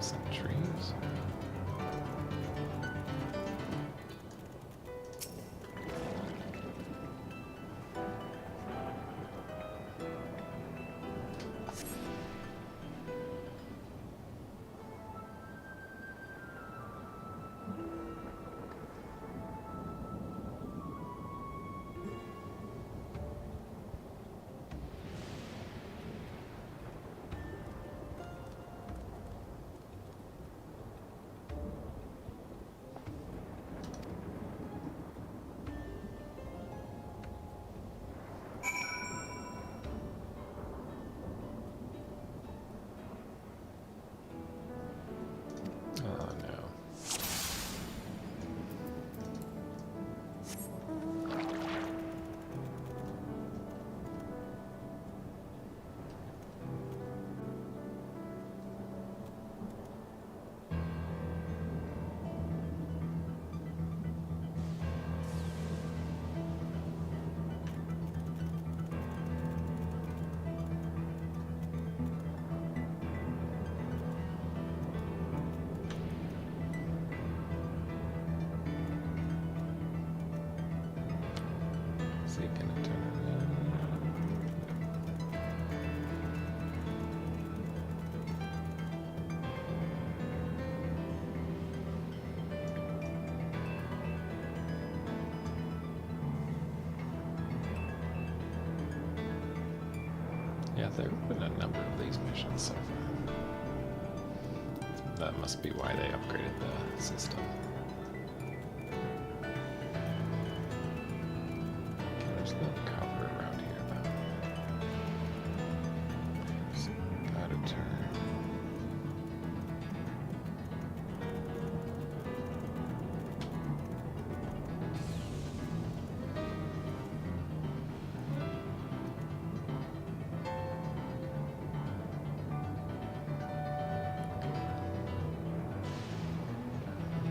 sentries. Oh no. Is he gonna turn around? Yeah, there have been a number of these missions so far. That must be why they upgraded the system. Okay, there's no cover around here though. So, gotta turn.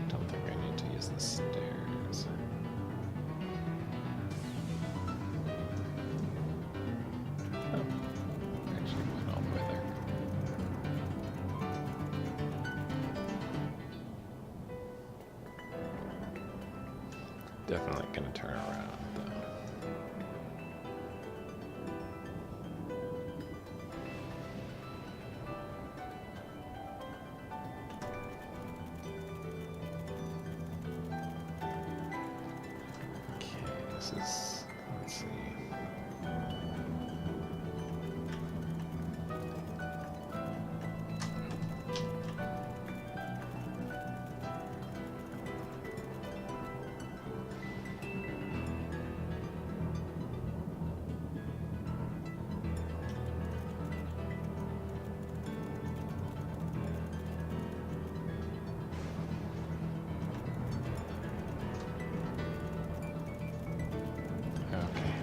Don't think I need to use the stairs. Oh, actually went all the way there. Definitely gonna turn around though. Okay, this is, let's see. Okay.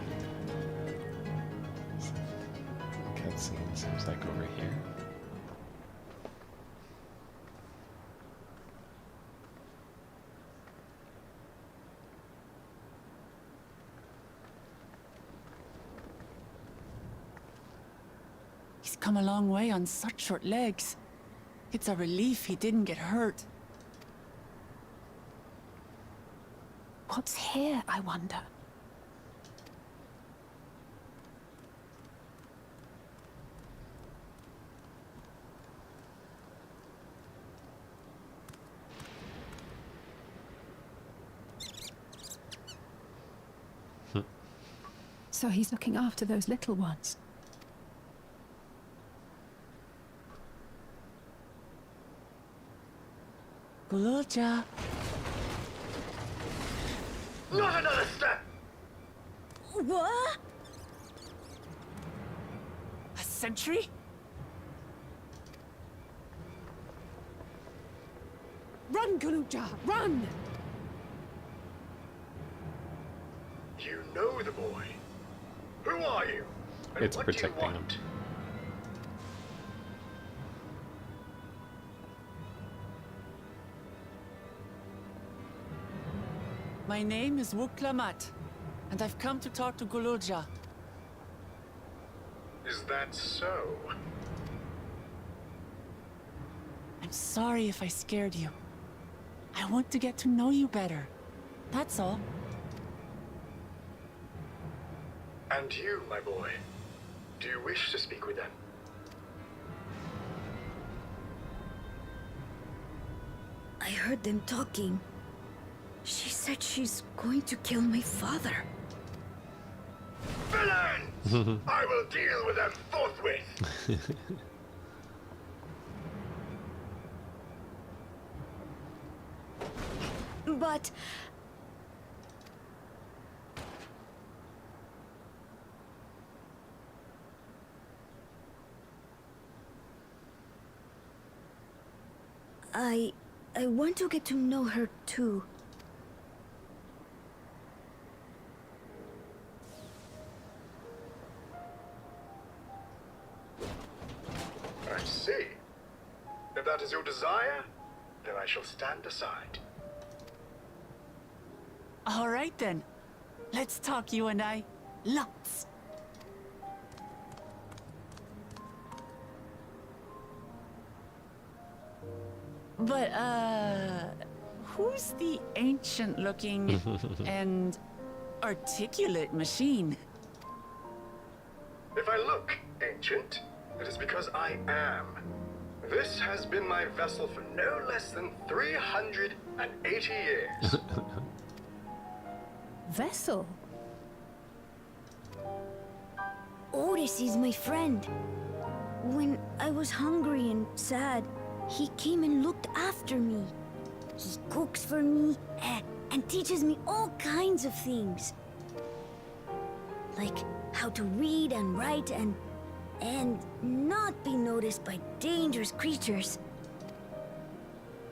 Cutscene seems like over here. He's come a long way on such short legs. It's a relief he didn't get hurt. What's here, I wonder? So he's looking after those little ones. Gululja. Not another step! What? A sentry? Run, Gululja, run! You know the boy. Who are you? And It's what protecting do you him. want? My name is Wuklamat, and I've come to talk to Gululja. Is that so? I'm Sorry if I scared you. I want to get to know you better. That's all. And you, my boy, do you wish to speak with them? I heard them talking. She said she's going to kill my father. Villains! I will deal with them forthwith! But... I want to get to know her too. I see. If that is your desire, then I shall stand aside. All right then. Let's talk, you and I. Lots. But, who's the ancient-looking and articulate machine? If I look ancient, it is because I am. This has been my vessel for no less than 380 years. Vessel? Otis is my friend. When I was hungry and sad, he came and looked after me. He cooks for me and teaches me all kinds of things. Like how to read and write and not be noticed by dangerous creatures.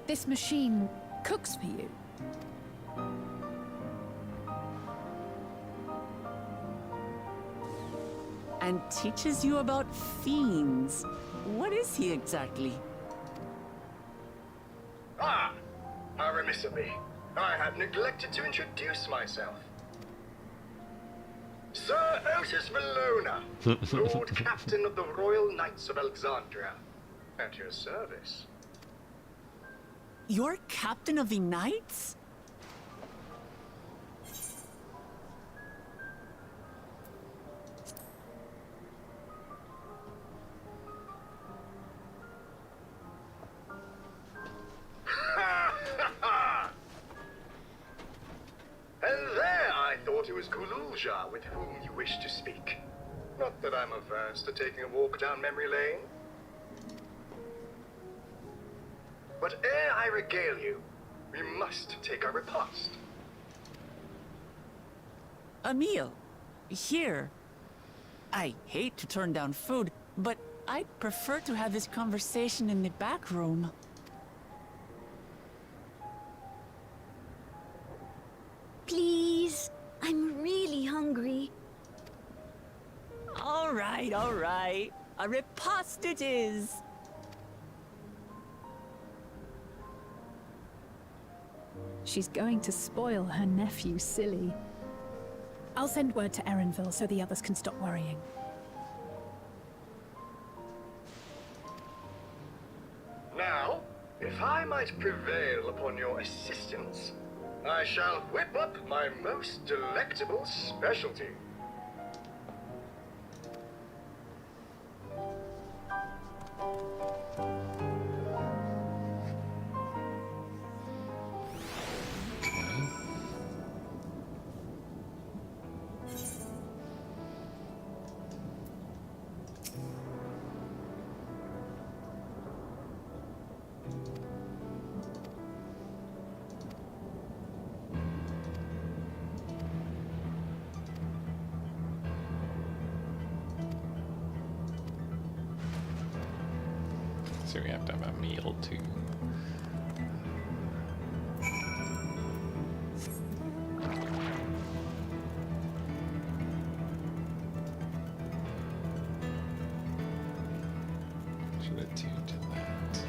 This machine cooks for you? And teaches you about fiends. What is he exactly? Ah! How remiss of me. I had neglected to introduce myself. Sir Otis Valona, Lord Captain of the Royal Knights of Alexandria. At your service. You're Captain of the Knights? And there I thought it was Kululja with whom you wish to speak. Not that I'm averse to taking a walk down memory lane. But ere I regale you, we must take our repast. A meal. Here. I hate to turn down food, but I'd prefer to have this conversation in the back room. Please, I'm really hungry. All right, all right. A repast it is. She's going to spoil her nephew silly. I'll send word to Erenville so the others can stop worrying. Now, if I might prevail upon your assistance, I shall whip up my most delectable specialty. So we have to have a meal too. Should have tuned to that.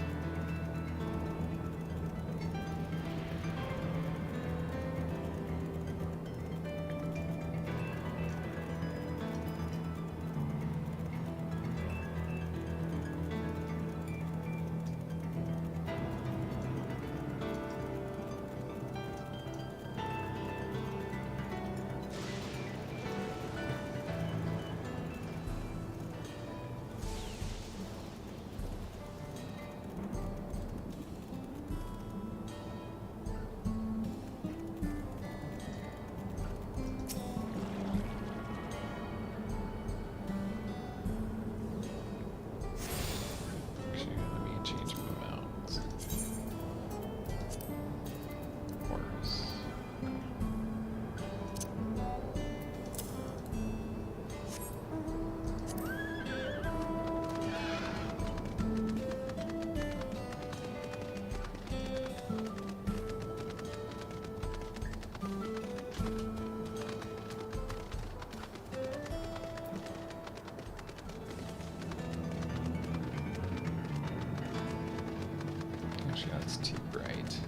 That's too bright.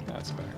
That's better.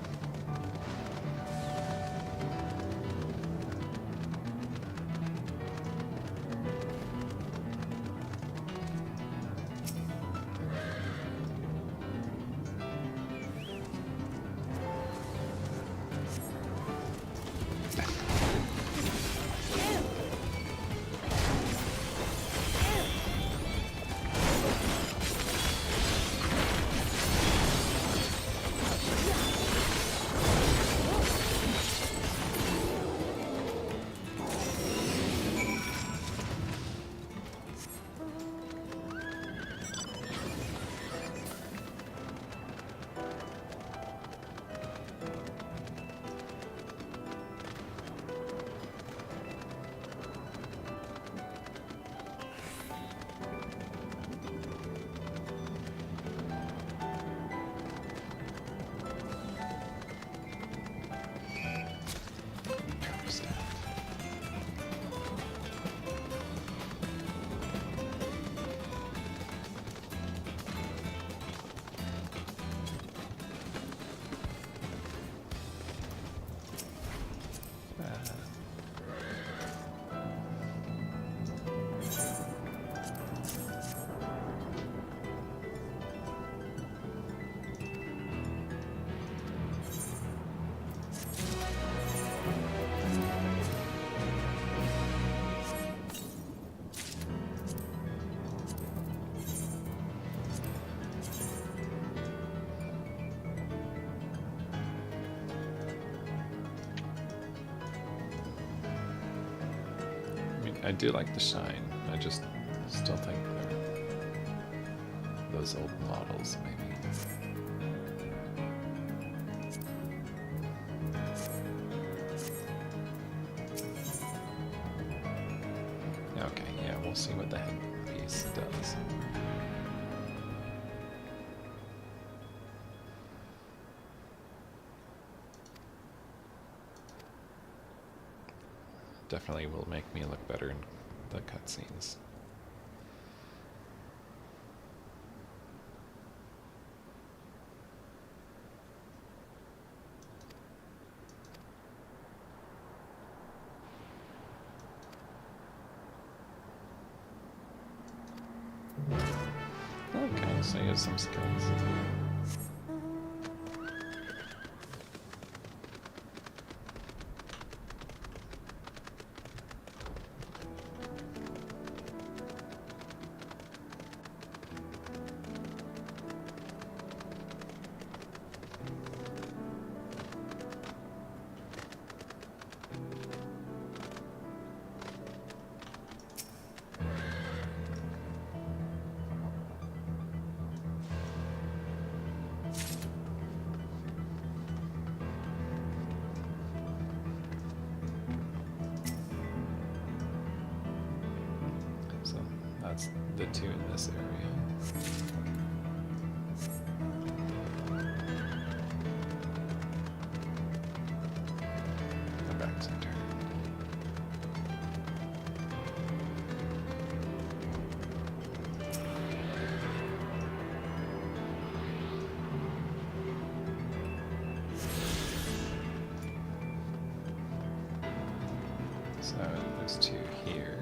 I do like the shine. I just still think they're those old models, maybe. Okay, yeah, we'll see what the headpiece does. Definitely will make me look better in the cutscenes. Okay, so he has some skills. That's the two in this area. Go back center. So there's two here.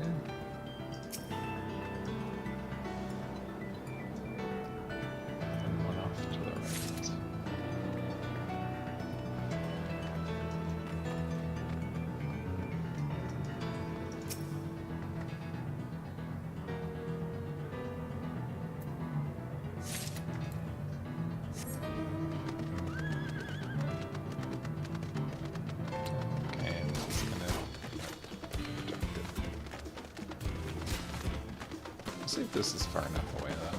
See if this is far enough away though.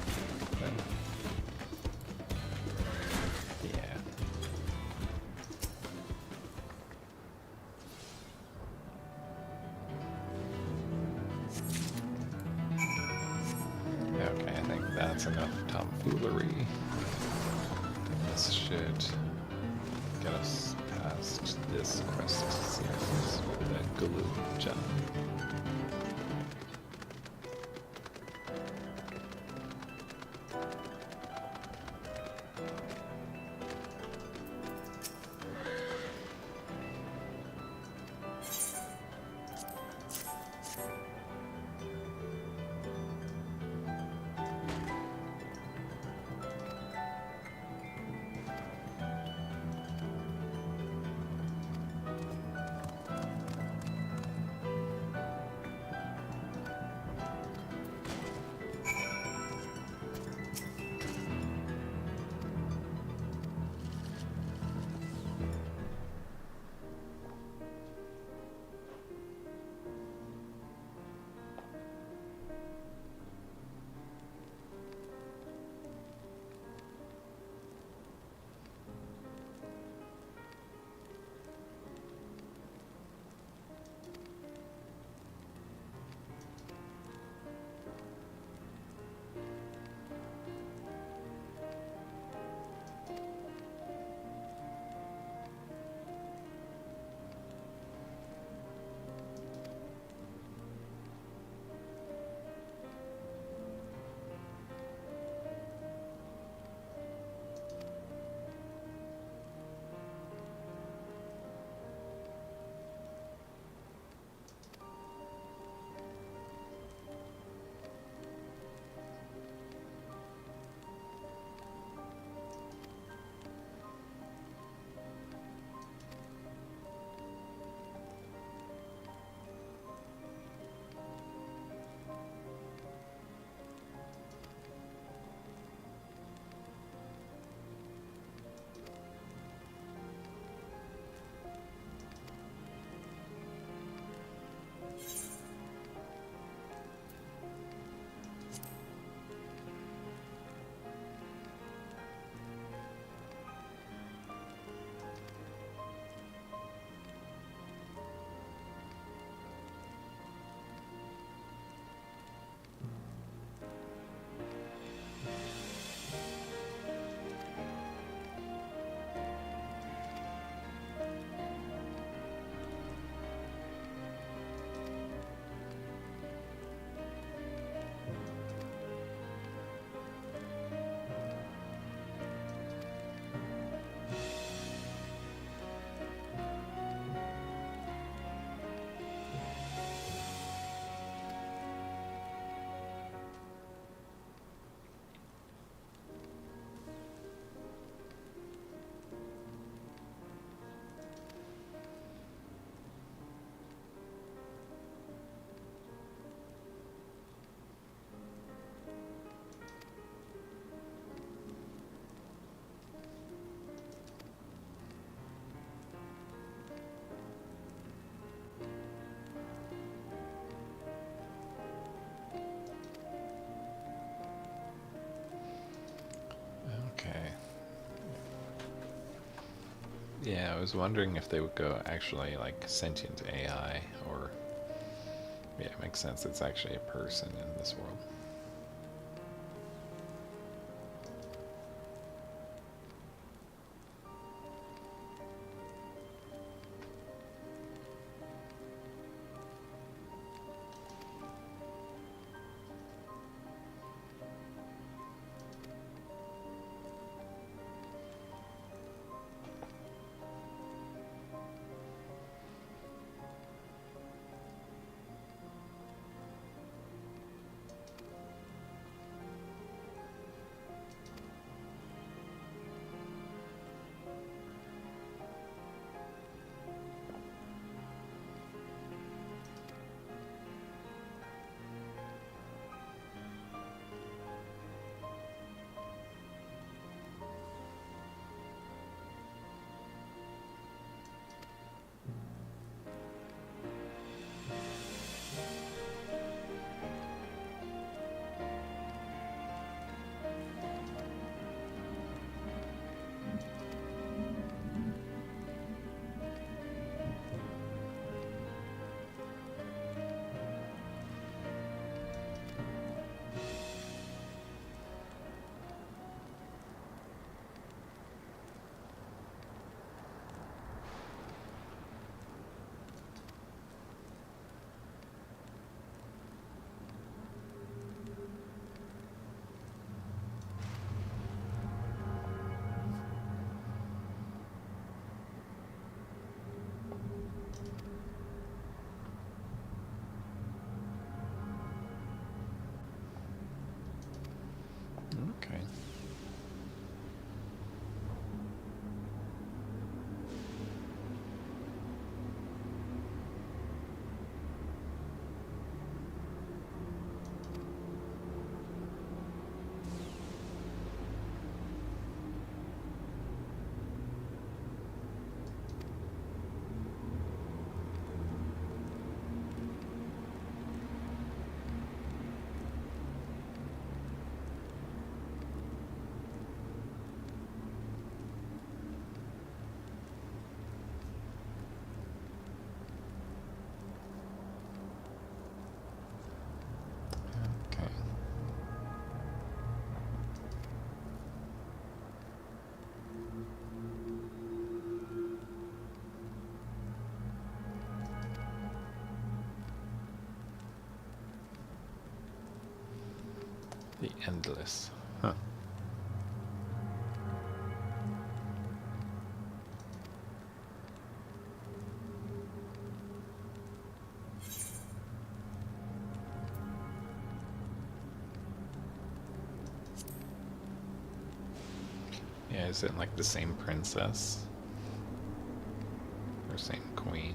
Then. Yeah. that's enough tomfoolery. This should get us past this quest series with that glue gem. Yeah, I was wondering if they would go actually like sentient AI, or yeah, it makes sense. It's actually a person in this world. The Endless. Huh. Yeah, is it like the same princess? Or same queen?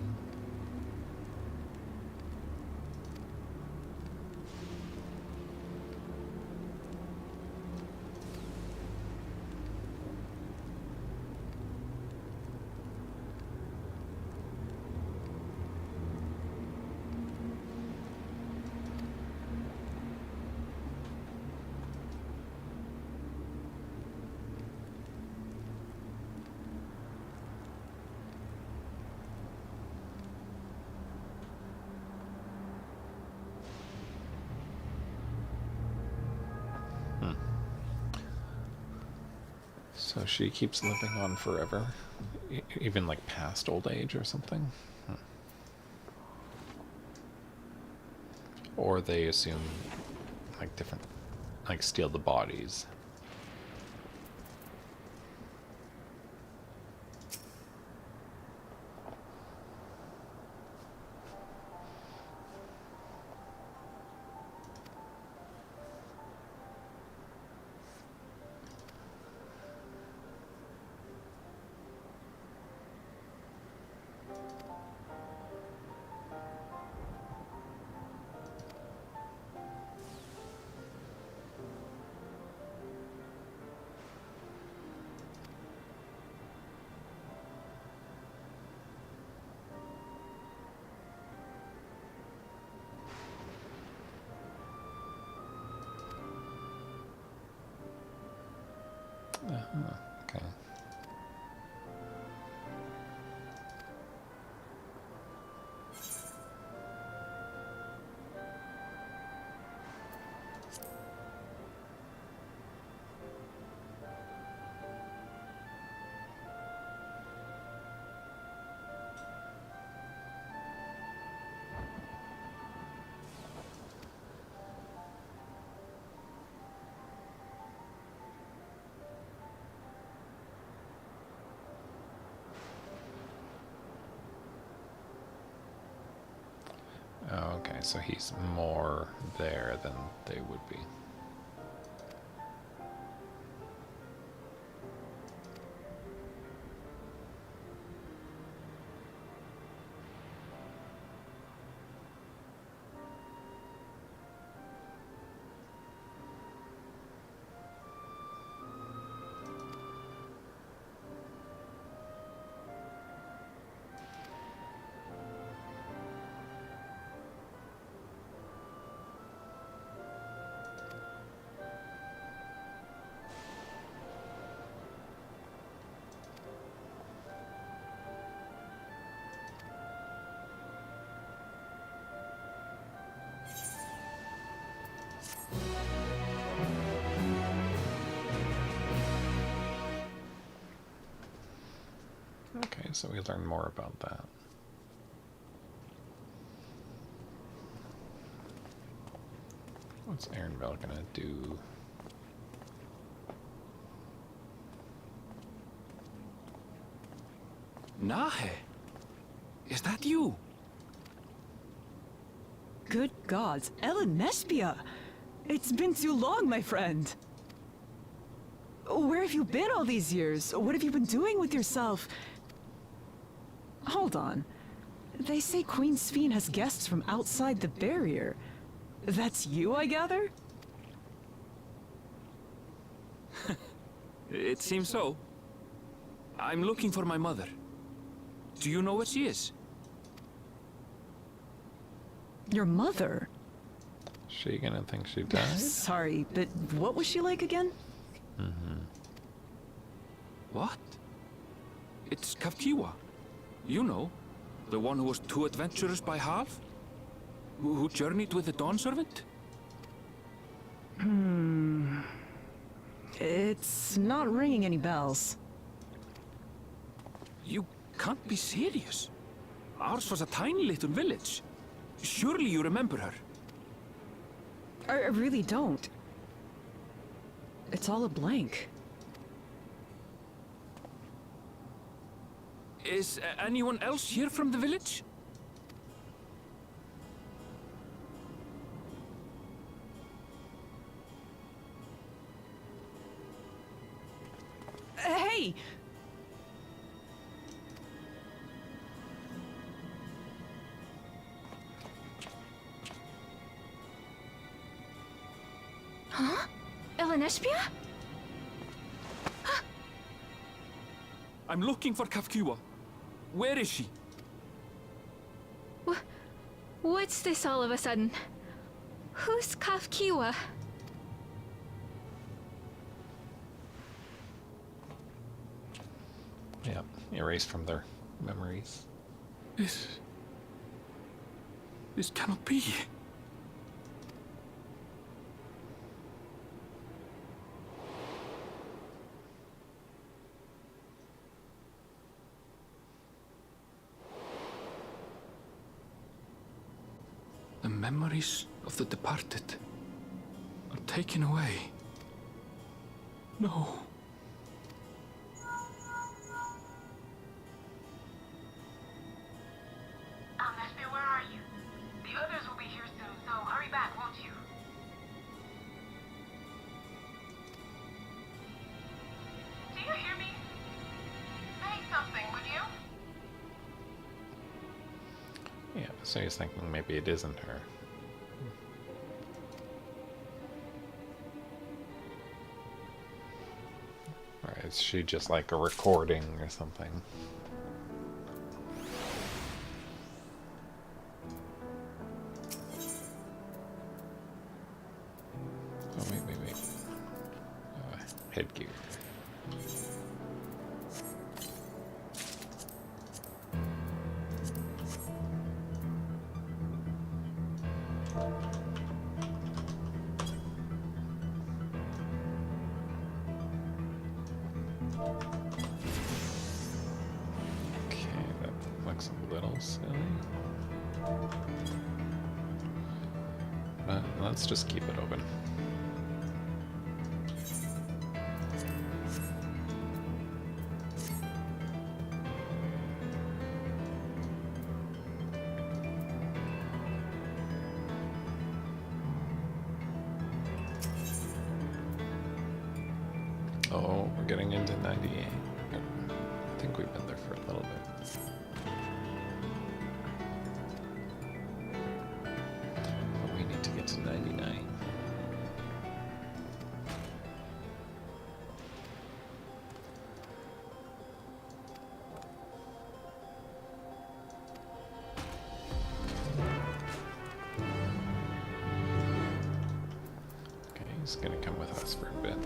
So she keeps living on forever? Even like past old age or something? Or they assume like different, like steal the bodies. Okay. Okay, so he's more there than they would be. Okay, so we learn more about that. What's Aaronville gonna do? Nahe, is that you? Good gods, Ellen Nespia! It's been too long, my friend. Where have you been all these years? What have you been doing with yourself? Hold on. They say Queen Sphene has guests from outside the barrier. That's you, I gather? It seems so. I'm looking for my mother. Do you know where she is? Your mother? She gonna think she died? Sorry, but what was she like again? What? It's Kavkiwa. You know, the one who was too adventurous by half? Who journeyed with the Dawn Servant? It's not ringing any bells. You can't be serious. Ours was a tiny little village. Surely you remember her. I really don't. It's all a blank. Is anyone else here from the village? Hey! Huh? Elenespia? I'm looking for Kafkiwa. Where is she? What's this all of a sudden? Who's Kafkiwa? Yeah, erased from their memories. This cannot be. The memories of the departed are taken away. No. Nespia, where are you? The others will be here soon, so hurry back, won't you? Do you hear me? Say something, would you? Yeah, so he's thinking maybe it isn't her. Or is she just like a recording or something? Oh, wait. Headgear. Let's just keep it open. Oh, we're getting into 98. I think we've been there for a little bit. But we need to get to 99. Okay, he's gonna come with us for a bit.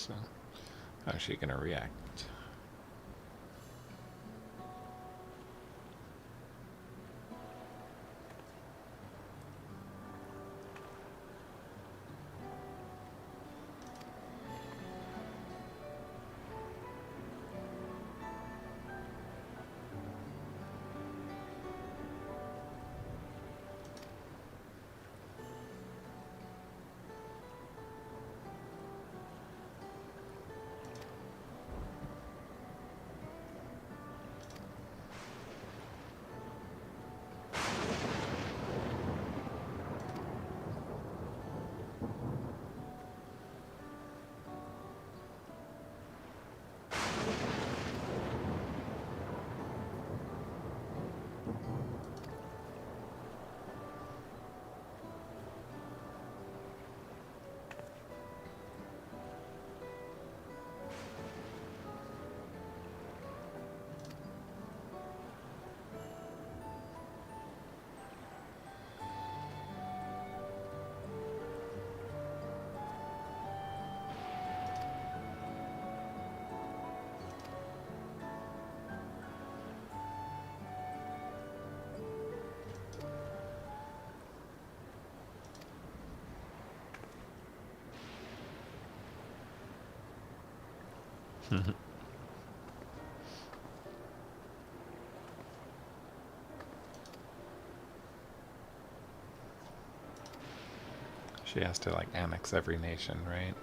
So, how's she gonna react? She has to like annex every nation, right?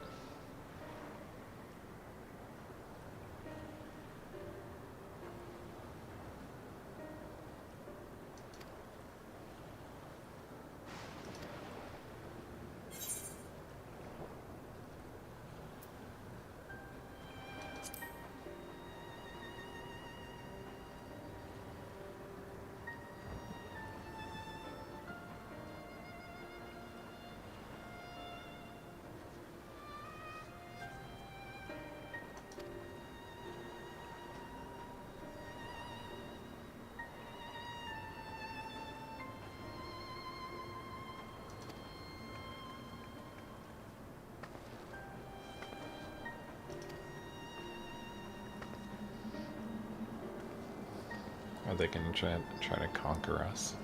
Are they gonna try to conquer us?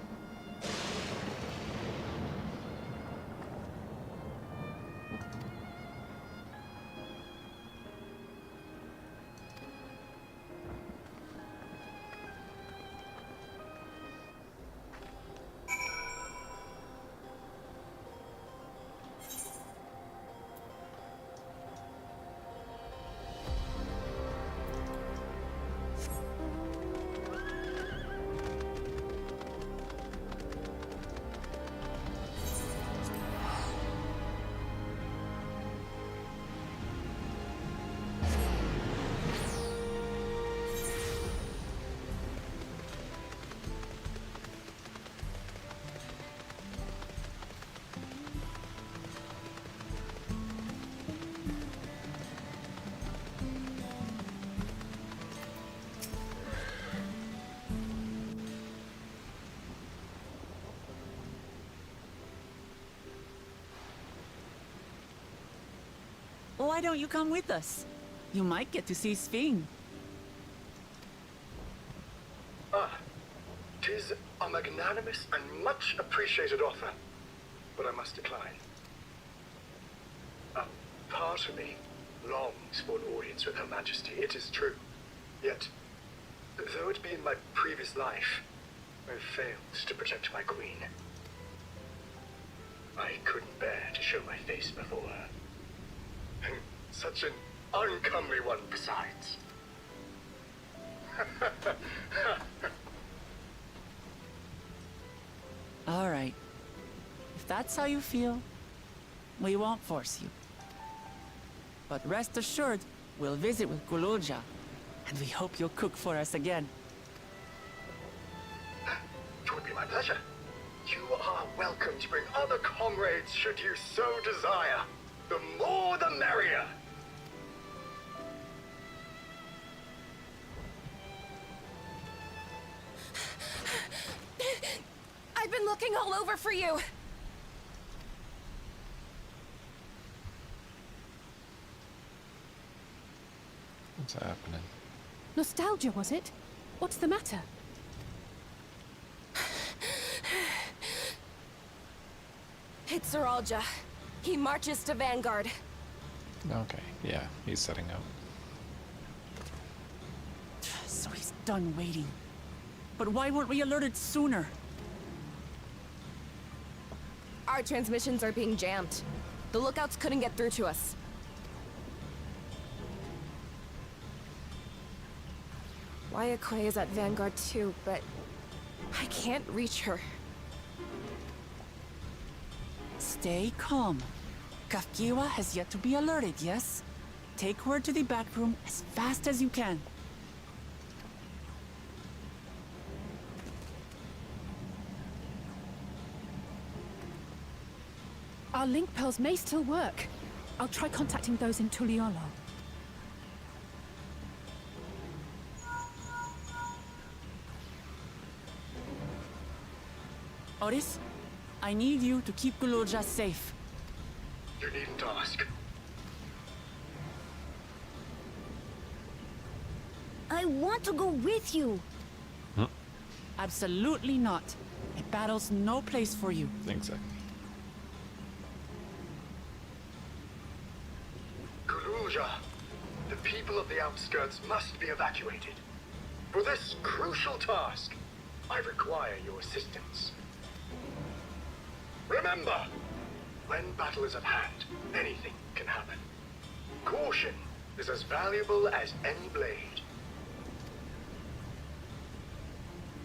Why don't you come with us? You might get to see Sphene. Ah, 'tis a magnanimous and much appreciated offer, but I must decline. A part of me longs for an audience with Her Majesty, it is true. Yet, though it be in my previous life, I've failed to protect my queen. I couldn't bear to show my face before her. And such an uncomely one besides. All right. If that's how you feel, we won't force you. But rest assured, we'll visit with Kululja, and we hope you'll cook for us again. It would be my pleasure. You are welcome to bring other comrades should you so desire. The more the merrier. I've been looking all over for you. What's happening? Nostalgia, was it? What's the matter? It's Zeralja. He marches to Vanguard. Okay, yeah, he's setting up. So he's done waiting. But why weren't we alerted sooner? Our transmissions are being jammed. The lookouts couldn't get through to us. Wayakwe is at Vanguard too, but I can't reach her. Stay calm. Kafkiwa has yet to be alerted, yes? Take her to the back room as fast as you can. Our link pearls may still work. I'll try contacting those in Tuliolo. Otis, I need you to keep Guloja safe. You needn't ask. I want to go with you. Absolutely not. A battle's no place for you. Exactly. Guloja, the people of the outskirts must be evacuated. For this crucial task, I require your assistance. Remember, when battle is at hand, anything can happen. Caution is as valuable as any blade.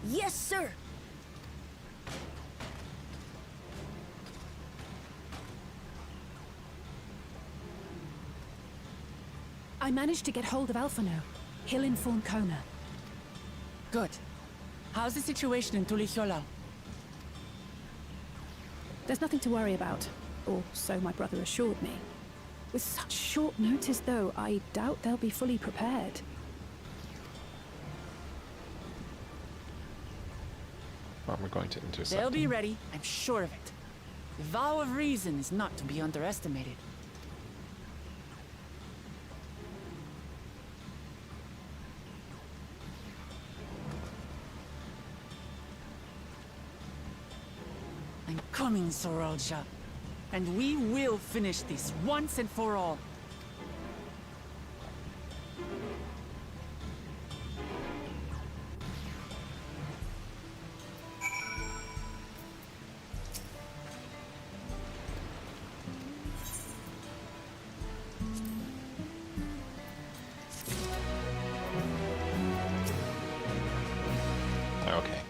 Yes, sir. I managed to get hold of Alphano. He'll inform Kona. Good. How's the situation in Tulicholau? There's nothing to worry about, or so my brother assured me. With such short notice, though, I doubt they'll be fully prepared. Well, we're going to intercept They'll be them. ready, I'm sure of it. The vow of reason is not to be underestimated. I'm coming, Zeralja. And we will finish this once and for all. Okay.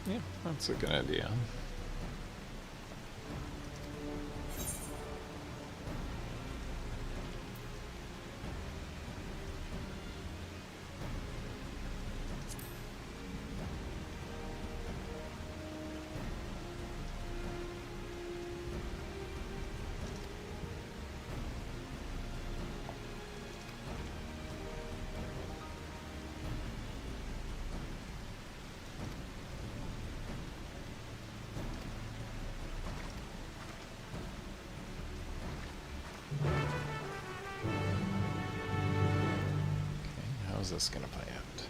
Yeah, that's a good idea. How's this gonna play out?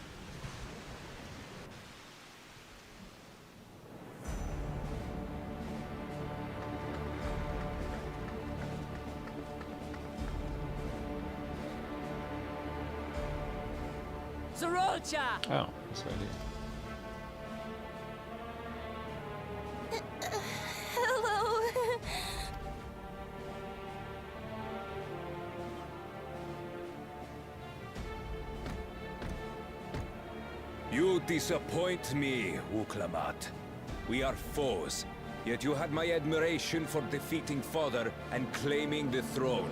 Zorolcha! Oh, that's right here. Hello. You disappoint me, Wuklamat. We are foes, yet you had my admiration for defeating Father and claiming the throne.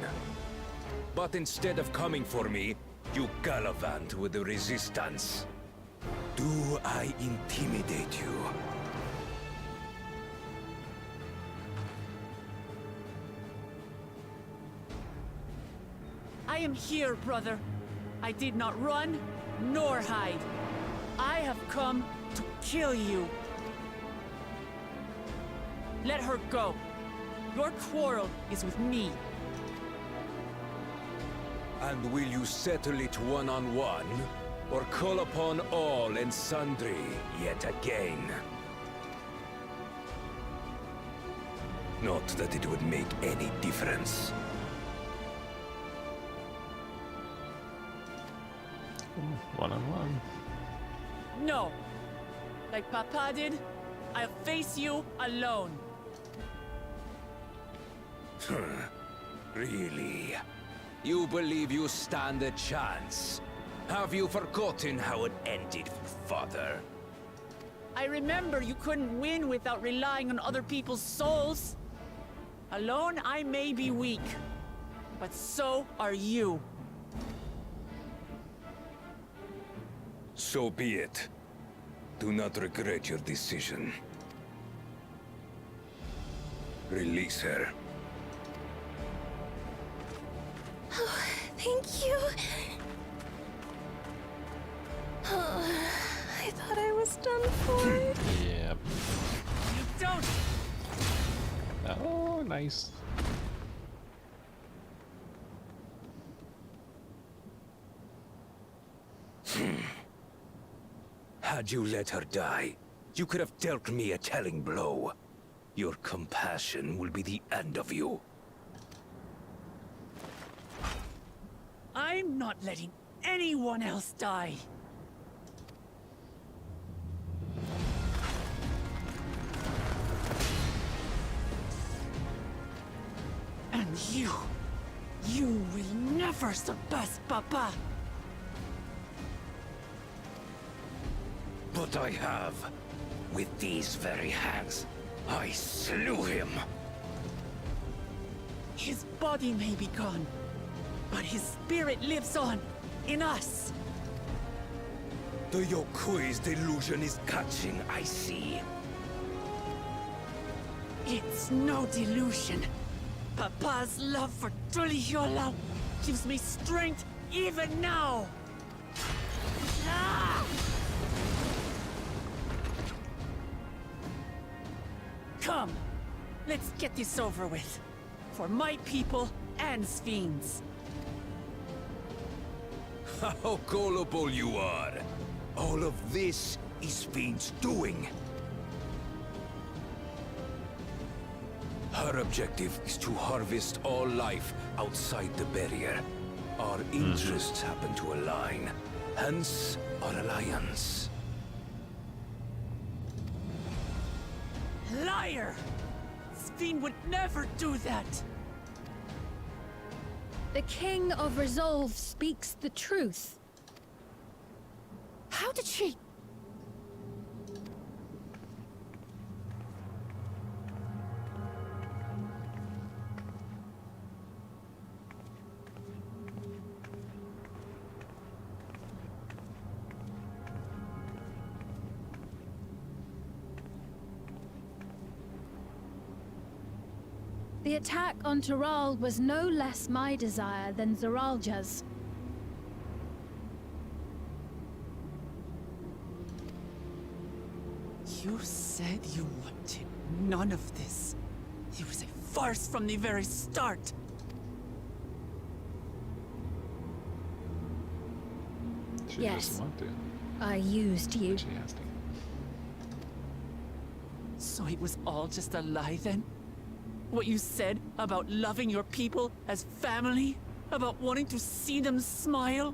But instead of coming for me, you gallivant with the resistance. Do I intimidate you? I am here, brother. I did not run, nor hide. I have come to kill you. Let her go. Your quarrel is with me. And will you settle it one-on-one, or call upon all and sundry yet again? Not that it would make any difference. One-on-one. No. Like Papa did, I'll face you alone. Really? You believe you stand a chance? Have you forgotten how it ended for Father? I remember you couldn't win without relying on other people's souls. Alone, I may be weak, but so are you. So be it. Do not regret your decision. Release her. Oh, thank you. Oh, I thought I was done for. Yep. You don't! Oh, nice. Had you let her die, you could have dealt me a telling blow. Your compassion will be the end of you. I'm not letting anyone else die. And you will never surpass Papa. But I have. With these very hands, I slew him. His body may be gone, but his spirit lives on, in us. The Yokui's delusion is catching, I see. It's no delusion. Papa's love for Tulihiola gives me strength even now. Ah! Come, let's get this over with. For my people and Sphines. How gullible you are! All of this is Fiend's doing. Her objective is to harvest all life outside the barrier. Our interests happen to align, hence our alliance. Liar! Sphine would never do that! The King of Resolve speaks the truth. How did she... The attack on Taral was no less my desire than Zoralja's. You said you wanted none of this. It was a farce from the very start. She Yes. doesn't want to. I used you. She has to. So it was all just a lie then? What you said about loving your people as family? About wanting to see them smile?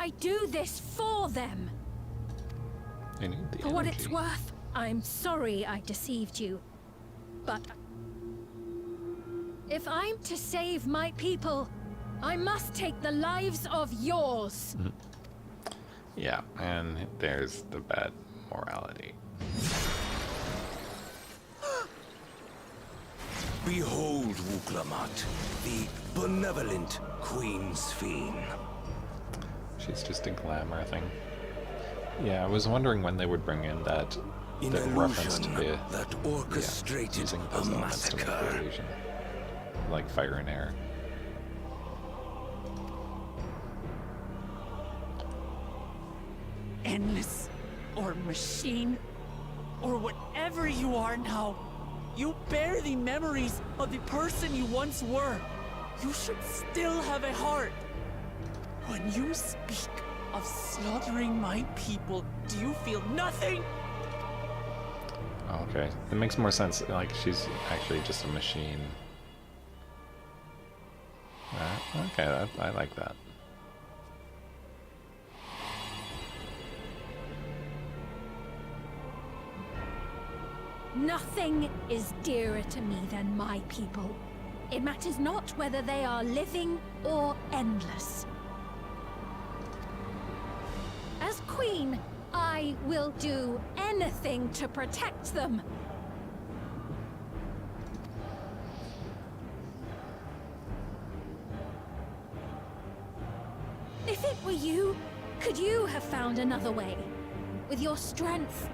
I do this for them. I need the For what it's energy. worth, I'm sorry I deceived you. But if I'm to save my people, I must take the lives of yours. Yeah, and there's the bad morality. Behold, Wuklamat, the benevolent Queen Sphene. She's just a glamour thing. Yeah, I was wondering when they would bring in that the reference to the that orchestrated using a those elements to make the massacre. illusion, like fire and air. Endless, or machine, or whatever you are now, you bear the memories of the person you once were. You should still have a heart. When you speak of slaughtering my people, do you feel nothing? Okay, it makes more sense. Like she's actually just a machine. Okay, I like that. Nothing is dearer to me than my people. It matters not whether they are living or endless. As queen, I will do anything to protect them. If it were you, could you have found another way? With your strength,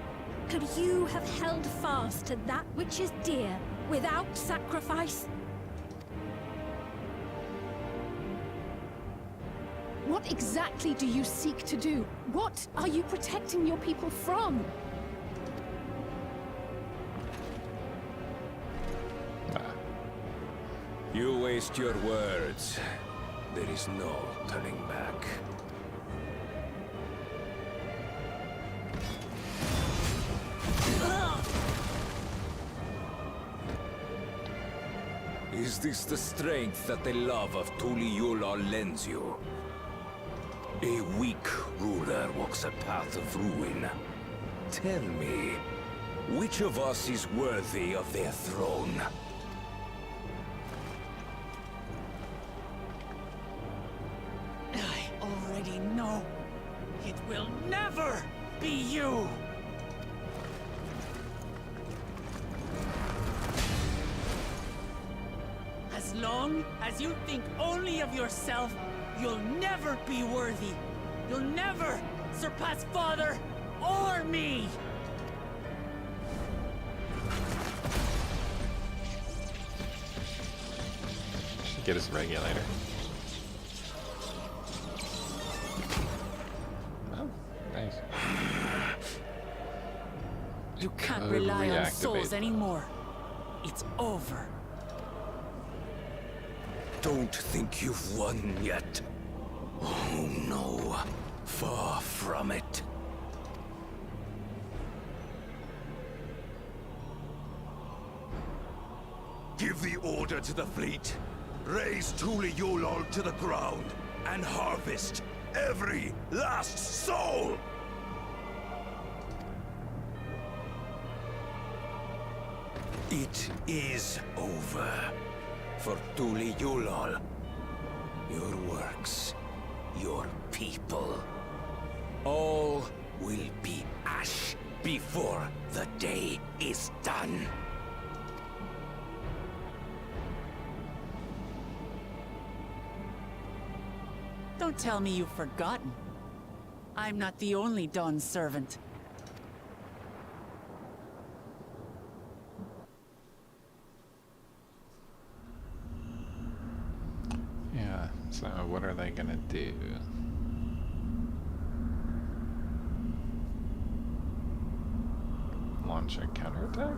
could you have held fast to that which is dear without sacrifice? What exactly do you seek to do? What are you protecting your people from? You waste your words. There is no turning back. Is this the strength that the love of Tuliyola lends you? A weak ruler walks a path of ruin. Tell me, which of us is worthy of their throne? I already know. It will never be you! As long as you think only of yourself, you'll never be worthy. You'll never surpass Father or me! Should get his regulator. Oh, nice. You can't rely on Reactivate. souls anymore. It's over. Don't think you've won yet. Oh no, far from it. Give the order to the fleet. Raise Tuliyola to the ground and harvest every last soul! It is over. For Tuliyola, your works, your people, all will be ash before the day is done. Don't tell me you've forgotten. I'm not the only Dawn's servant. Yeah, so what are they gonna do? Launch a counterattack?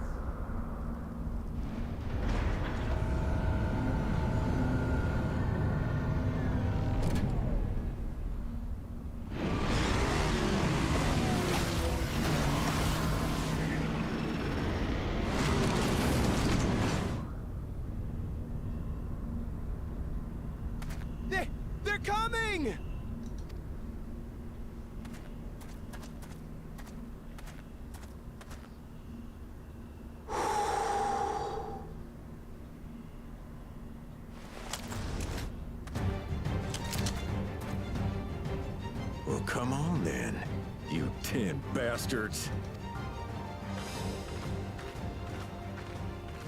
They're coming! in, you 10 bastards.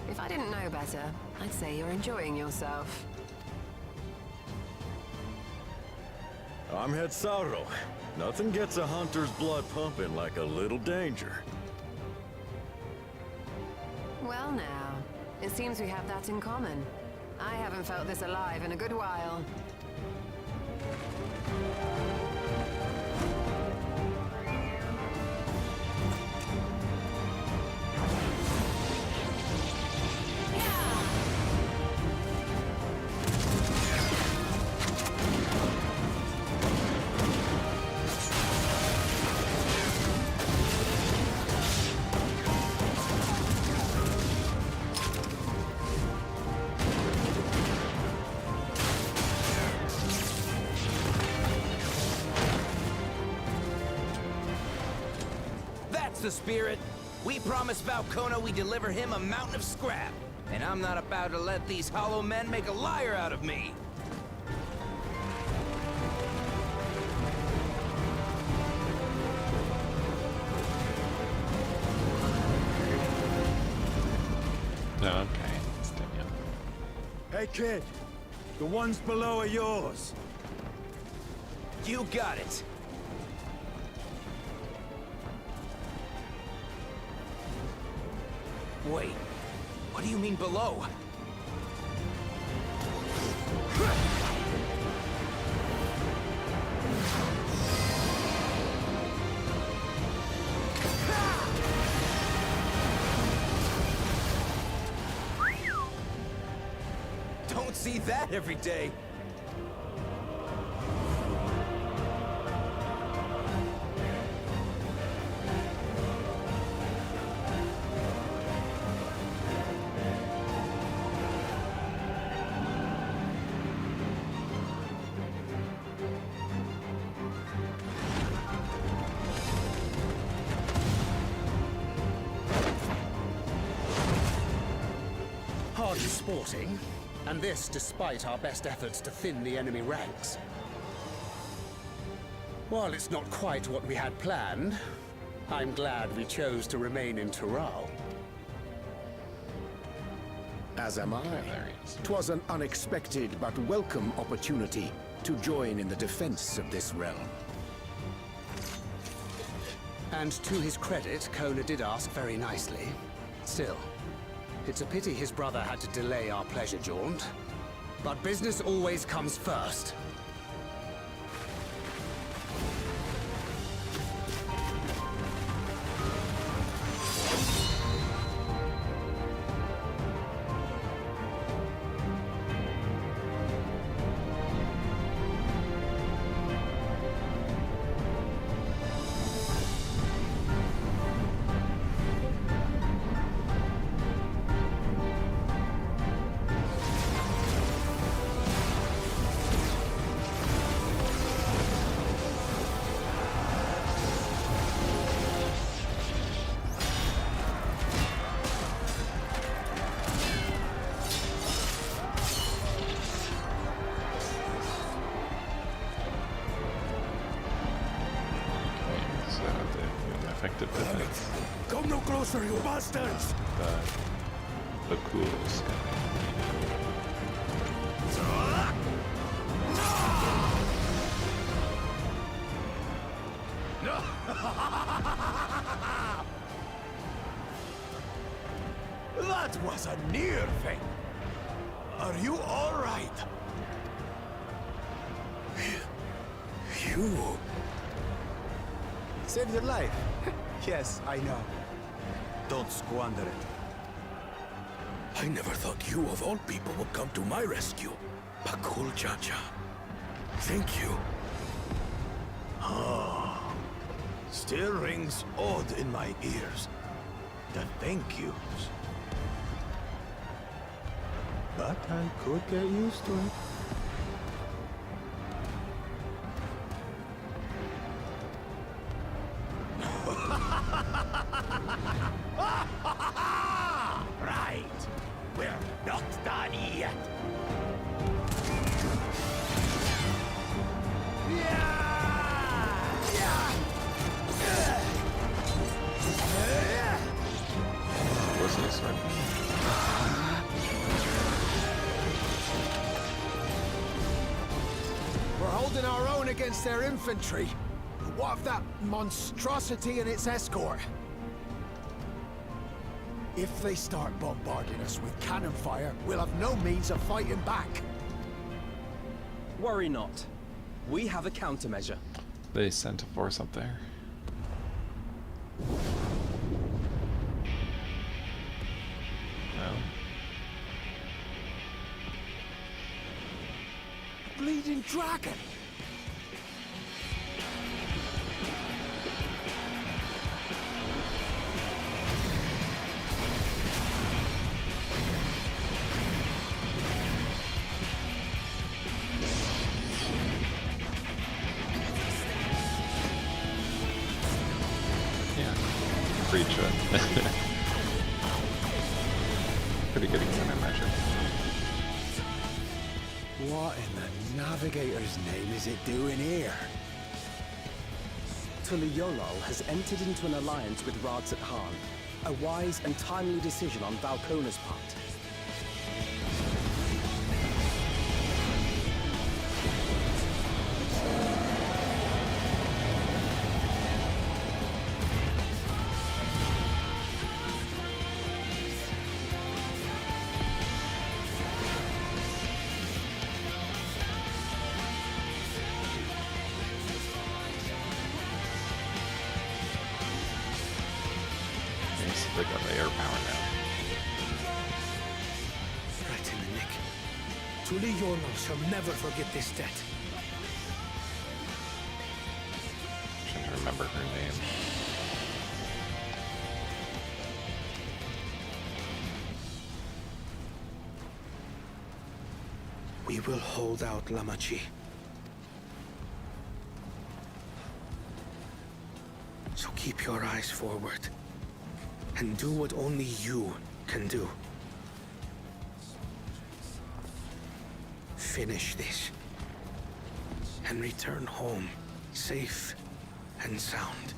If I didn't know better, I'd say you're enjoying yourself. I'm Hetsauro. Nothing gets a hunter's blood pumping like a little danger. Well now, it seems we have that in common. I haven't felt this alive in a good while. The spirit. We promised Valkona we deliver him a mountain of scrap. And I'm not about to let these hollow men make a liar out of me. Okay, Stinian. Hey kid, the ones below are yours. You got it. Wait, what do you mean below? Don't see that every day. Hardly sporting, and this despite our best efforts to thin the enemy ranks. While it's not quite what we had planned, I'm glad we chose to remain in Tural. As am I. 'Twas an unexpected but welcome opportunity to join in the defense of this realm. And to his credit, Kona did ask very nicely. Still, it's a pity his brother had to delay our pleasure jaunt. But business always comes first. Effective defense. Come no closer, you bastards! The cools. That was a near thing. Are you all right? You... Saved your life. Yes, I know. Don't squander it. I never thought you of all people would come to my rescue. Pakul Chacha. Thank you. Ah, still rings odd in my ears. The thank yous. But I could get used to it. Right. We're not done yet. against their infantry. What of that monstrosity and its escort? If they start bombarding us with cannon fire, we'll have no means of fighting back. Worry not. We have a countermeasure. They sent a force up there. No. Bleeding dragon! Preach it. Pretty good countermeasure. What in the Navigator's name is it doing here? Tuliyollal has entered into an alliance with Rads at Han. A wise and timely decision on Valkona's part. They got the air power now. Right in the nick. Tuliyollal shall never forget this debt. Trying to remember her name. We will hold out, Lamachi. So keep your eyes forward. And do what only you can do. Finish this. And return home, safe and sound.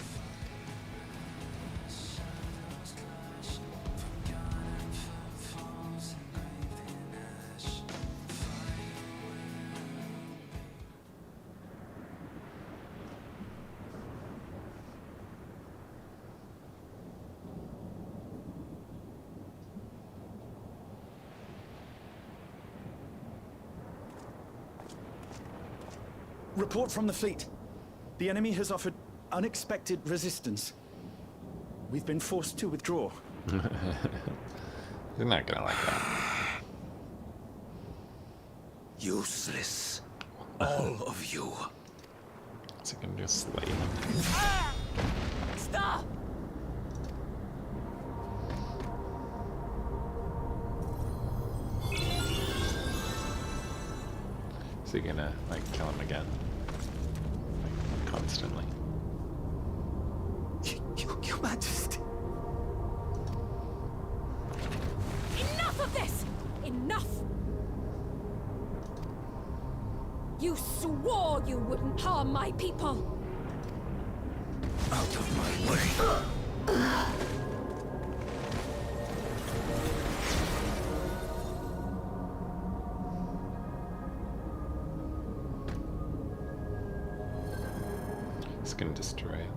Report from the fleet. The enemy has offered unexpected resistance. We've been forced to withdraw. You're not gonna like that. Useless. All of you. So you can just slay them. Stop! So you're gonna, like, kill him again? Like, constantly. Your Majesty. Enough of this! Enough! You swore you wouldn't harm my people! Out of my way. It's gonna destroy it.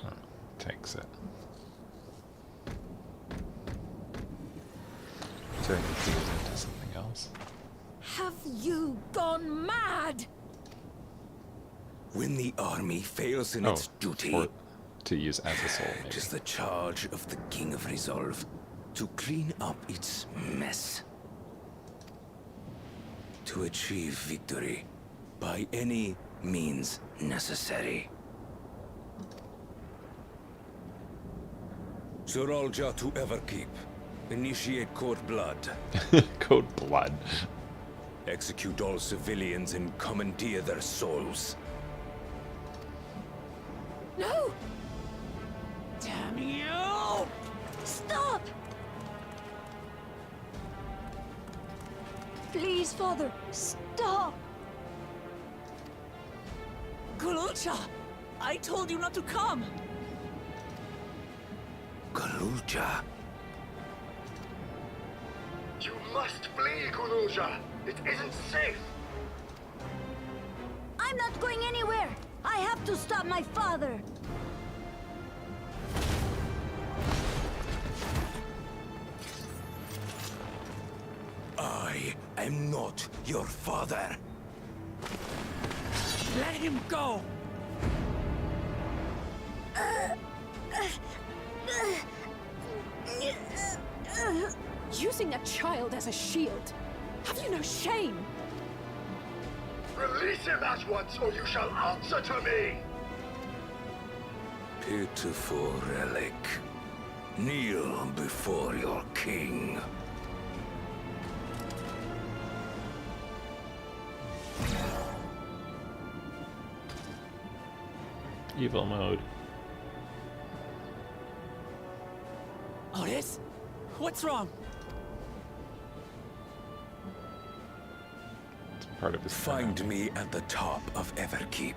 Oh, takes it. Turn it into something else. Have you gone mad? When the army fails in its duty, to use as a soul, it is the charge of the King of Resolve to clean up its mess. To achieve victory by any means necessary. Zoralja to Everkeep. Initiate Code Blood. Code Blood. Execute all civilians and commandeer their souls. No! Damn you! Stop! Please, Father, stop! Gululcha! I told you not to come! Galulja. must flee, Kuruja. It isn't safe. I'm not going anywhere. I have to stop my father. I am not your father. Let him go! Using a child as a shield. Have you no shame? Release him at once, or you shall answer to me! Pitiful relic. Kneel before your king. Evil mode. Otis? What's wrong? It's part of his Find me at the top of Everkeep.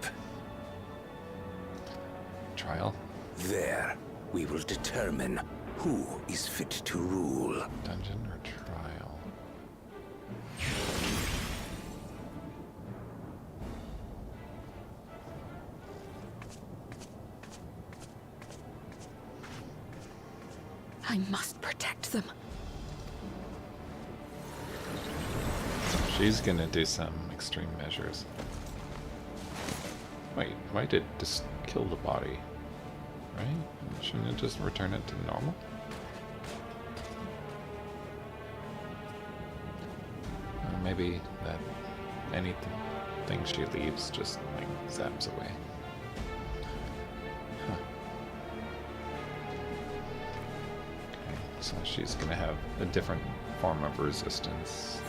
Trial? There, we will determine who is fit to rule. Dungeon or trial? I must protect them. She's gonna do some extreme measures. Wait, why did it just kill the body? Right? Shouldn't it just return it to normal? Maybe that anything she leaves just like zaps away. Huh. Okay, so she's gonna have a different form of resistance.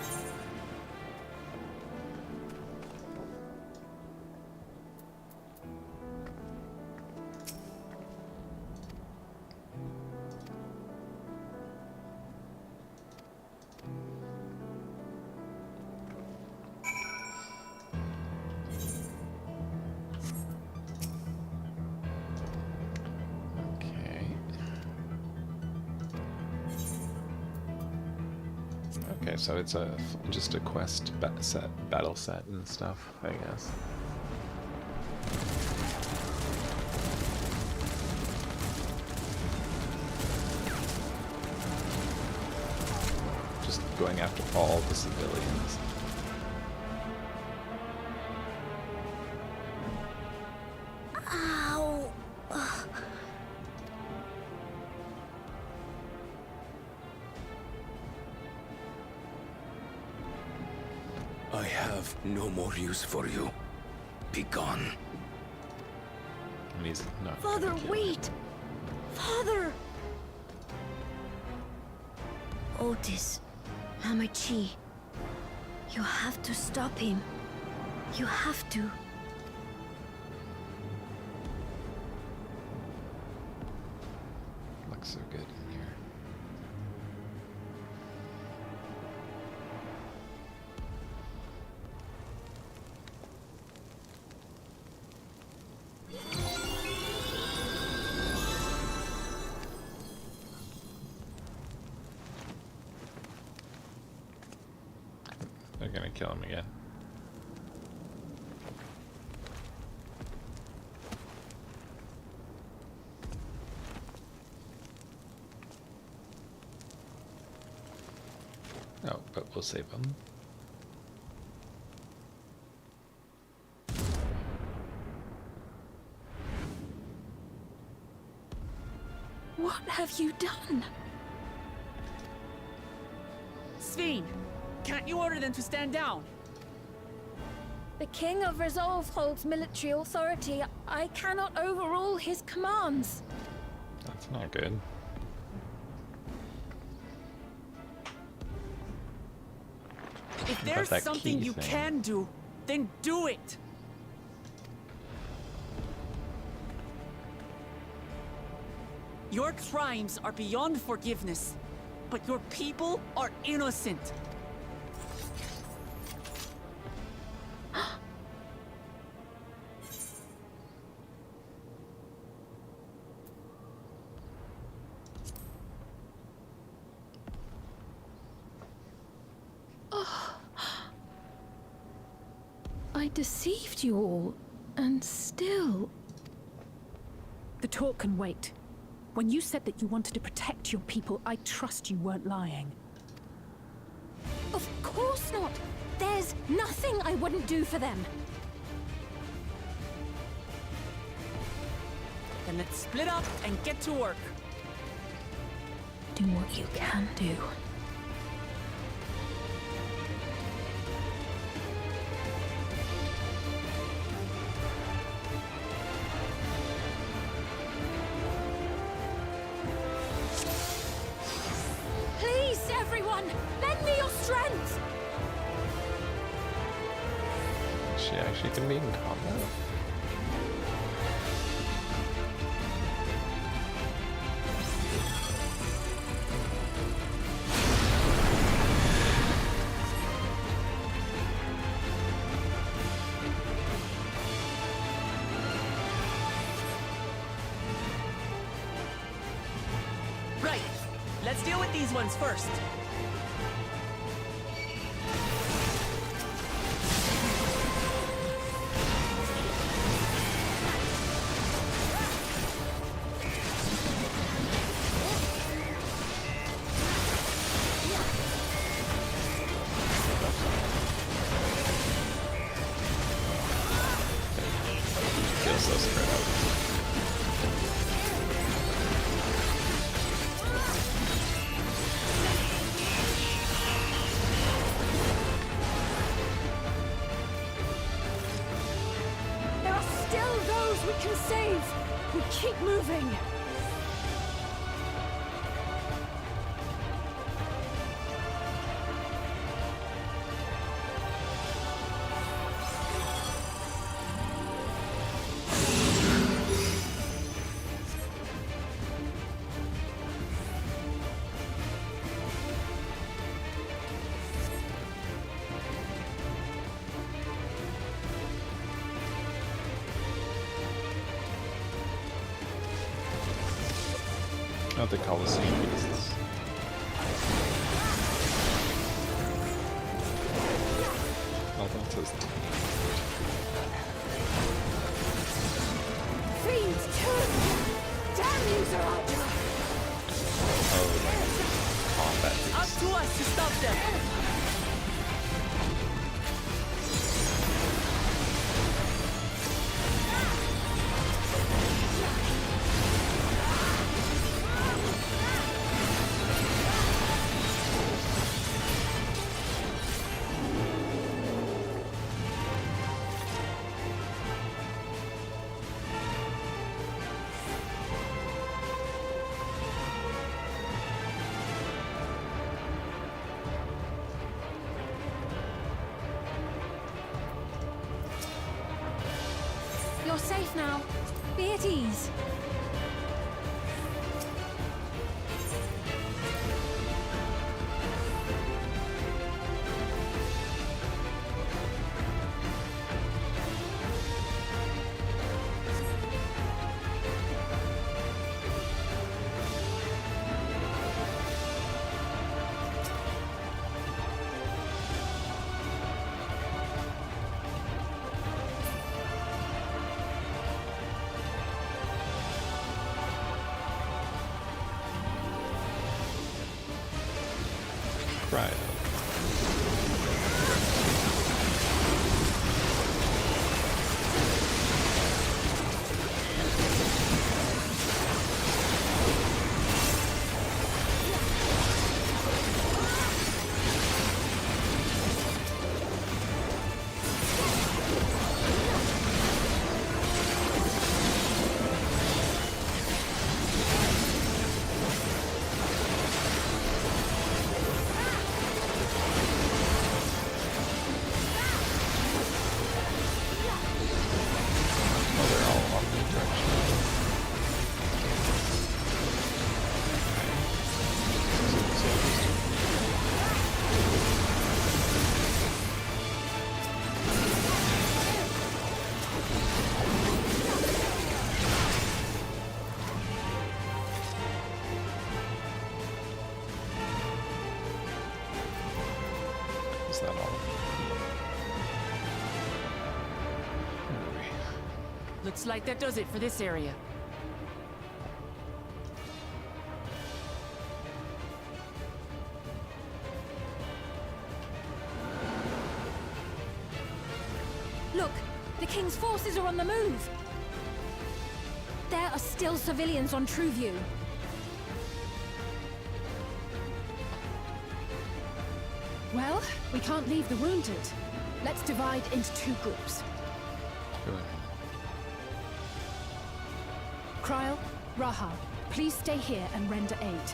Okay, so it's just a quest battle set and stuff, I guess. Just going after all the civilians. Ow. I have no more use for you. Be gone. And he's not Father, gonna kill wait! him. Father! Otis, Hamachi, you have to stop him. You have to. Looks so good in here. They're gonna kill him again. Oh, but we'll save him. What have you done? Sveen, can't you order them to stand down? The King of Resolve holds military authority. I cannot overrule his commands. That's not good. If But there's that something key you thing. can do, then do it! Your crimes are beyond forgiveness, but your people are innocent. I deceived you all, and still... The talk can wait. When you said that you wanted to protect your people, I trust you weren't lying. Of course not! There's nothing I wouldn't do for them! Then let's split up and get to work. Do what you can do. Please, everyone! Lend me your strength! She actually can be in combat? Right. Let's deal with these ones first. Feels so spread out. There are still those we can save! We keep moving! Oh, the Colosseum beasts. Oh, that's his name. Fiends, turn! Damn you, Zaraja! Oh, like combat beasts. Up to us to stop them! You're safe now. Be at ease. Right. Is that all? Looks like that does it for this area. Look, the King's forces are on the move. There are still civilians on Trueview. Well, we can't leave the wounded. Let's divide into 2 groups. Good. Kryl, Raha, please stay here and render aid.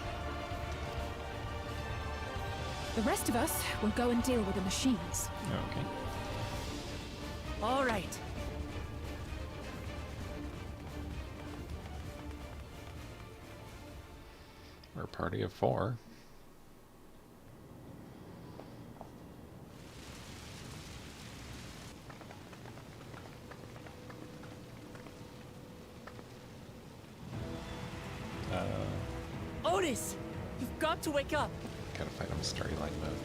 The rest of us will go and deal with the machines. Okay. All right. We're a party of 4. Otis! You've got to wake up! Gotta fight him storyline mode.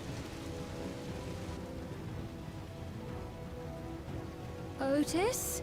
Otis?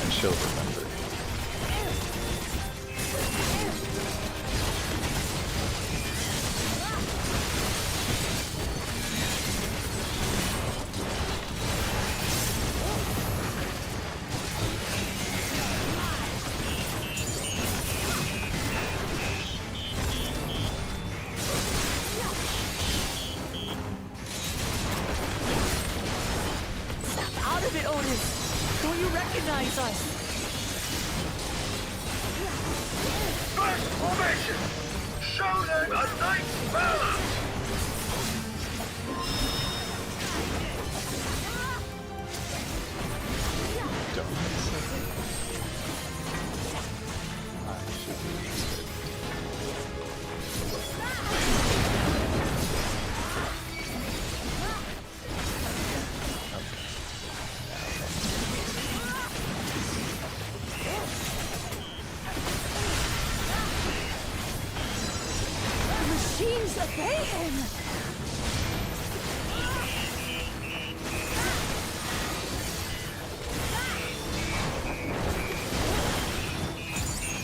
And she'll remember. Out of it, Otis! Don't you recognize us? First formation! Show them a knight's valor! Machines obey him!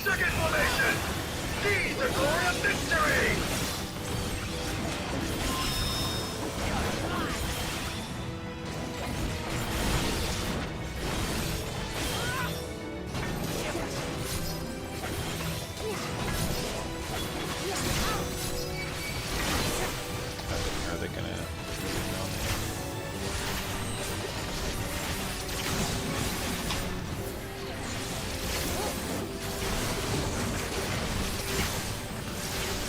Second formation! Seize the glory of victory! Are they gonna zoom on me?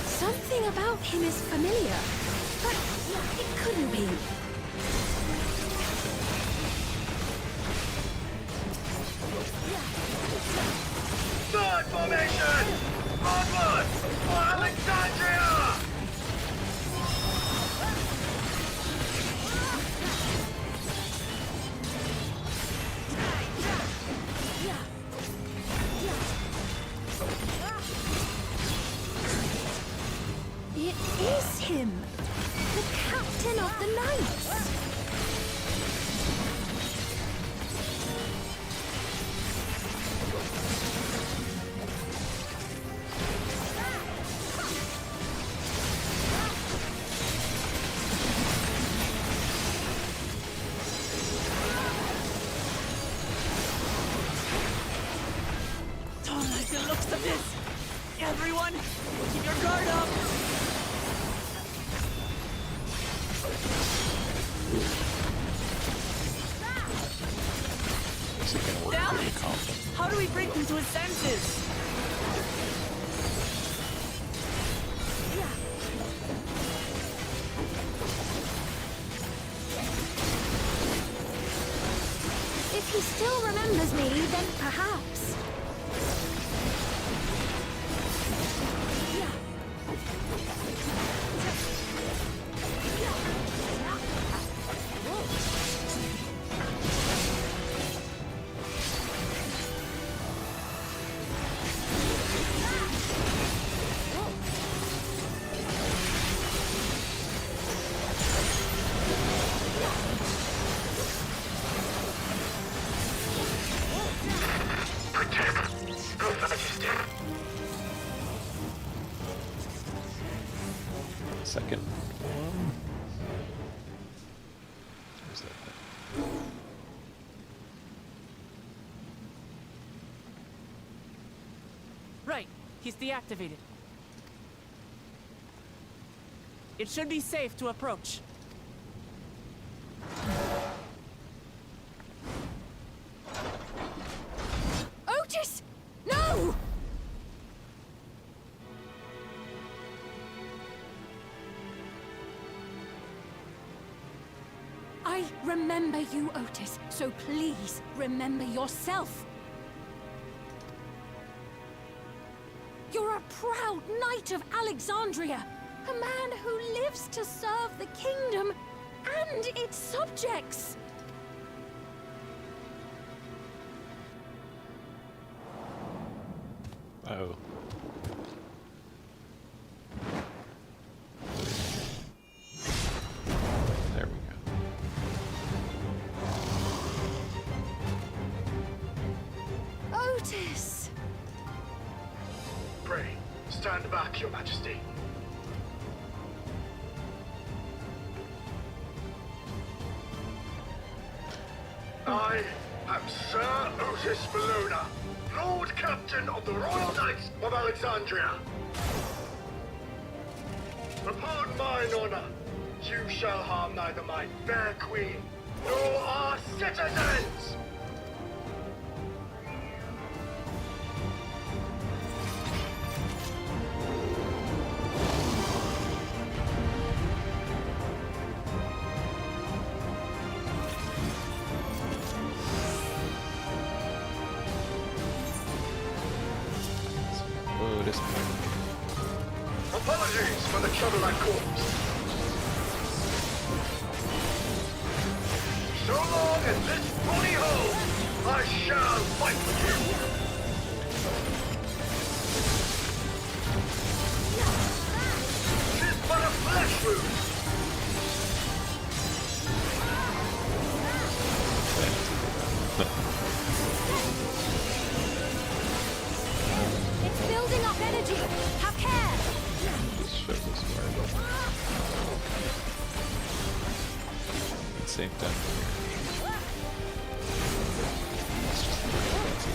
Something about him is familiar, but it couldn't be. Third formation! Onward! For Alexandria! It is him! The captain of the knights! Don't like the looks of this! Everyone, keep your guard up! Is it gonna work Damn pretty it! confident? How do we bring him to his senses? If he still remembers me, then perhaps. Second one. Where's that thing? Right, he's deactivated. It should be safe to approach. Otis! No! I remember you, Otis, so please remember yourself. You're a proud knight of Alexandria, a man who lives to serve the kingdom and its subjects. Oh. There we go. Otis! Pray, stand back, Your Majesty. I am Sir Otis Bologna, Lord Captain of the Royal Knights of Alexandria. Upon mine honor, you shall harm neither my fair queen nor our citizens! Oh, this one. Apologies for the trouble I caused. So long as this body holds, I shall fight for you. Tis but a flesh wound. It's building up energy. Have care. Just show this where it's safe down here. It's just a fancy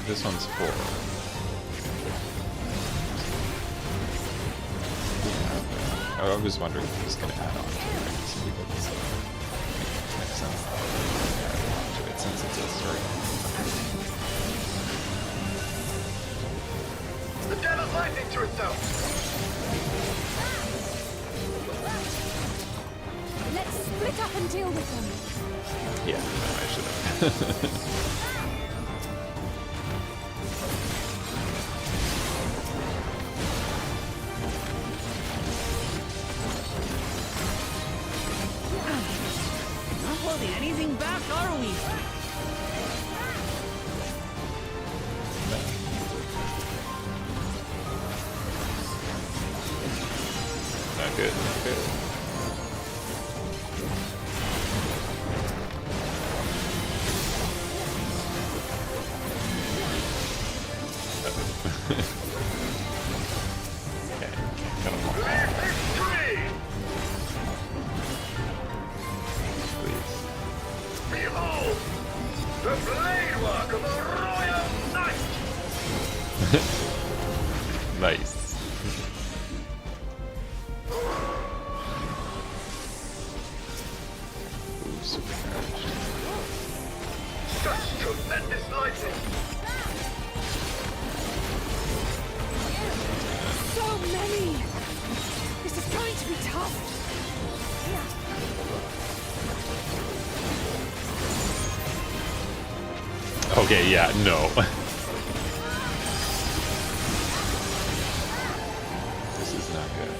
This one's 4. I was wondering if he's going to add on to it. So we could just, makes sense. Yeah, add on to it since it's a story. The devil's lightning to itself. Let's split up and deal with them. Yeah, no, I should have. Not holding anything back, are we? Not good, not good. The blade work of a royal knight! Nice. Ooh, supercharged. Such tremendous lightning! So many! This is going to be tough. Okay, yeah, no. This is not good.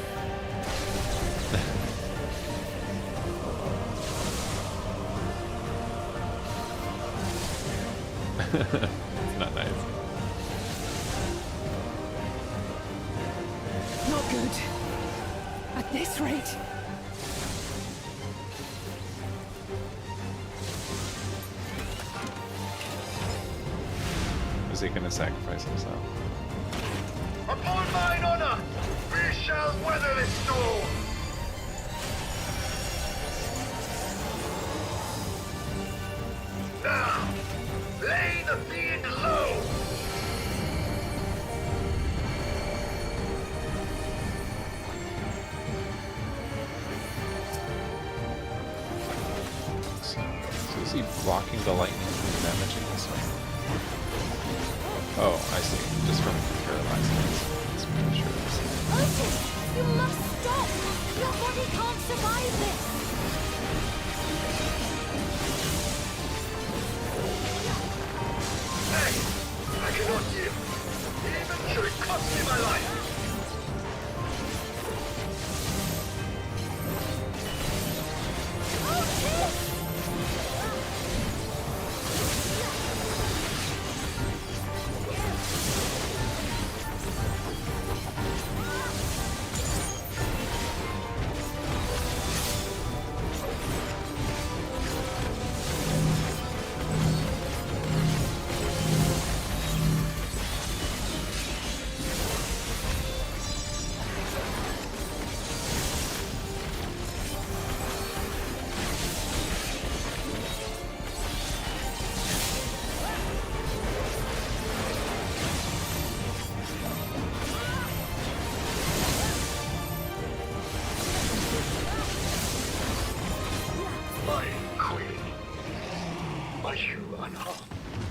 It's not nice. Not good. At this rate. Is he gonna sacrifice himself? Upon mine honor, we shall weather this storm! Now, lay the fiend low! So is he blocking the lightning from damaging this one? Oh, I see. Just from paralyzing it. Let's make sure that's it. Otis, you must stop! Your body can't survive this! Nay, I cannot yield, even should it cost me my life!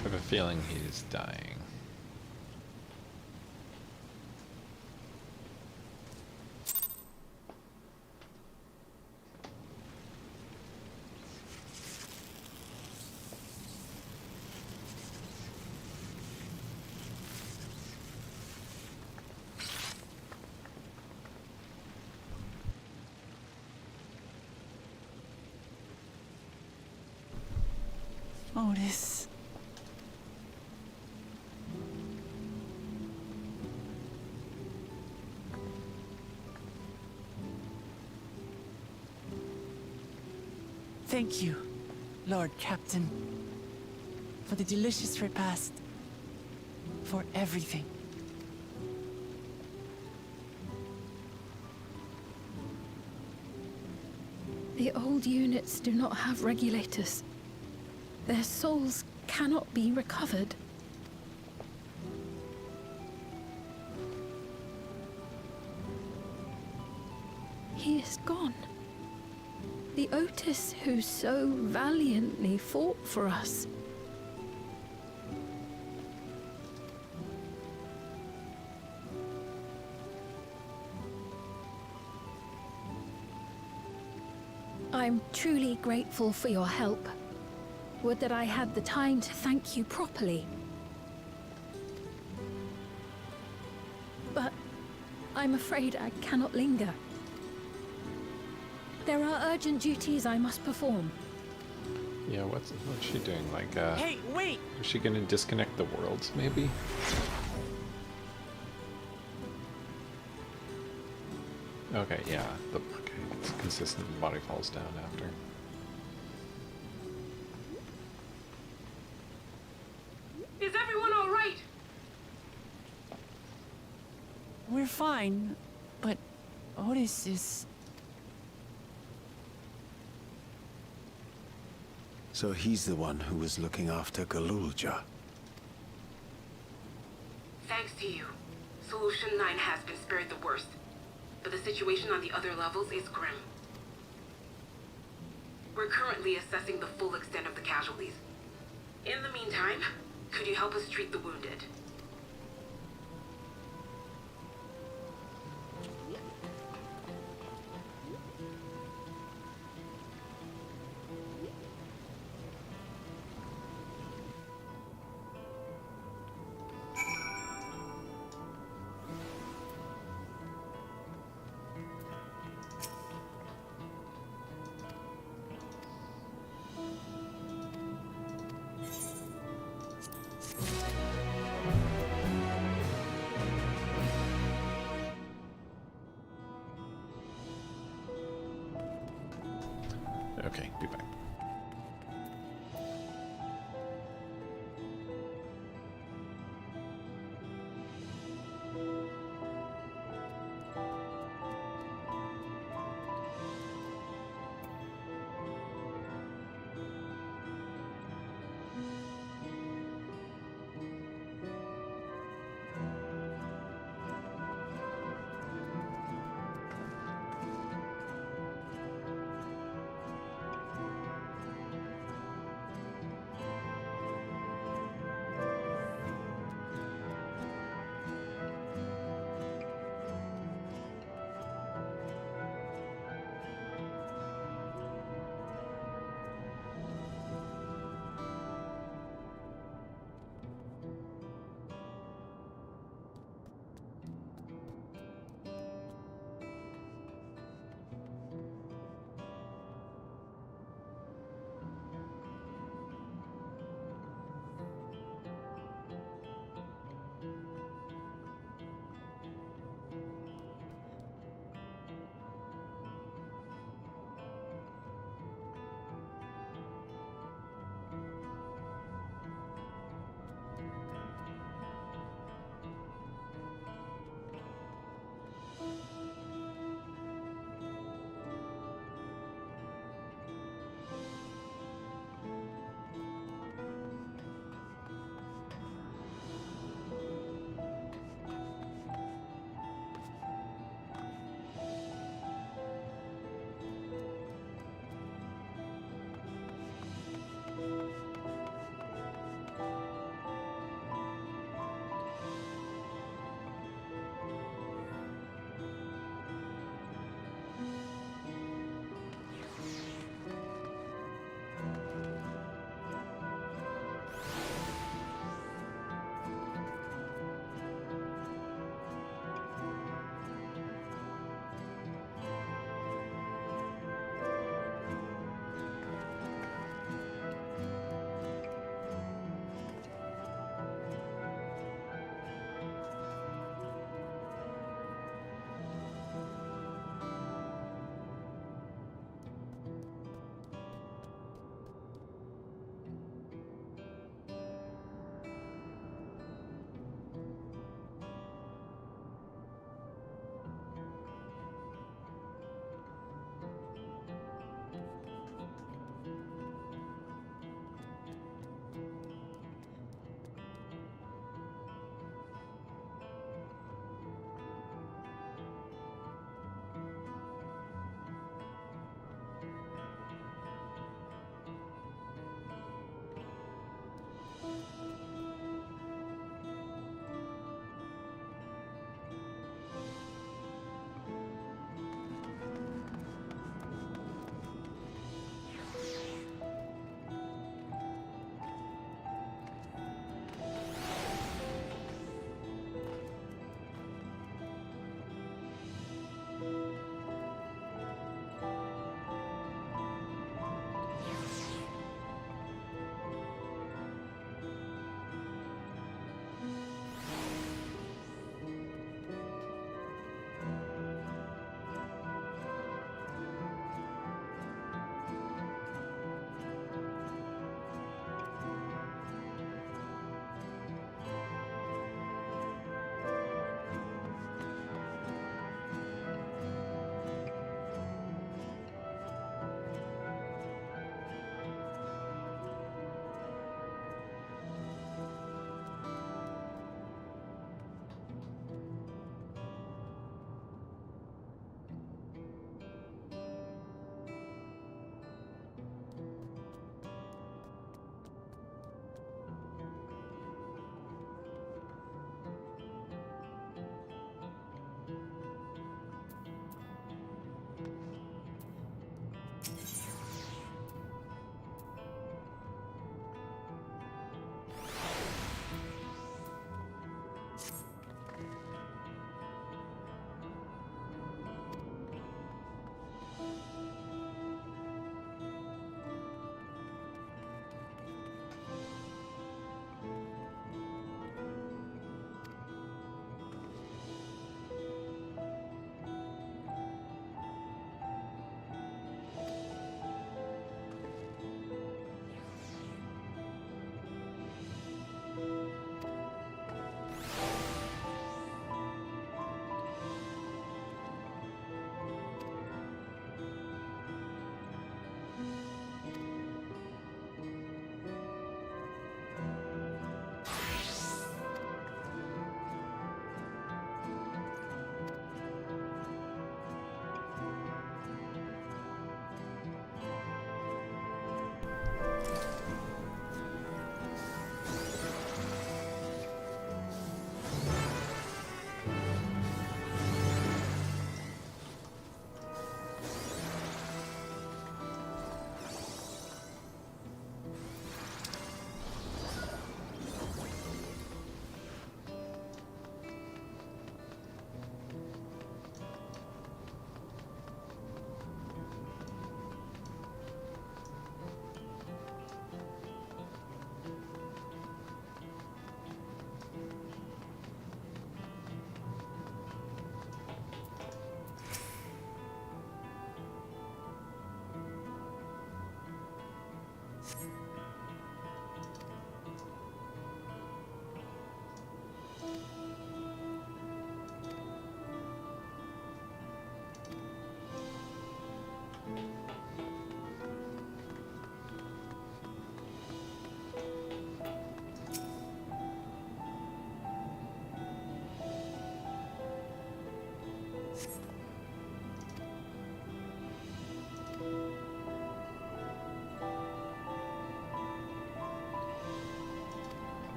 I have a feeling he's dying. Otis. Thank you, Lord Captain, for the delicious repast, for everything. The old units do not have regulators. Their souls cannot be recovered. He is gone. The Otis who so valiantly fought for us. I'm truly grateful for your help. Would that I had the time to thank you properly. But I'm afraid I cannot linger. There are urgent duties I must perform. Yeah, what's she doing? Like, Hey, wait! is she gonna disconnect the worlds, maybe? Okay, yeah. Okay, it's consistent. The body falls down after. Is everyone all right? We're fine, but Otis is... So he's the one who was looking after Galulja. Thanks to you, Solution 9 has been spared the worst. But the situation on the other levels is grim. We're currently assessing the full extent of the casualties. In the meantime, could you help us treat the wounded? Okay, be back.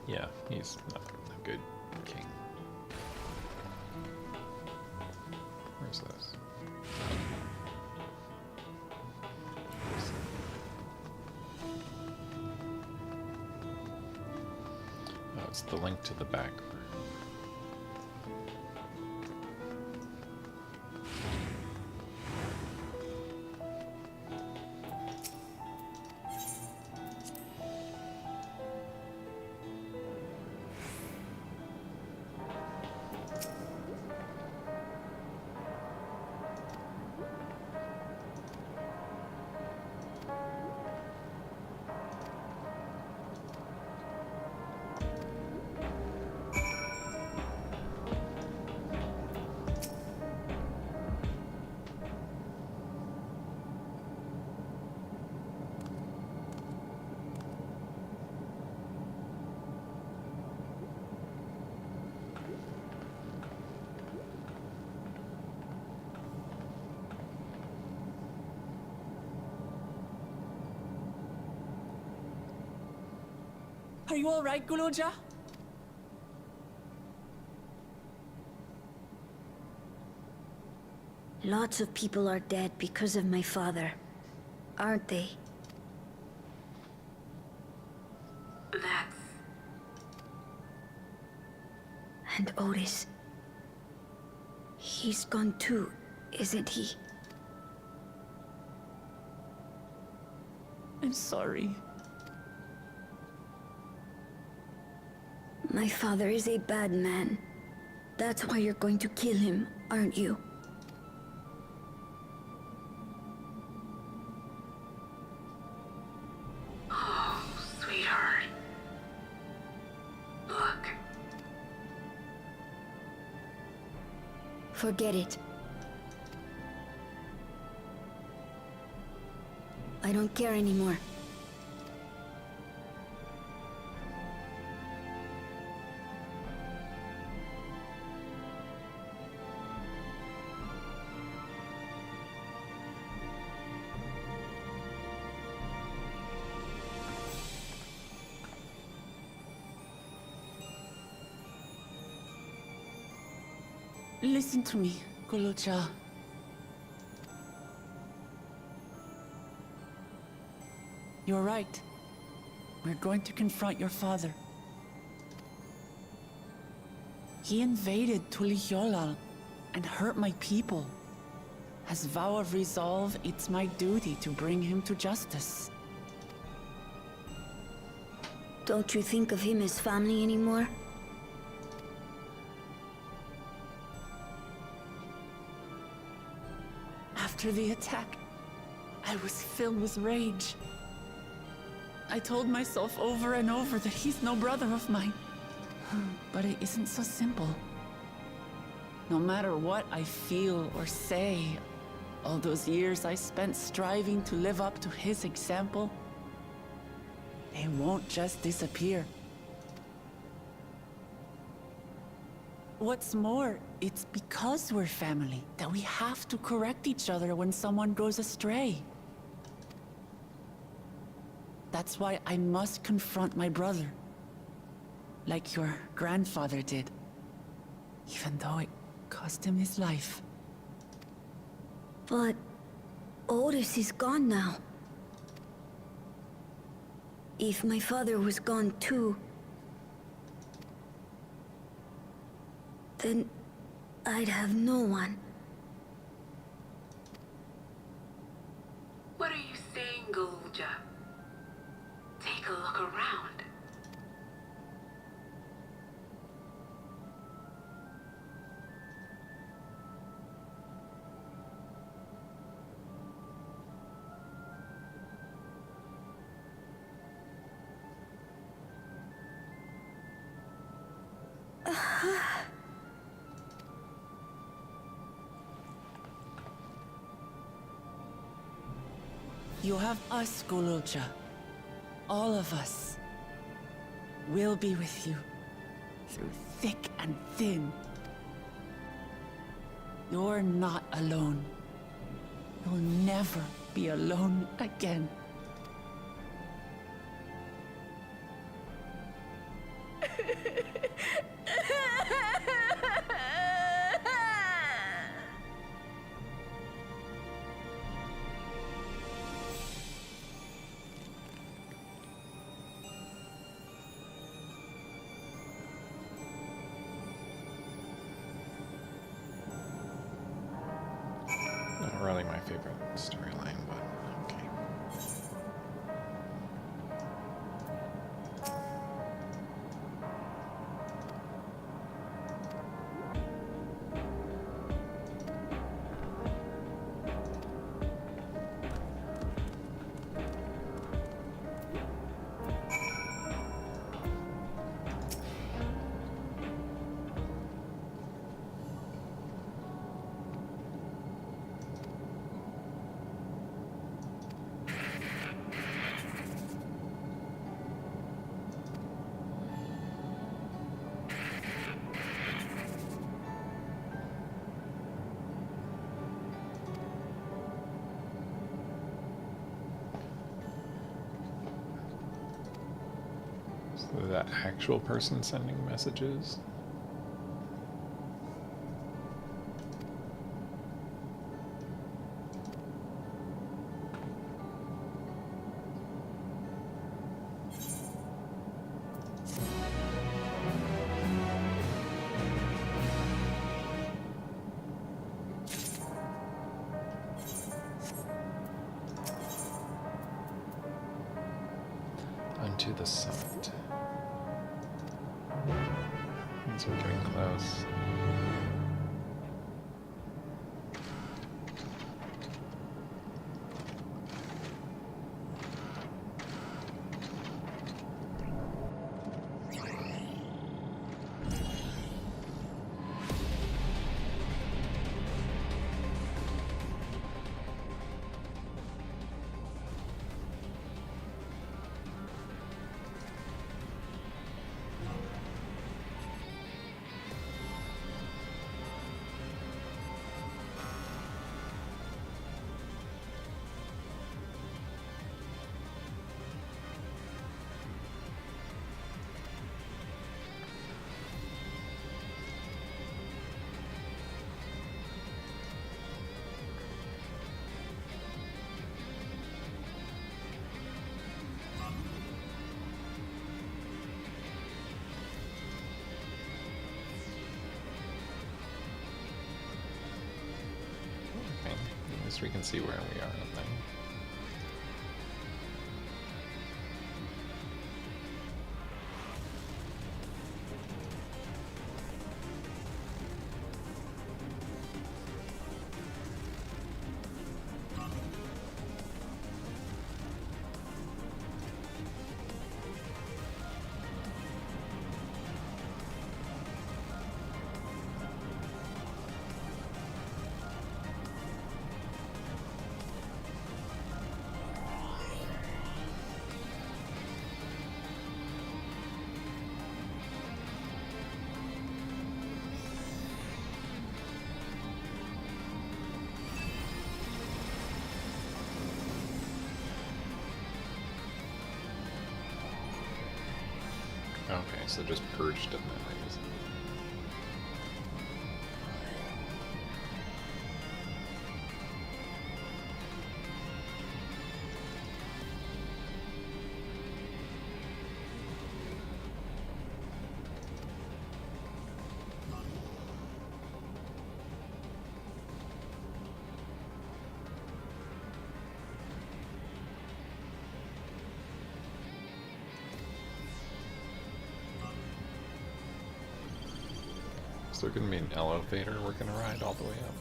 Yeah, he's not a good king. Where's this? Oh, it's the link to the back room. Are you all right, Gululja? Lots of people are dead because of my father, aren't they? That's... And Otis. He's gone too, isn't he? I'm sorry. My father is a bad man. That's why you're going to kill him, aren't you? Oh, sweetheart. Look. Forget it. I don't care anymore. Listen to me, Gululja. You're right. We're going to confront your father. He invaded Tulihyolal and hurt my people. As vow of resolve, it's my duty to bring him to justice. Don't you think of him as family anymore? After the attack, I was filled with rage. I told myself over and over that he's no brother of mine. But it isn't so simple. No matter what I feel or say, all those years I spent striving to live up to his example, they won't just disappear. What's more, it's because we're family that we have to correct each other when someone goes astray. That's why I must confront my brother, like your grandfather did, even though it cost him his life. But Otis is gone now. If my father was gone too, then I'd have no one. What are you saying, Gululja? Take a look around. You have us, Gululja. All of us. We'll be with you. Through thick and thin. You're not alone. You'll never be alone again. Not really my favorite storyline, but okay. So that actual person sending messages? Unto the summit. Means we're getting close. At least we can see where we are on them. Okay, so just purged of memories. Is there going to be an elevator we're going to ride all the way up?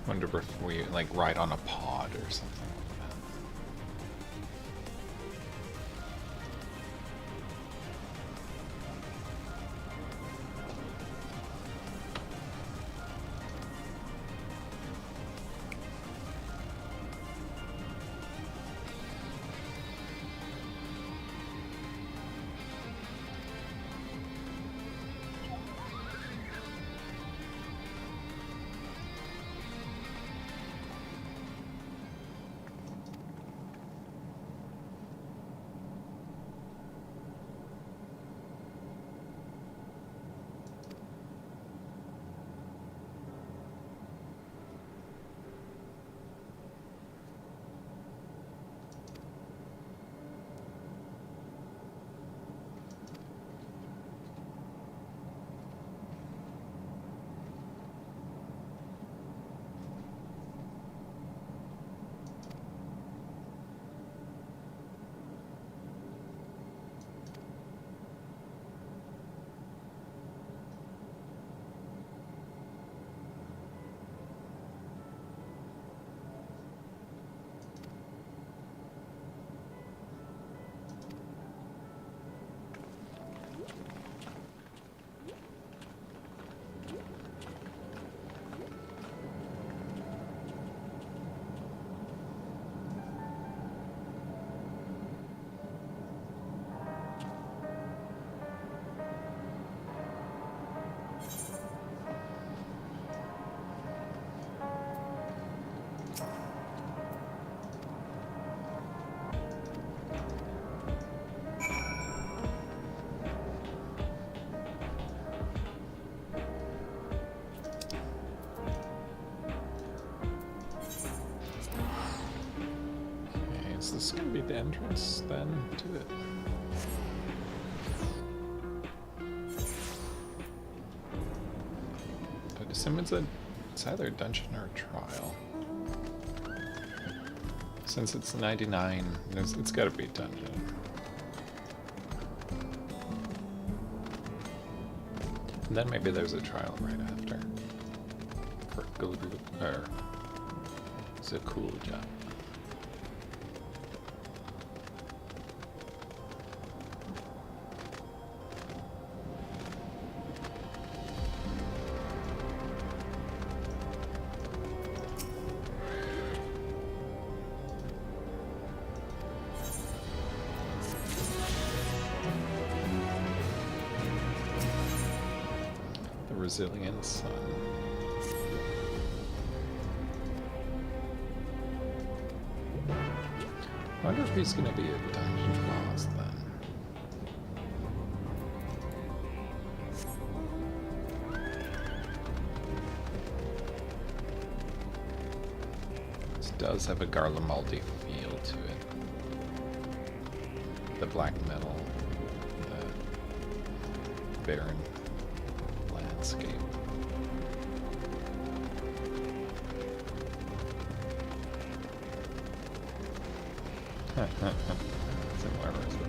Wonder if we like ride on a pod or something like that. Is this gonna be the entrance then to it? I'd assume it's either a dungeon or a trial. Since it's 99, it's gotta be a dungeon. And then maybe there's a trial right after. For Zakulja. Resilient sun. I wonder if he's gonna be a dungeon boss then. This does have a Garlemaldi feel to it. The black metal, the barren landscape. Similar version.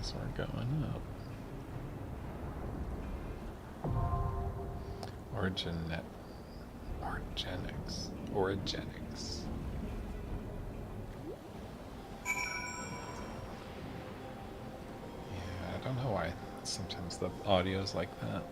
Guess we're going up. Origenics. Yeah, I don't know why sometimes the audio's like that.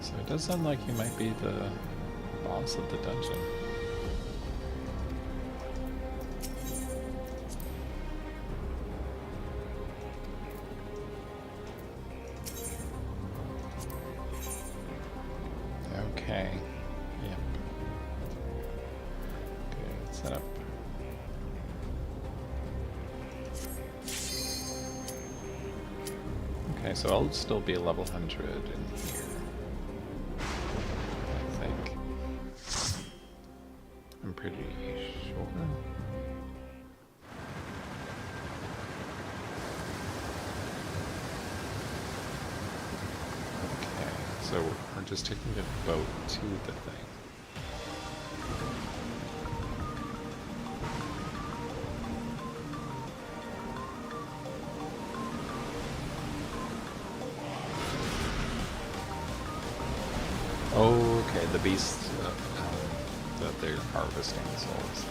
So it does sound like you might be the boss of the dungeon. Okay. Yep. Okay, let's set up. Okay, so I'll still be a level 100 in here. I think. I'm pretty sure. Okay, so we're just taking the boat to the thing. Okay, the beasts that they're harvesting souls.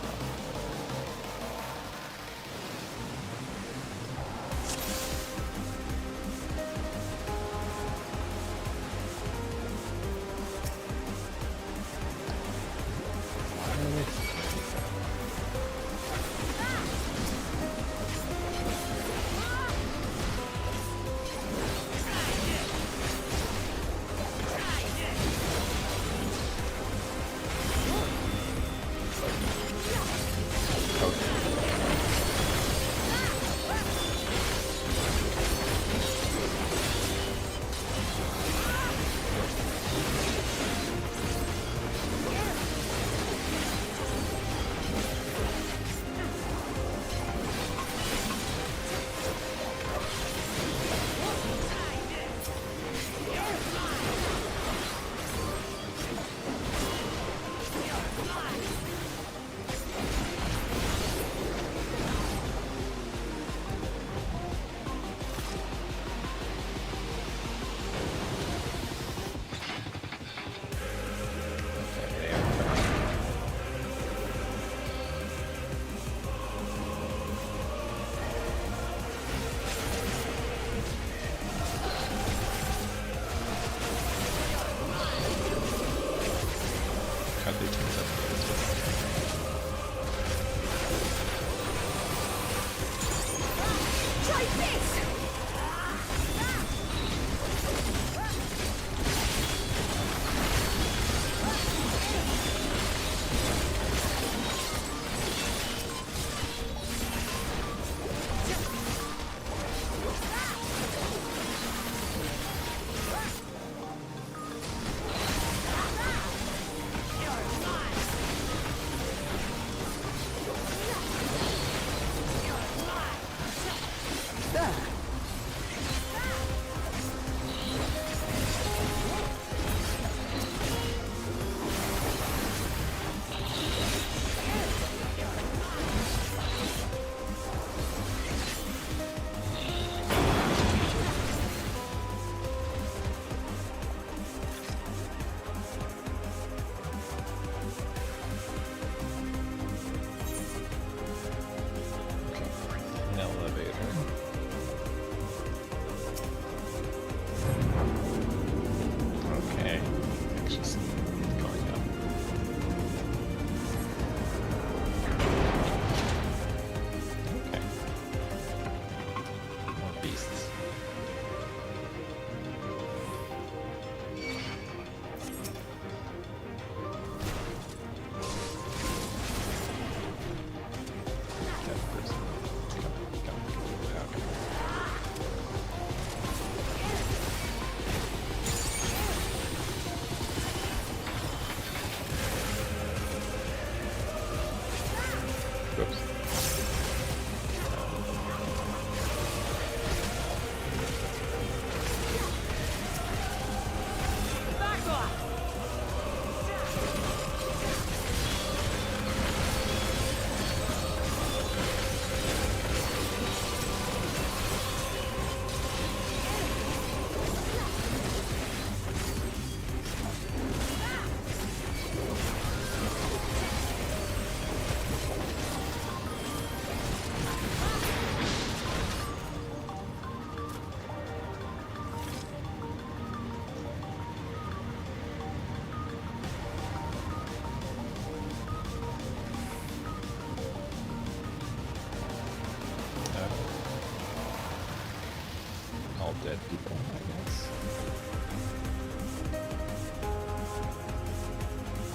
dead people, I guess.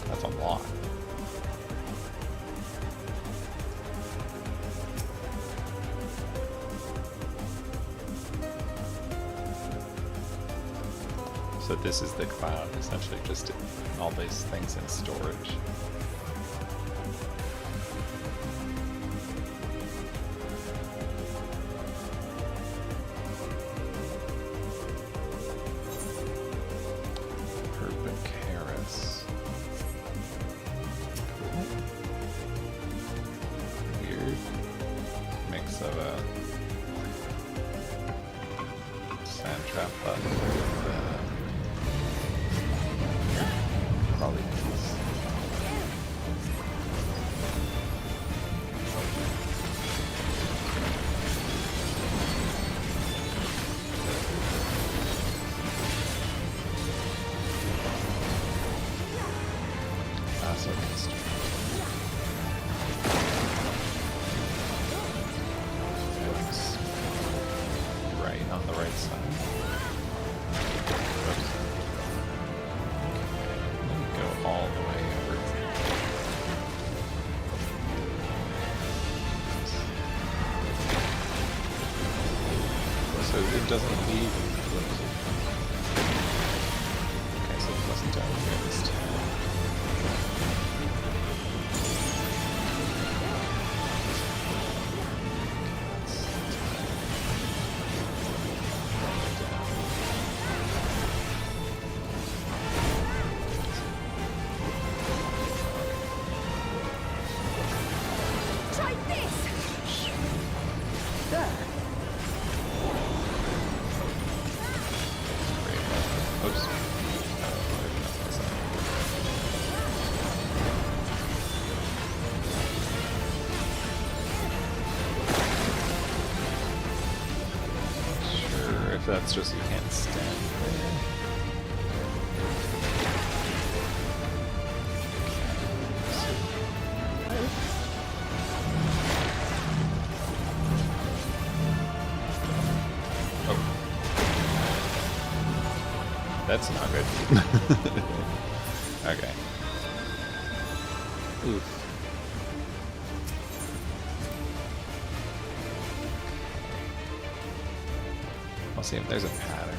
That's a lot. So this is the cloud, essentially just all these things in storage. Perpicaris. Cool. Weird mix of a sand trap button with probably nice. So right on the right side. Oops. Let me go all the way over. So it doesn't leave. Okay, so it wasn't down here this time. That's just you can't stand there. Oh. That's not good. Okay. Oof. I'll see if there's a pattern.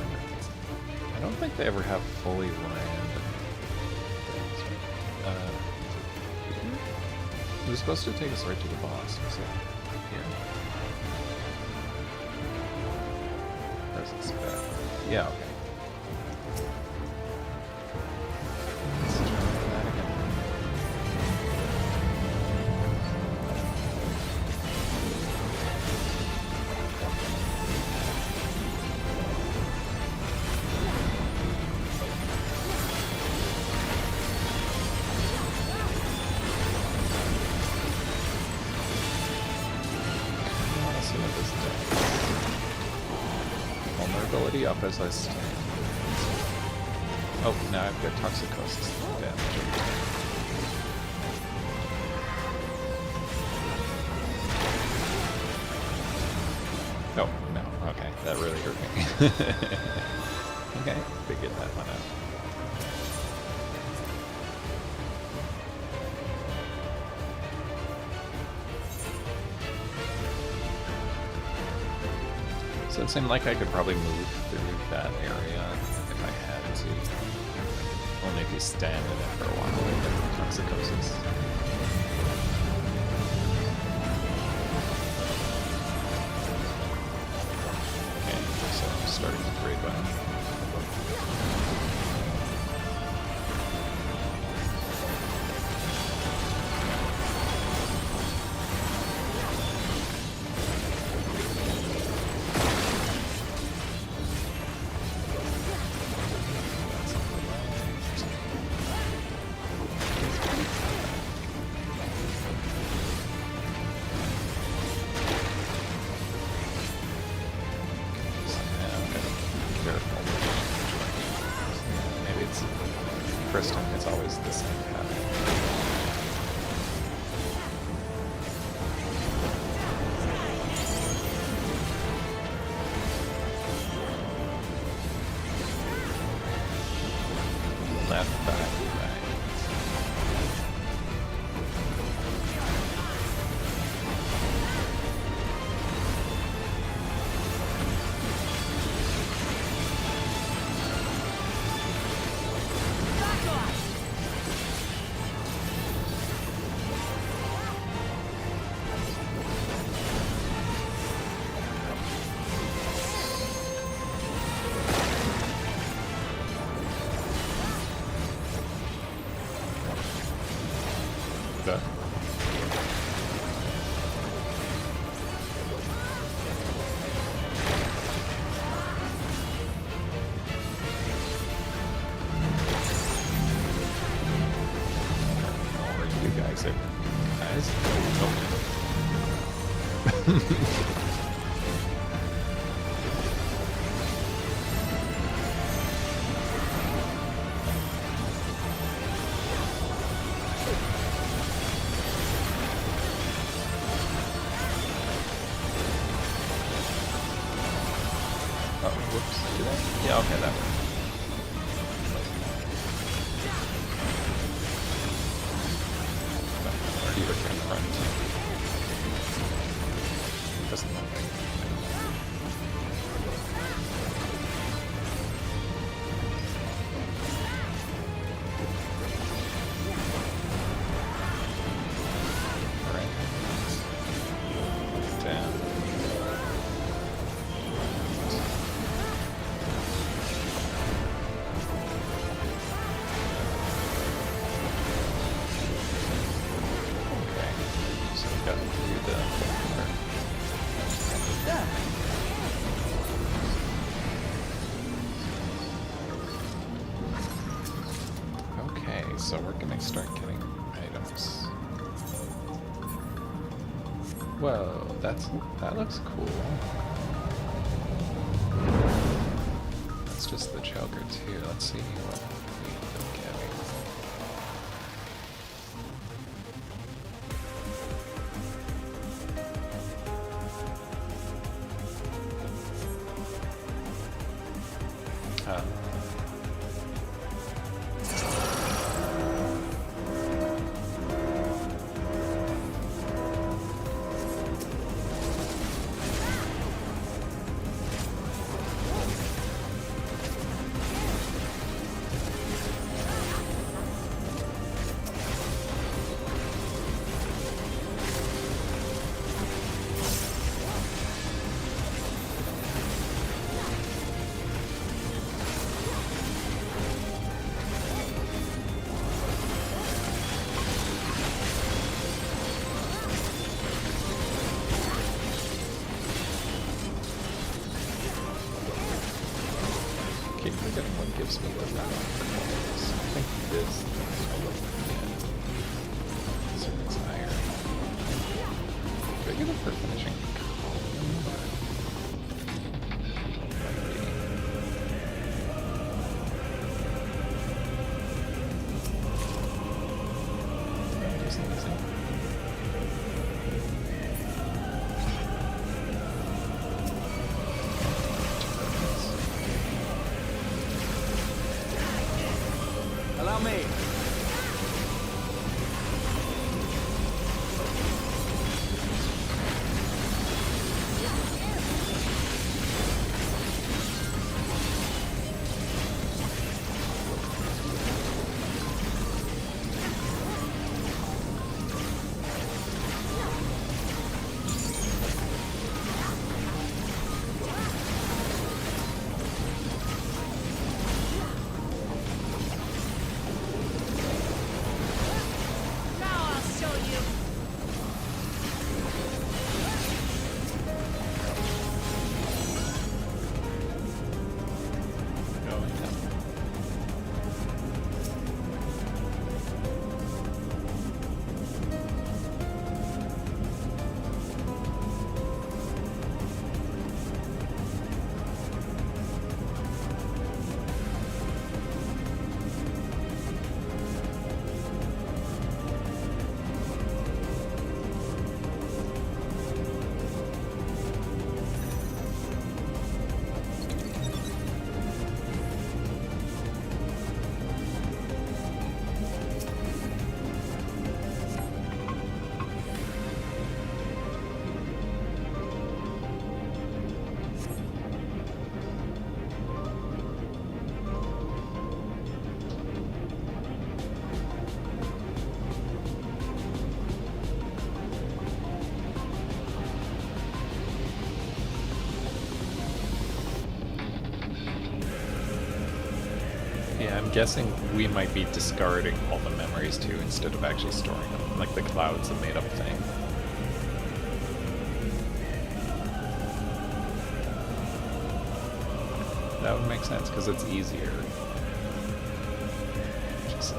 I don't think they ever have fully random things. It was supposed to take us right to the boss. Was it here? Where's this back? Yeah, okay. Let's try that again. Vulnerability up as I stand. Oh, now I've got toxicosis damage. Oh, no, okay, that really hurt me. Okay, figured that one out. So it seemed like I could probably move through that area if I had to. Only if you stand in it for a while with toxicosis. Okay, so I'm starting to grade by. It's always the same pattern. Yeah, okay, that works. Or do you return the front? Doesn't look like it. Alright. Down. Okay, so we're gonna start getting items. Whoa, that looks cool. That's just the choker too. Let's see what we end up getting. Keep forgetting what gives me the coins. I think this Serpent's Ire. Do I get it for finishing Allow me. I'm guessing we might be discarding all the memories too instead of actually storing them. Like the cloud's a made up thing. That would make sense because it's easier. Just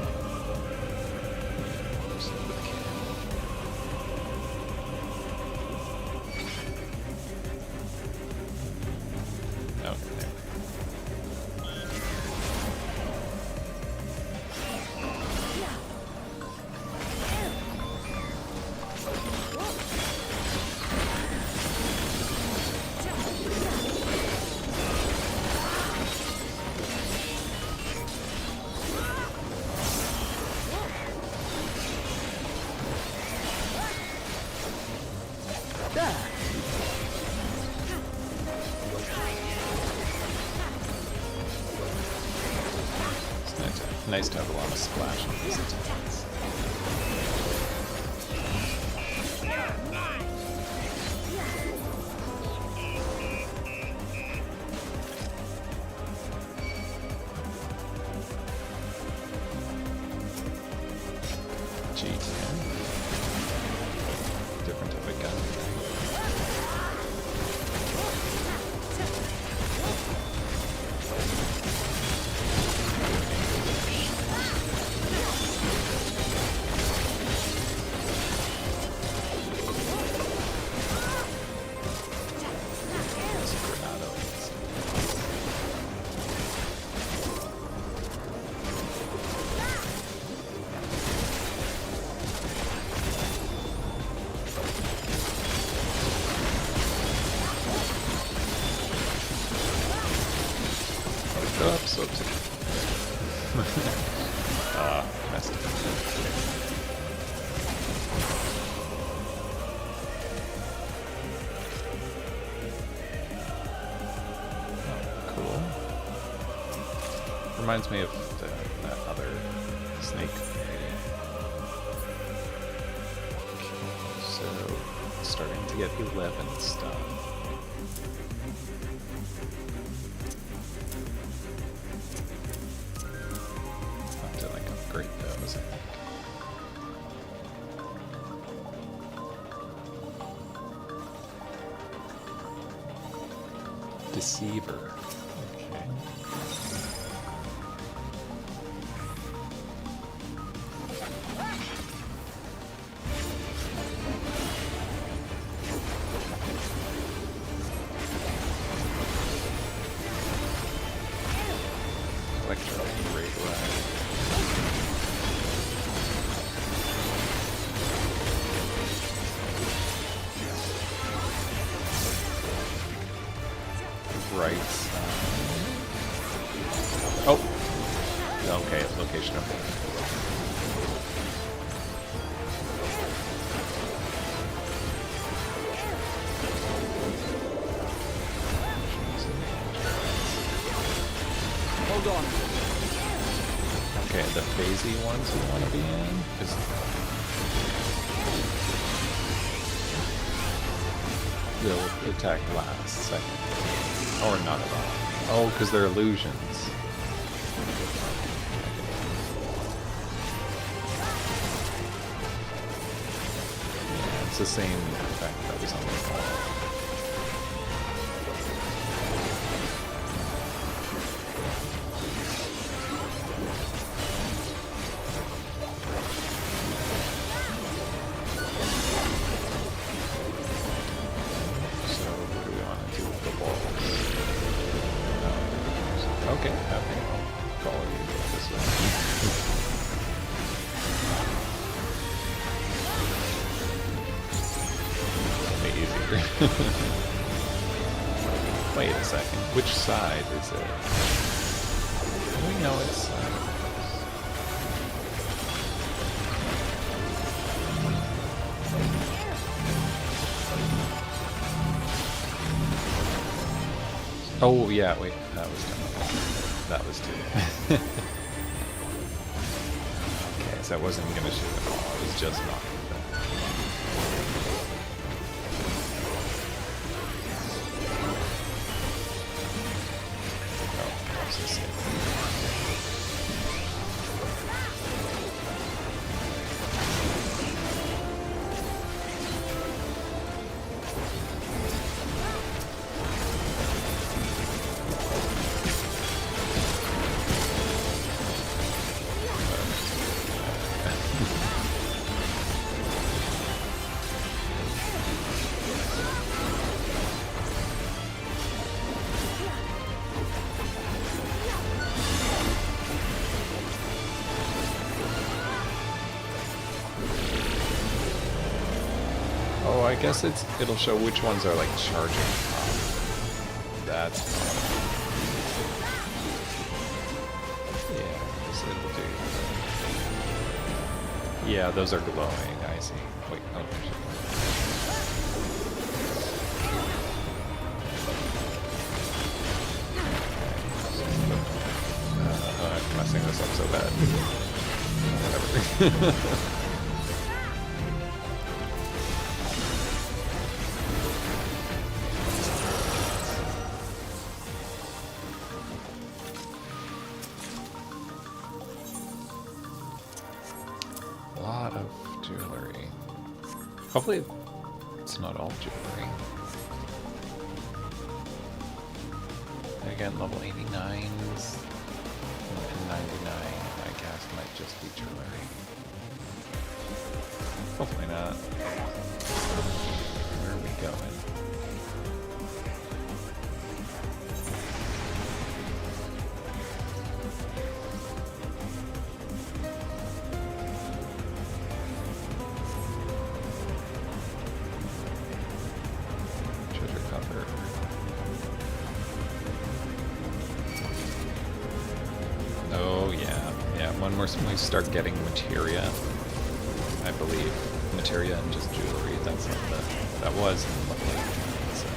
nice to have a lot of splash on these attacks. G10. Different type of gun. Oops, oops. Messed up. Oh, cool. Reminds me of that other snake. Okay, so starting to get 11 stuff. Great those, I think. Deceiver. Okay. Electro Raid Ride. Right side. Oh! Okay, location of Hold on. Okay, the phasey ones we want to be in is they'll attack last second. Or not at all. Oh, because they're illusions. Yeah, it's the same effect that was on the wall. Okay, I think I'll follow you this way. Way easier. Wait a second, which side is it? We know it's side. Oh yeah, wait, that was done. That was two. Okay, so I wasn't gonna shoot at all, I was just knocking them. Oh, that's just it. Oh, I guess it'll show which ones are like charging. That's yeah, so it'll do. Yeah, those are glowing. I see. Wait, oh. I'm messing this up so bad. Whatever. Hopefully it's not all jewelry. Again, level 89s and 99, I guess, might just be jewelry. Hopefully not. Where are we going? When we start getting materia, I believe, materia and just jewelry, that's like that was in level 8. So.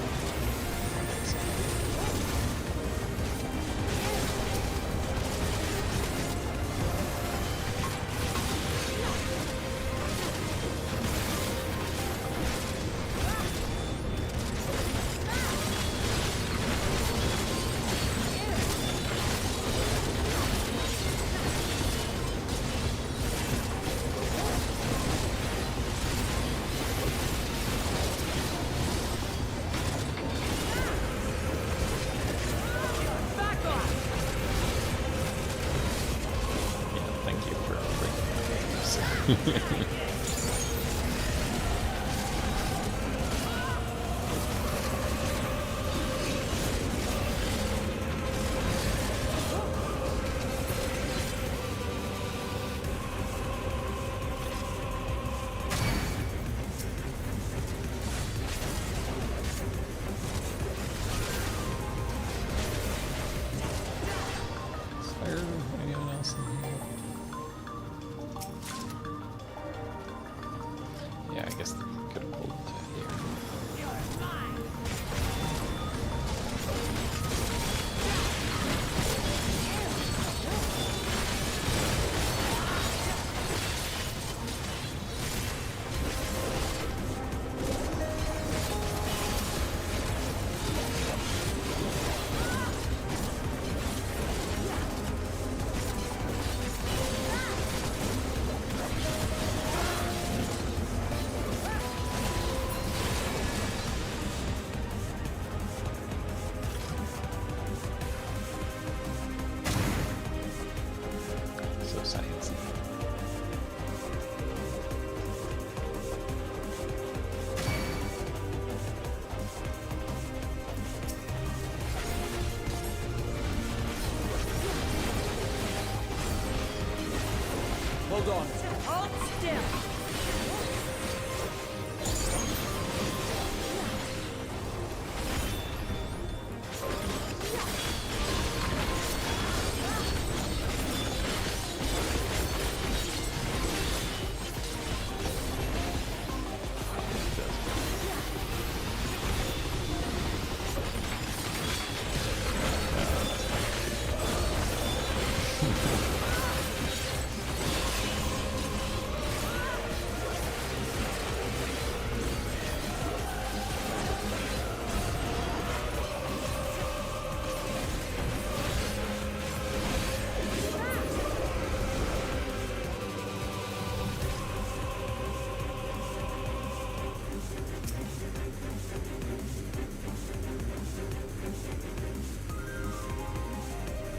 Hold on. Hold still.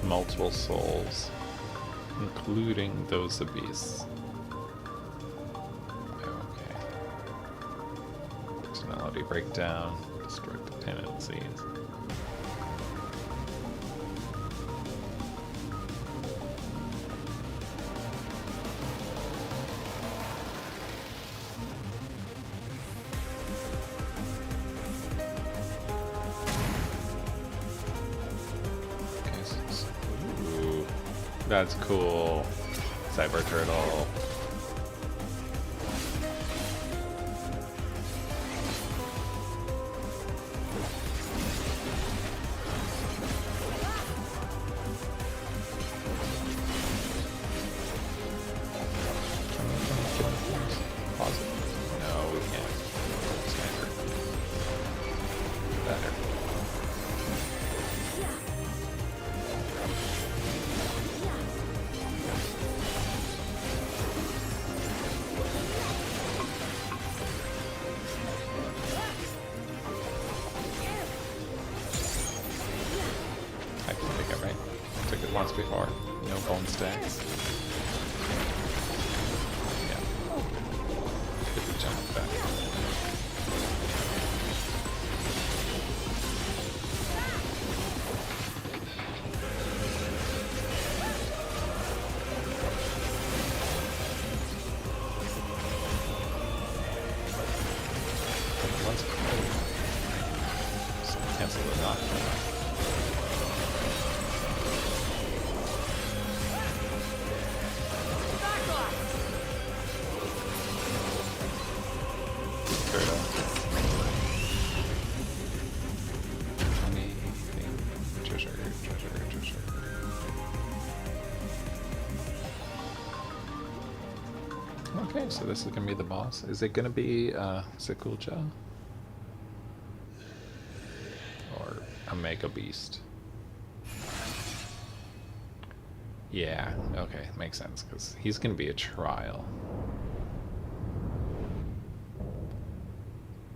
Multiple souls, including those of beasts. Okay. Personality breakdown, destructive tendencies. That's cool. Cyber Turtle. Pause it. No, we can't. Sniper. Better. I can take it, right? Took it once before. No bone stacks. Yeah. Get the jump back. Once just cancel the knockback. Okay, so this is gonna be the boss. Is it gonna be Sekulja? Or a Mega Beast? Yeah, okay, makes sense, because he's gonna be a trial.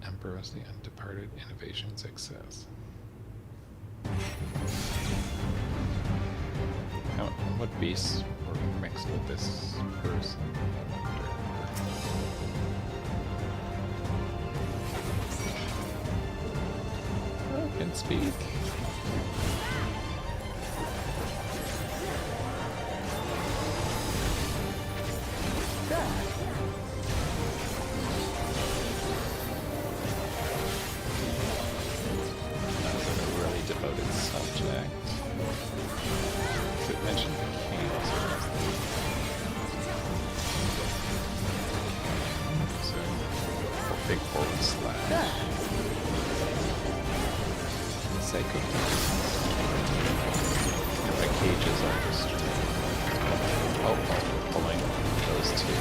Emperor of the Undeparted Innovation Success. What beasts were mixed with this person? Oh, can speak. Really devoted subject. It mentioned the king. So, big forward slash. Psycho. And the cages are destroyed. Oh, pulling those two.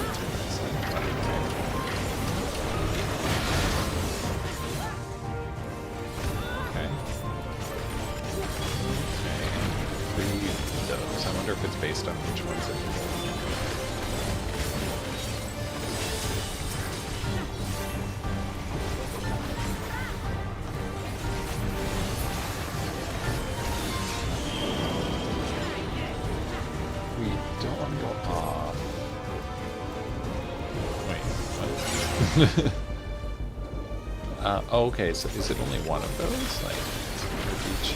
Those. I wonder if it's based on which ones it is. We don't want to go off. Wait, what? Oh, okay, so is it only one of those? Like, each?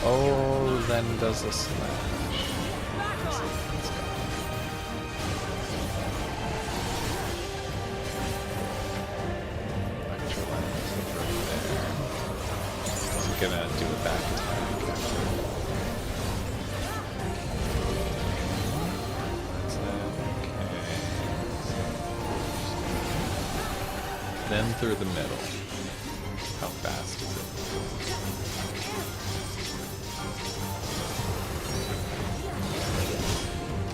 Oh, then does a slash. I'm gonna do a back attack after. That's it. Okay. Then through the middle. How fast is it?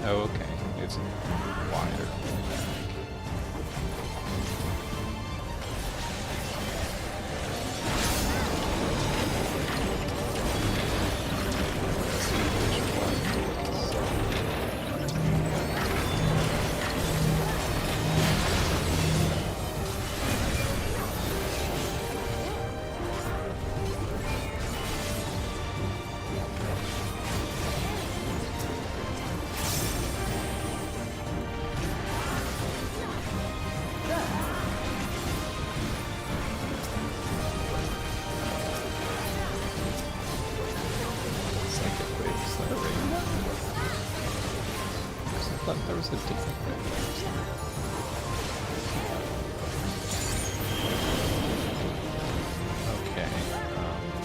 Oh, okay. It's wider. thought there was a different way. Okay,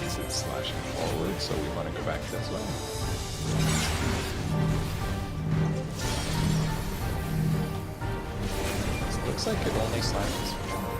is it slashing forward, so we want to go back this way? This looks like it only slashes forward.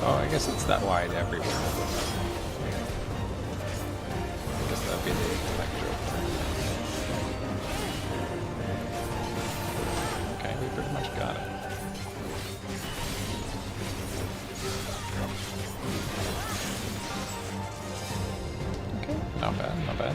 Oh, I guess it's that wide everywhere. I guess that'd be the electro thing. Okay, we pretty much got it. Okay, not bad, not bad.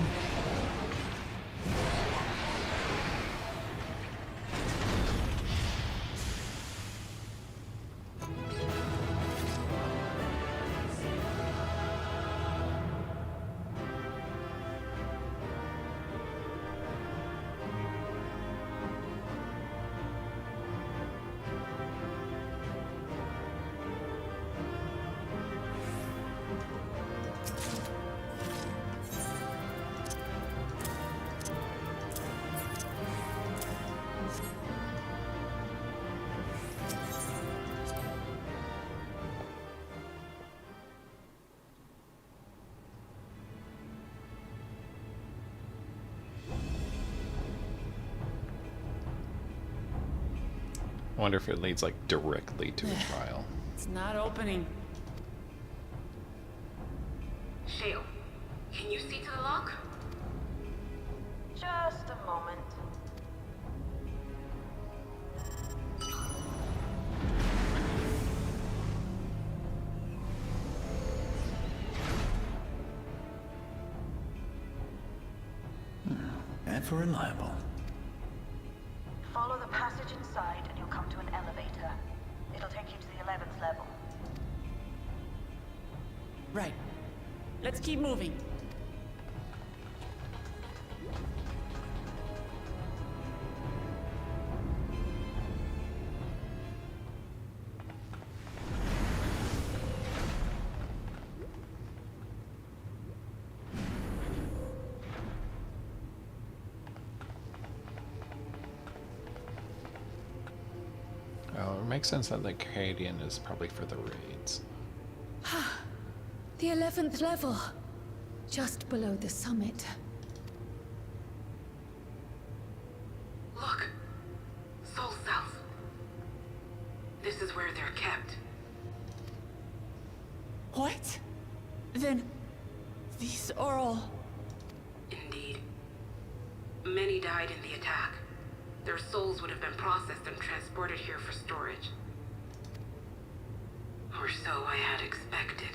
I wonder if it leads like directly to a trial. It's not opening. Shale, can you see to the lock? Just a moment. Ever reliable. Follow the passage inside and you'll come to an elevator. It'll take you to the 11th level. Right. Let's keep moving. Oh, it makes sense that the Arcadian is probably for the raids. The 11th level. Just below the summit. Look! Soul cells. This is where they're kept. What? Then these are all... Indeed. Many died in the attack. Their souls would have been processed and transported here for storage. Or so I had expected.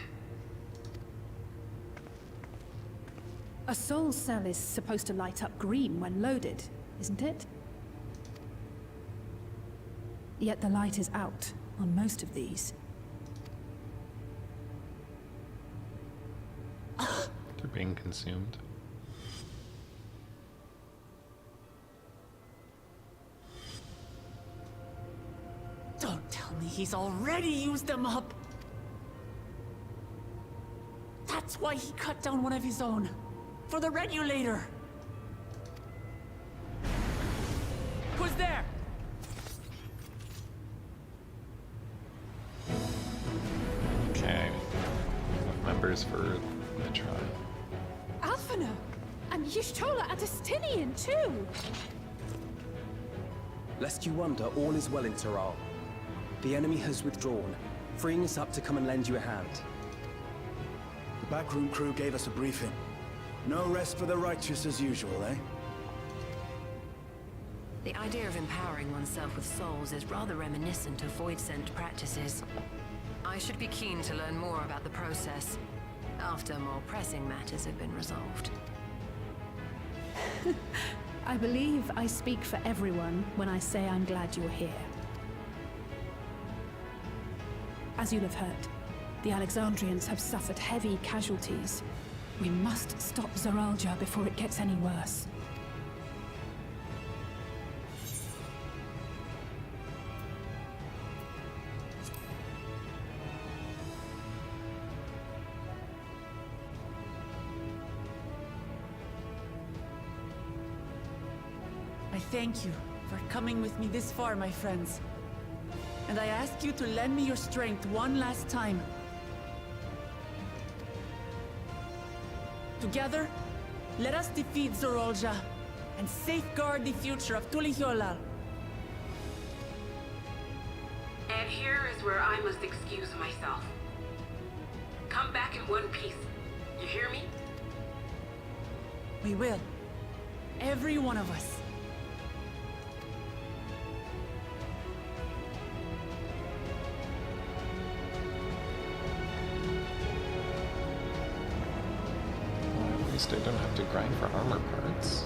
A soul cell is supposed to light up green when loaded, isn't it? Yet the light is out on most of these. They're being consumed. Don't tell me he's already used them up! That's why he cut down one of his own. For the regulator! Who's there? Okay. Members for the trial. Alphino! And Y'shtola Adestinian too! Lest you wonder, all is well in Taral. The enemy has withdrawn, freeing us up to come and lend you a hand. The backroom crew gave us a briefing. No rest for the righteous as usual, eh? The idea of empowering oneself with souls is rather reminiscent of void-sent practices. I should be keen to learn more about the process, after more pressing matters have been resolved. I believe I speak for everyone when I say I'm glad you're here. As you'll have heard, the Alexandrians have suffered heavy casualties. We must stop Zoralja before it gets any worse. I thank you for coming with me this far, my friends. And I ask you to lend me your strength one last time. Together, let us defeat Zoralja and safeguard the future of Tulihyolal. And here is where I must excuse myself. Come back in one piece. You hear me? We will. Every one of us. At least I don't have to grind for armor parts.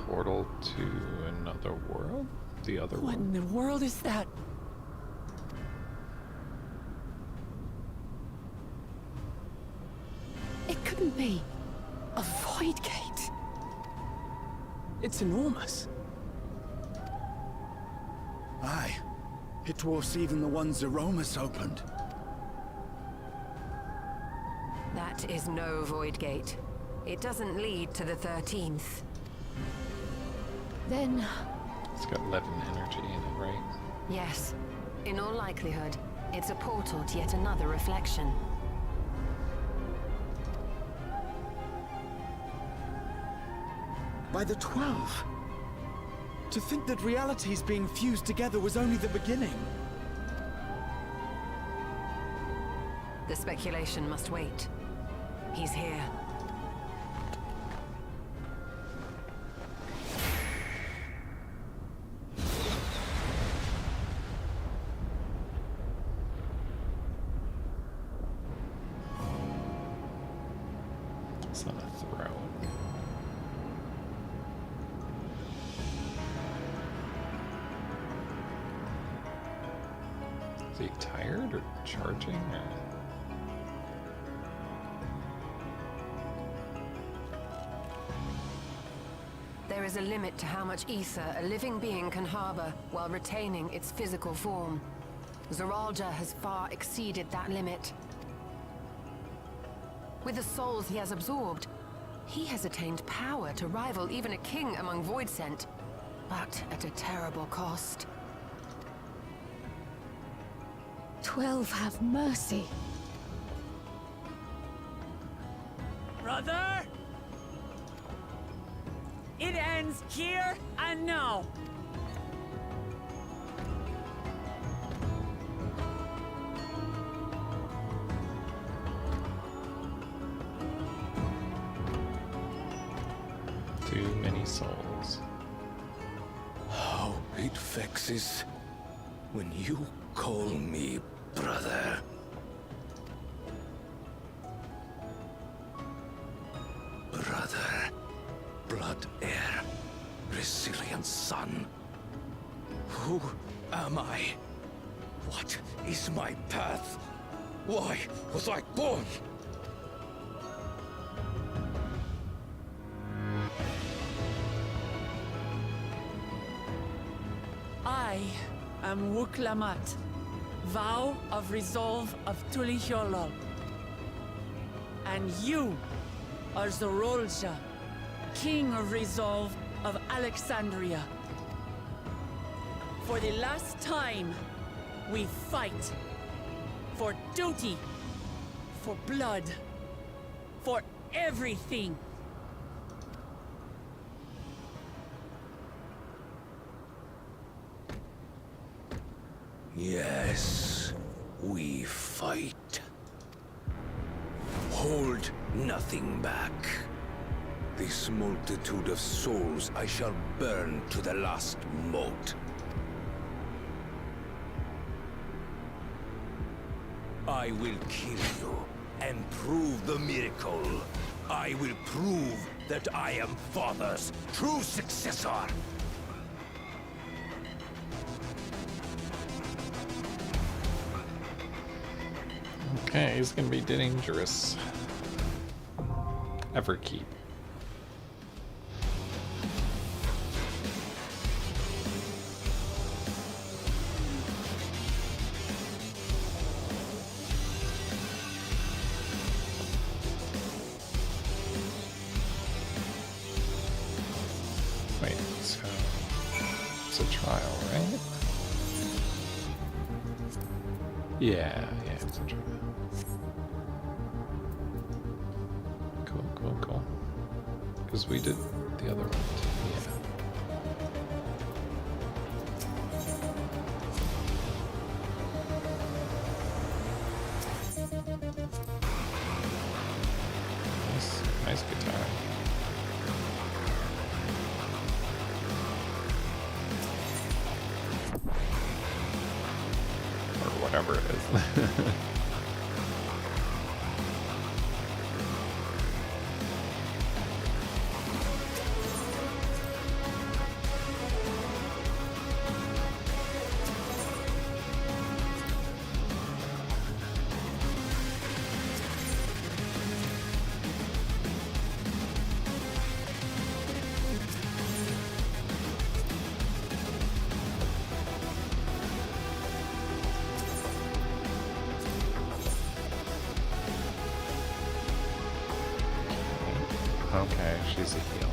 Portal to another world? The other What one? in the world is that? It couldn't be a void gate. It's enormous. Aye. It dwarfs even the one Zeromus opened. That is no void gate. It doesn't lead to the 13th. Then... It's got 11 energy in it, right? Yes. In all likelihood, it's a portal to yet another reflection. By the 12. To think that realities being fused together was only the beginning. The speculation must wait. He's here. It's not a throne. Is he tired or charging or? There is a limit to how much ether a living being can harbor while retaining its physical form. Zoralja has far exceeded that limit. With the souls he has absorbed, he has attained power to rival even a king among Voidsent, but at a terrible cost. 12 have mercy. Brother! It ends here and now. Too many souls. How it vexes when you call me brother. Brother, blood heir, resilient son. Who am I? What is my path? Why was I born? I am Wuklamat, Vow of Resolve of Tulihyolol. And you are Zorolja, King of Resolve of Alexandria. For the last time, we fight. For duty. For blood. For everything. Yes, we fight. Hold nothing back. This multitude of souls I shall burn to the last mote. I will kill you and prove the miracle. I will prove that I am Father's true successor. Okay, he's gonna be dangerous. Everkeep. Wait, so it's a trial, right? Yeah, it's a trial. Cool. Because we did the other one too, yeah. Nice guitar. Or whatever it is. Okay, she's a healer.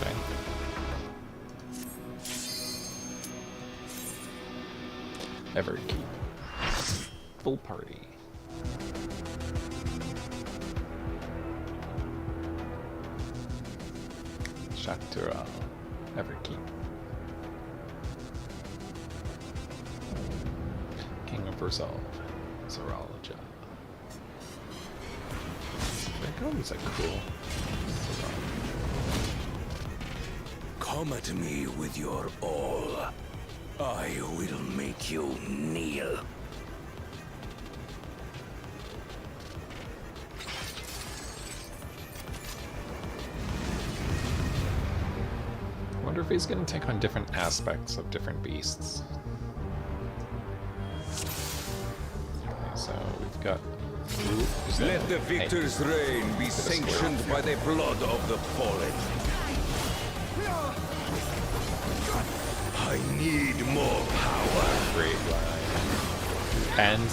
Okay. Everkeep. Full party. Chateau. Everkeep. King of Resolve. Zorolja. That was a cool. Come at me with your all. I will make you kneel. I wonder if he's going to take on different aspects of different beasts. Okay, so we've got... Let the victor's reign be sanctioned by the blood of the fallen. I need more power. Great line. And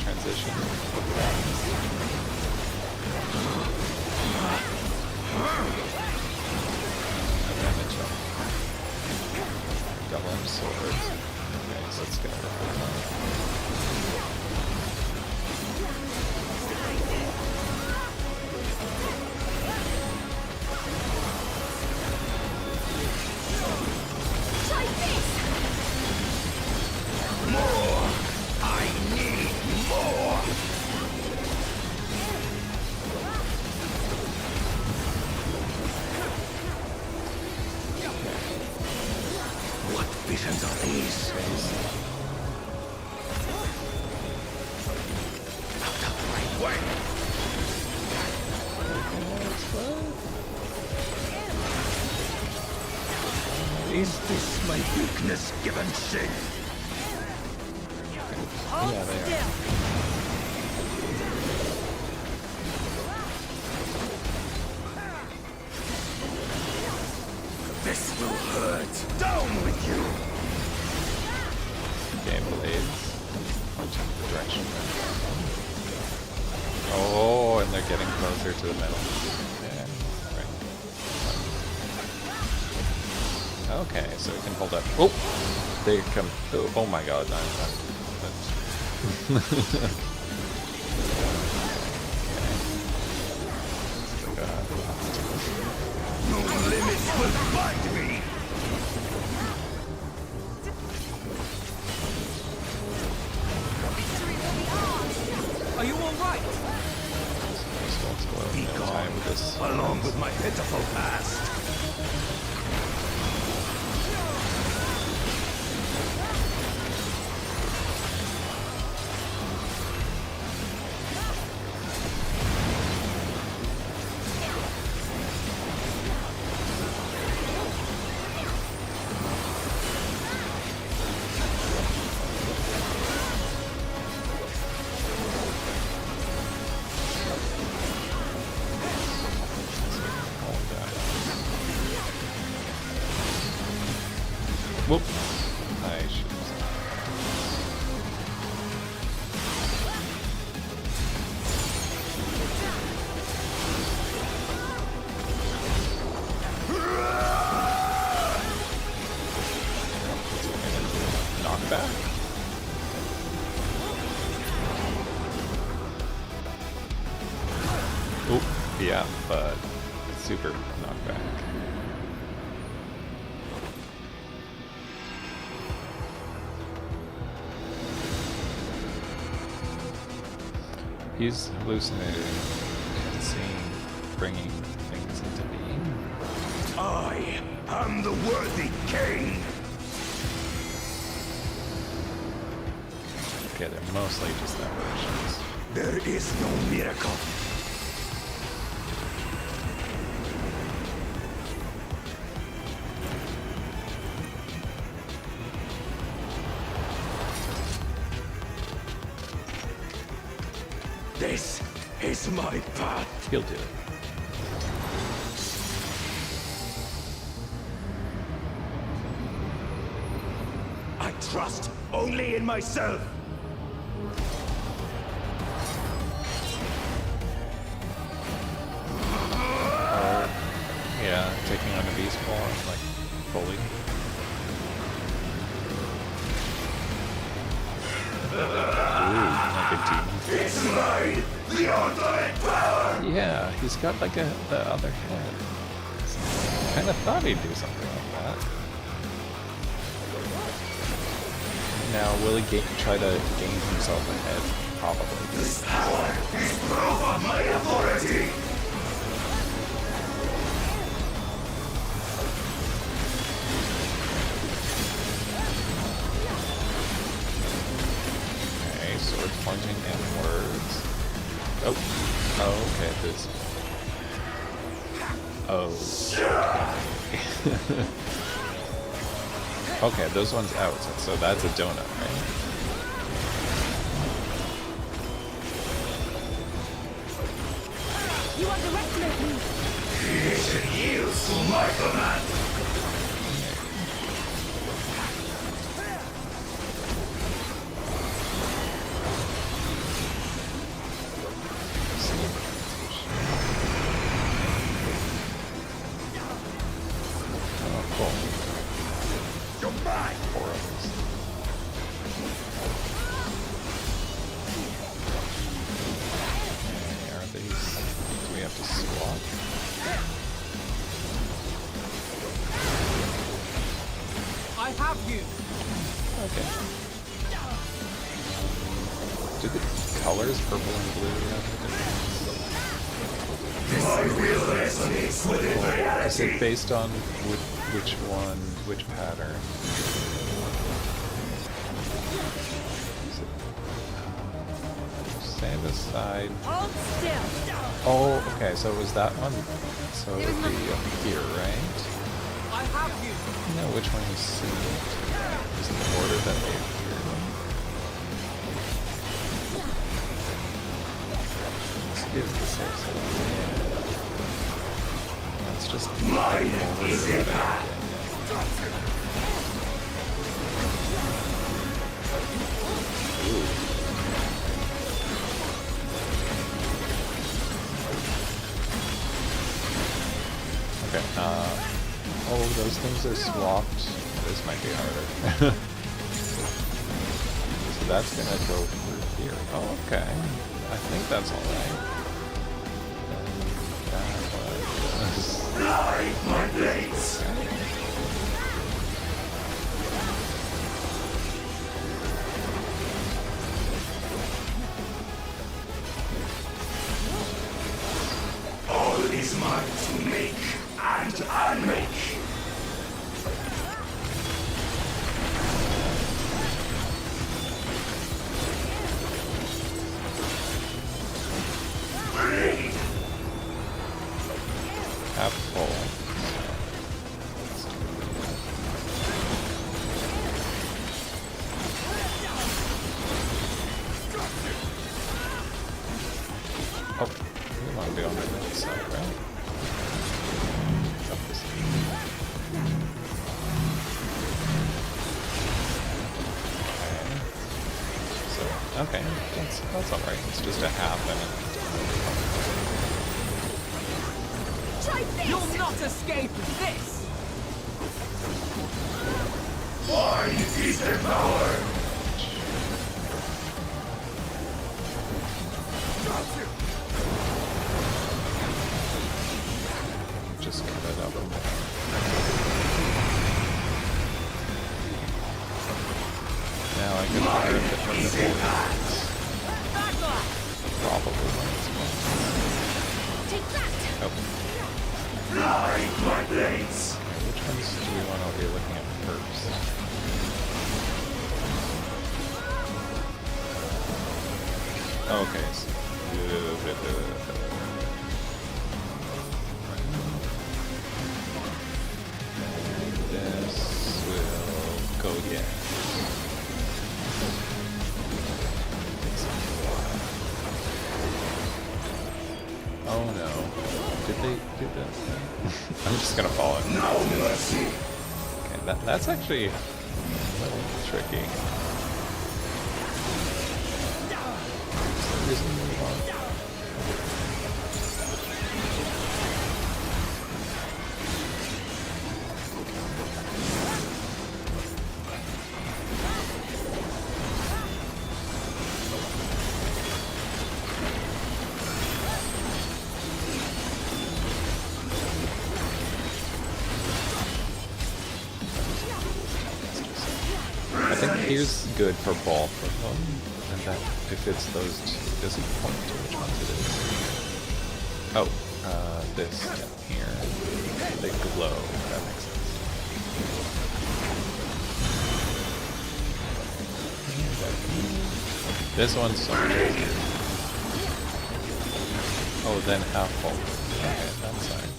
transition. Damage up. Double sword. Okay, so it's gonna work. More! I need more! What visions are these? Out of my way! Is this my weakness given sin? Yeah, they are. This will hurt. Down with you! Game blades. The direction. Oh, and they're getting closer to the middle. Yeah, right. Okay, so we can hold up. Oh! They come. Oh my god, No limits will bind me! Are you alright? Be gone, along with my pitiful past. Whoop. I should knockback. Oop, yeah, but super knockback. He's hallucinating and seeing, bringing things into being. I am the worthy king! Okay, they're mostly just apparitions. There is no miracle. This is my path. He'll do it. I trust only in myself. Yeah, taking on a beast form, like fully. Ooh, like a demon. It's mine, the ultimate power. Yeah, he's got like the other head. Kind of thought he'd do something like that. Now, will he try to gain himself a head? Probably. This power is proof of my authority. Okay, sword plunging inwards. Oh, okay, this. Oh. Okay, those ones out, so that's a donut, right? You underestimate me! Creation yields to my command. Oh, cool. You're mine. 4 of us. Okay, are these? Do we have to swap? I have you! Okay. Do the colors purple and blue have a difference? My will resonates with Is reality. it based on which one, which pattern? Is it, stand aside. Hold still! Oh, okay, so it was that one. So it would be up here, right? I have you! You know which one you see. Is it the order that they appear in? Let's give the safe side. Let's just Mine is a path. Okay, oh, those things are swapped. This might be harder. So that's gonna go through here. Oh, okay. I think that's alright. Light my blades! All is mine to make and unmake. Half full. Oh, we want to be on the right side, right? Jump this okay, that's alright. It's just a half and You'll not escape this! Mine is the power! just cut it up a bit. Now I can fire a bit from the boards. Probably when it's oh. Light my blades! Okay, which ones do we want to be looking at first? Okay, so this will go again. Oh no. Did they do that? I'm just gonna follow it. No mercy. Okay, that's actually a little tricky. Just move on. I think here's good for both of them, and that if it's those two, does it point to which ones it is? Oh, this down here. They glow, that makes sense. This one's so much easier. Oh, then half full. Okay, that's fine.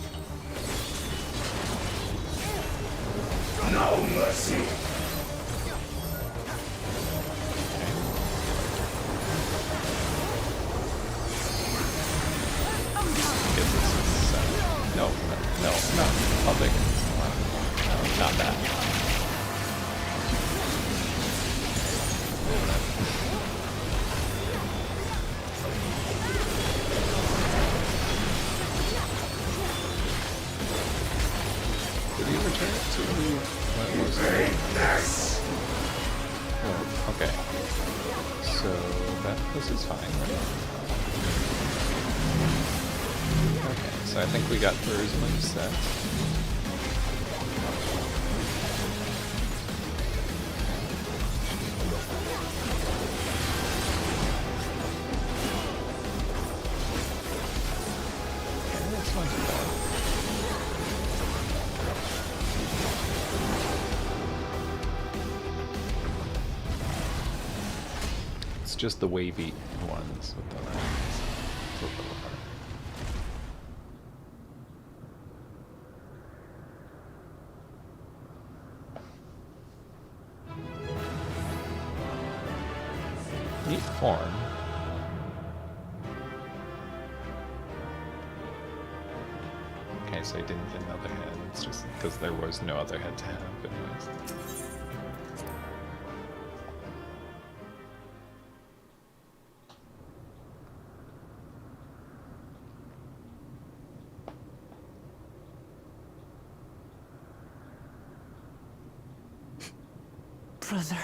No mercy. No, I'll take it. No, not that. Did he return it to what was it? Oh, okay. So this is fine, right? Okay, so I think we got Thur's move set. Okay, that's not too bad. It's just the wavy ones with the lines. Neat form. Okay, case I didn't get another head. It's just because there was no other head to have, anyways. Brother.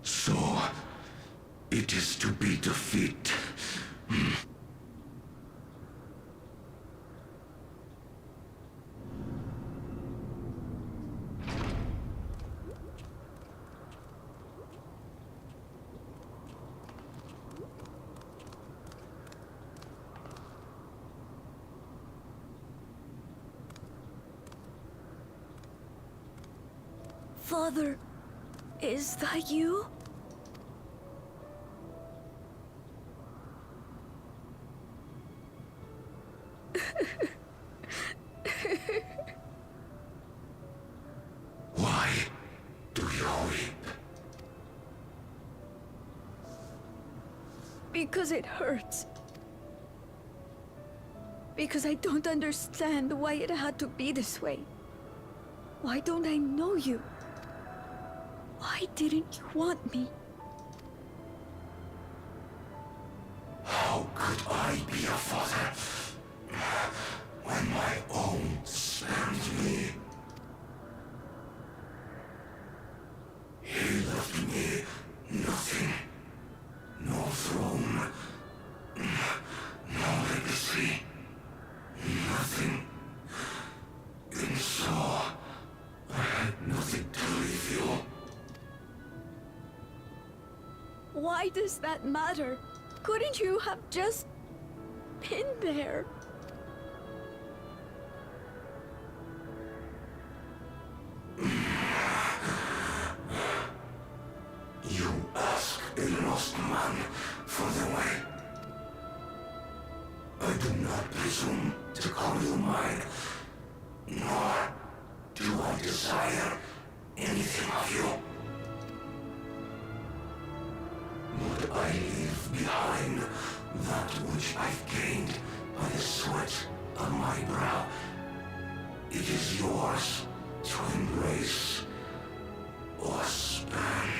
So, it is to be defeat. Father, is that you? Why do you weep? Because it hurts. Because I don't understand why it had to be this way. Why don't I know you? Why didn't you want me? How could I be a father when my own spurned me? He left me nothing. No throne. No legacy. Nothing. And so, I had nothing to leave you. Why does that matter? Couldn't you have just been there? You ask a lost man for the way. I do not presume to call you mine, nor do I desire anything of you. Would I leave behind that which I've gained by the sweat of my brow? It is yours to embrace or spurn.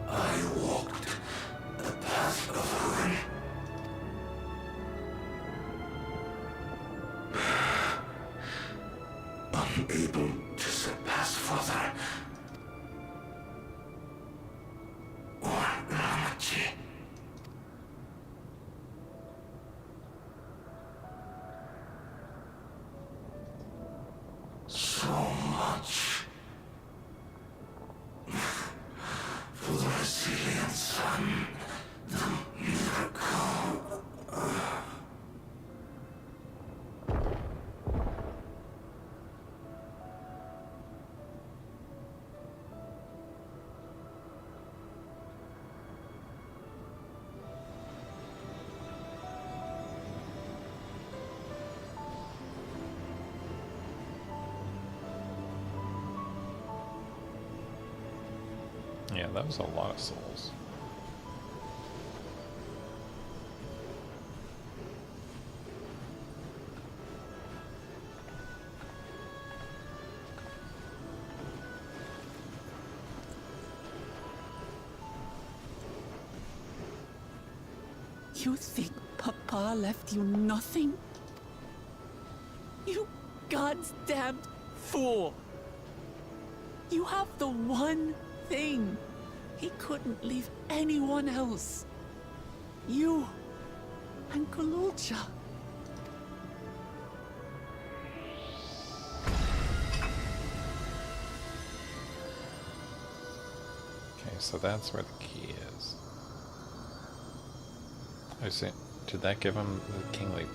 I walked the path of ruin. Unable to surpass Father or Ramachi. So much for the resilient sun, the miracle. Yeah, that was a lot of souls. You think Papa left you nothing? You God's damned fool! You have the one thing he couldn't leave anyone else. You and Kululcha. Okay, so that's where the key is. I see. Did that give him the kingly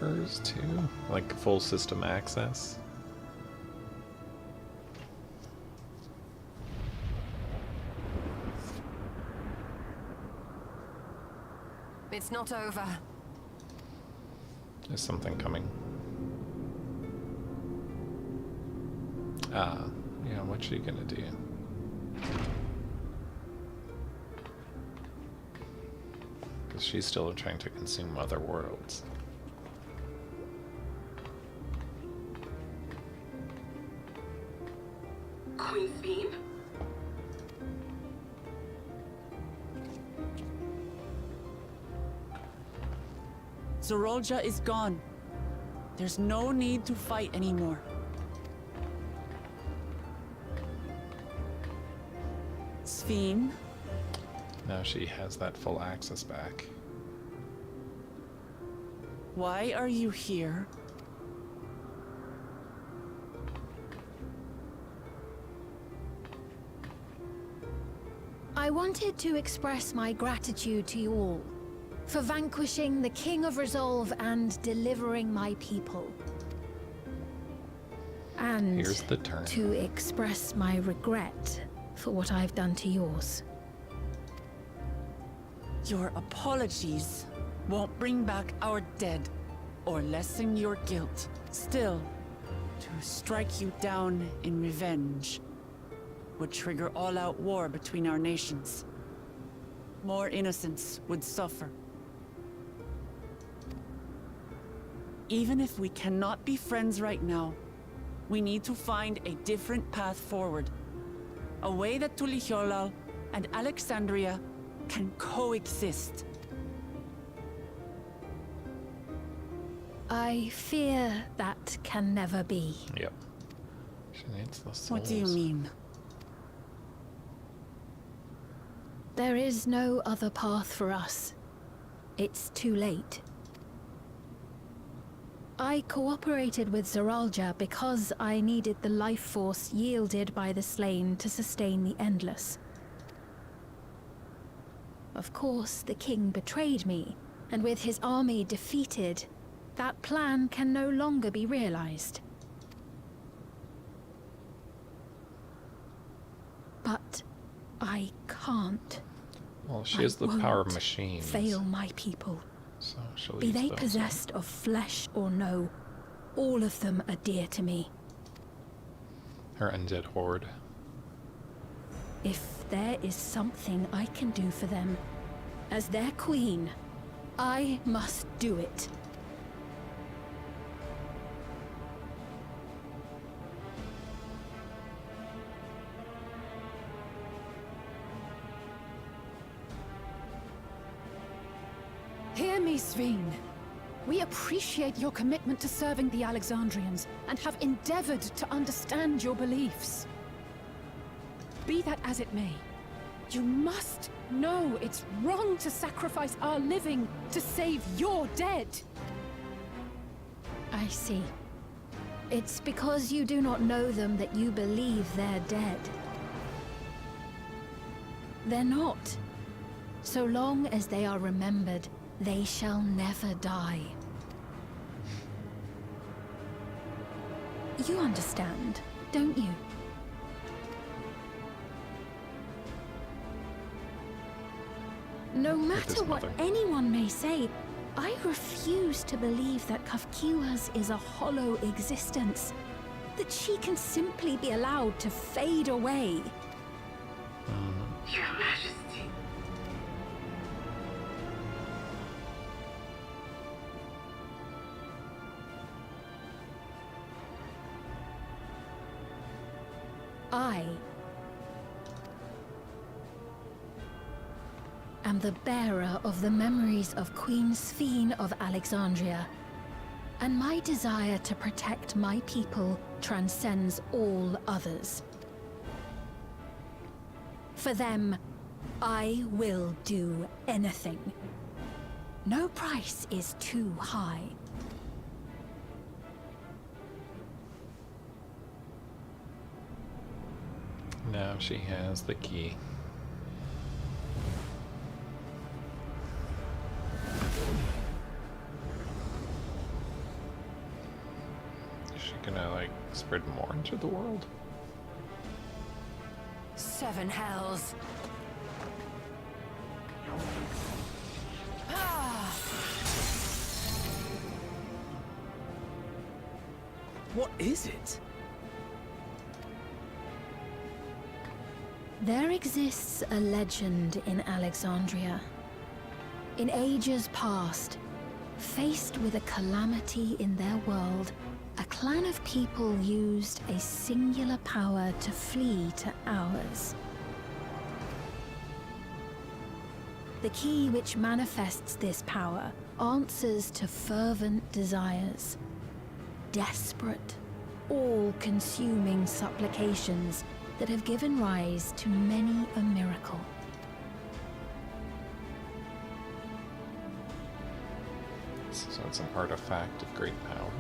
powers too? Like full system access? It's not over. Is something coming? Ah, yeah, what's she gonna do? Because she's still trying to consume other worlds. Queen's Beam? Zorolja is gone. There's no need to fight anymore. Sphene? Now she has that full access back. Why are you here? I wanted to express my gratitude to you all for vanquishing the King of Resolve and delivering my people. And here's the turn. To express my regret for what I've done to yours. Your apologies won't bring back our dead or lessen your guilt. Still, to strike you down in revenge would trigger all-out war between our nations. More innocents would suffer. Even if we cannot be friends right now, we need to find a different path forward. A way that Tuliholal and Alexandria can coexist. I fear that can never be. Yep. She needs the souls. What do you mean? There is no other path for us. It's too late. I cooperated with Zoralja because I needed the life force yielded by the slain to sustain the Endless. Of course, the king betrayed me, and with his army defeated, that plan can no longer be realized. But I can't. Well, she has the power of machines. Fail my people. So she'll Be use they those. possessed of flesh or no, all of them are dear to me. Her undead horde. If there is something I can do for them, as their queen, I must do it. Hear me, Sphene. We appreciate your commitment to serving the Alexandrians and have endeavored to understand your beliefs. Be that as it may, you must know it's wrong to sacrifice our living to save your dead. I see. It's because you do not know them that you believe they're dead. They're not. So long as they are remembered, they shall never die. You understand, don't you? No matter what anyone may say, I refuse to believe that Kafkiwas is a hollow existence. That she can simply be allowed to fade away. Your Majesty. I am the bearer of the memories of Queen Sphene of Alexandria, and my desire to protect my people transcends all others. For them, I will do anything. No price is too high. Now she has the key. Is she gonna, like, spread more into the world? 7 hells. What is it? There exists a legend in Alexandria. In ages past, faced with a calamity in their world, a clan of people used a singular power to flee to ours. The key which manifests this power answers to fervent desires. Desperate, all-consuming supplications that have given rise to many a miracle. So it's an artifact of great power.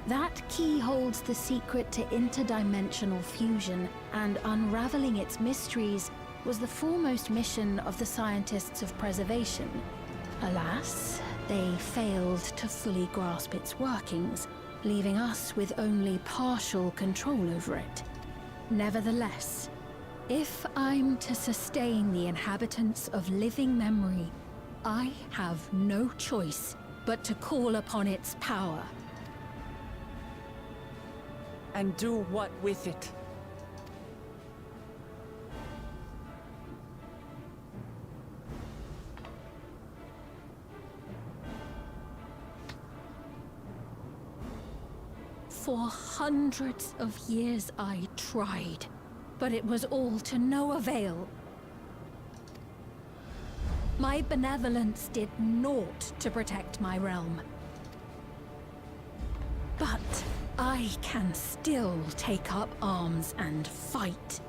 That key holds the secret to interdimensional fusion, and unraveling its mysteries was the foremost mission of the scientists of preservation. Alas, they failed to fully grasp its workings, leaving us with only partial control over it. Nevertheless, if I'm to sustain the inhabitants of living memory, I have no choice but to call upon its power. And do what with it? For hundreds of years I tried, but it was all to no avail. My benevolence did naught to protect my realm. But I can still take up arms and fight.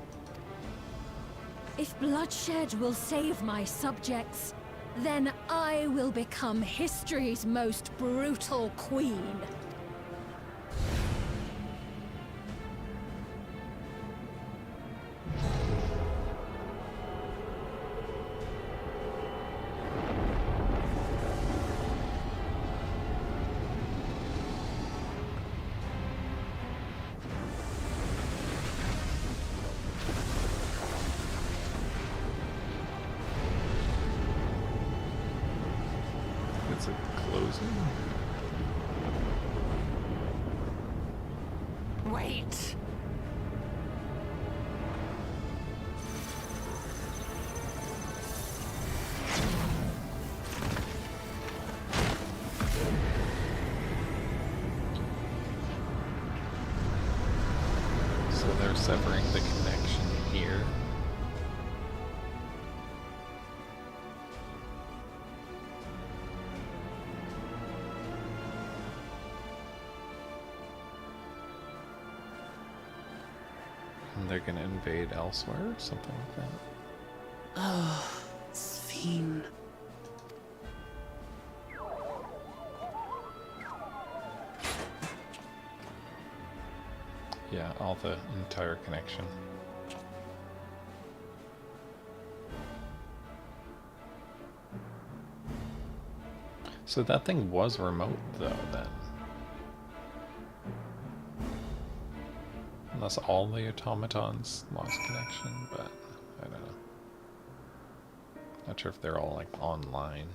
If bloodshed will save my subjects, then I will become history's most brutal queen. Is it closing? Wait! So they're severing the connection here. And they're gonna invade elsewhere, or something like that. Oh, Sphene. Yeah, all the entire connection. So that thing was remote, though, then. Unless all the automatons lost connection, but I don't know. Not sure if they're all, like, online.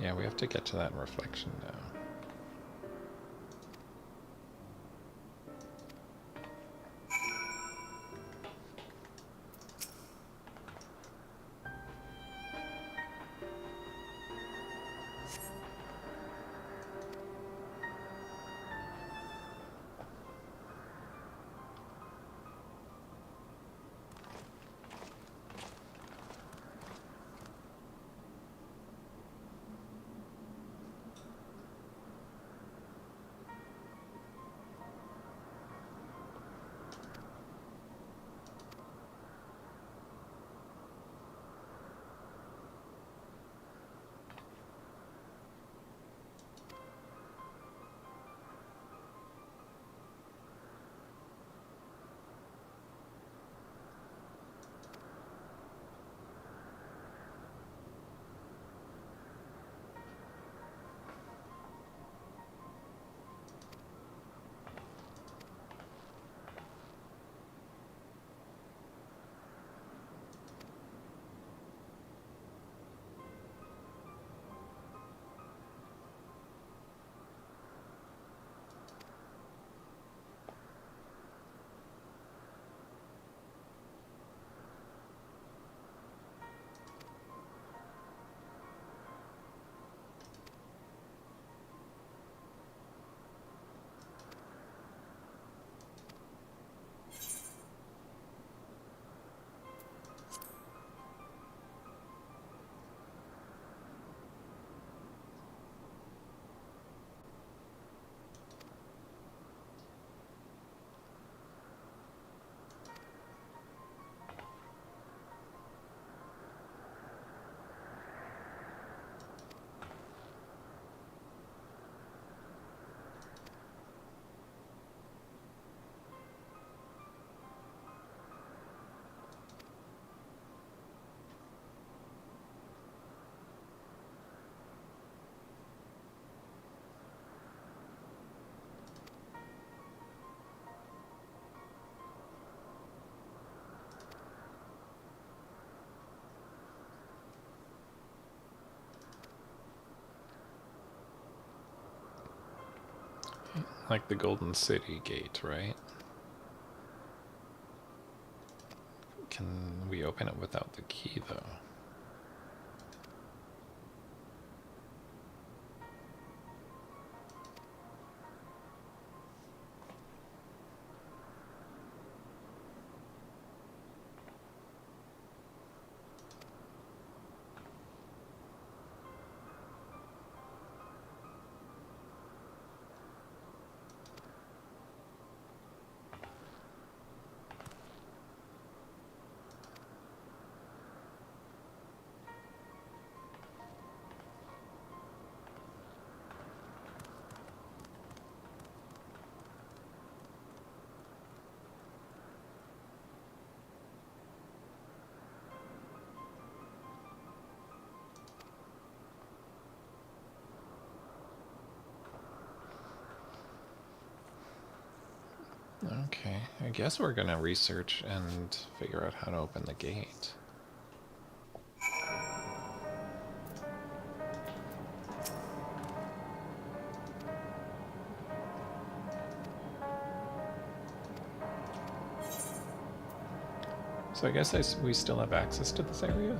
Yeah, we have to get to that reflection now. like the Golden City gate, right? Can we open it without the key, though? Okay, I guess we're gonna research and figure out how to open the gate. So I guess we still have access to this area?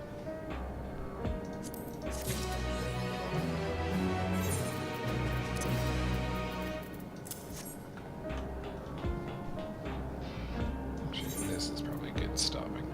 Actually, this is probably a good stopping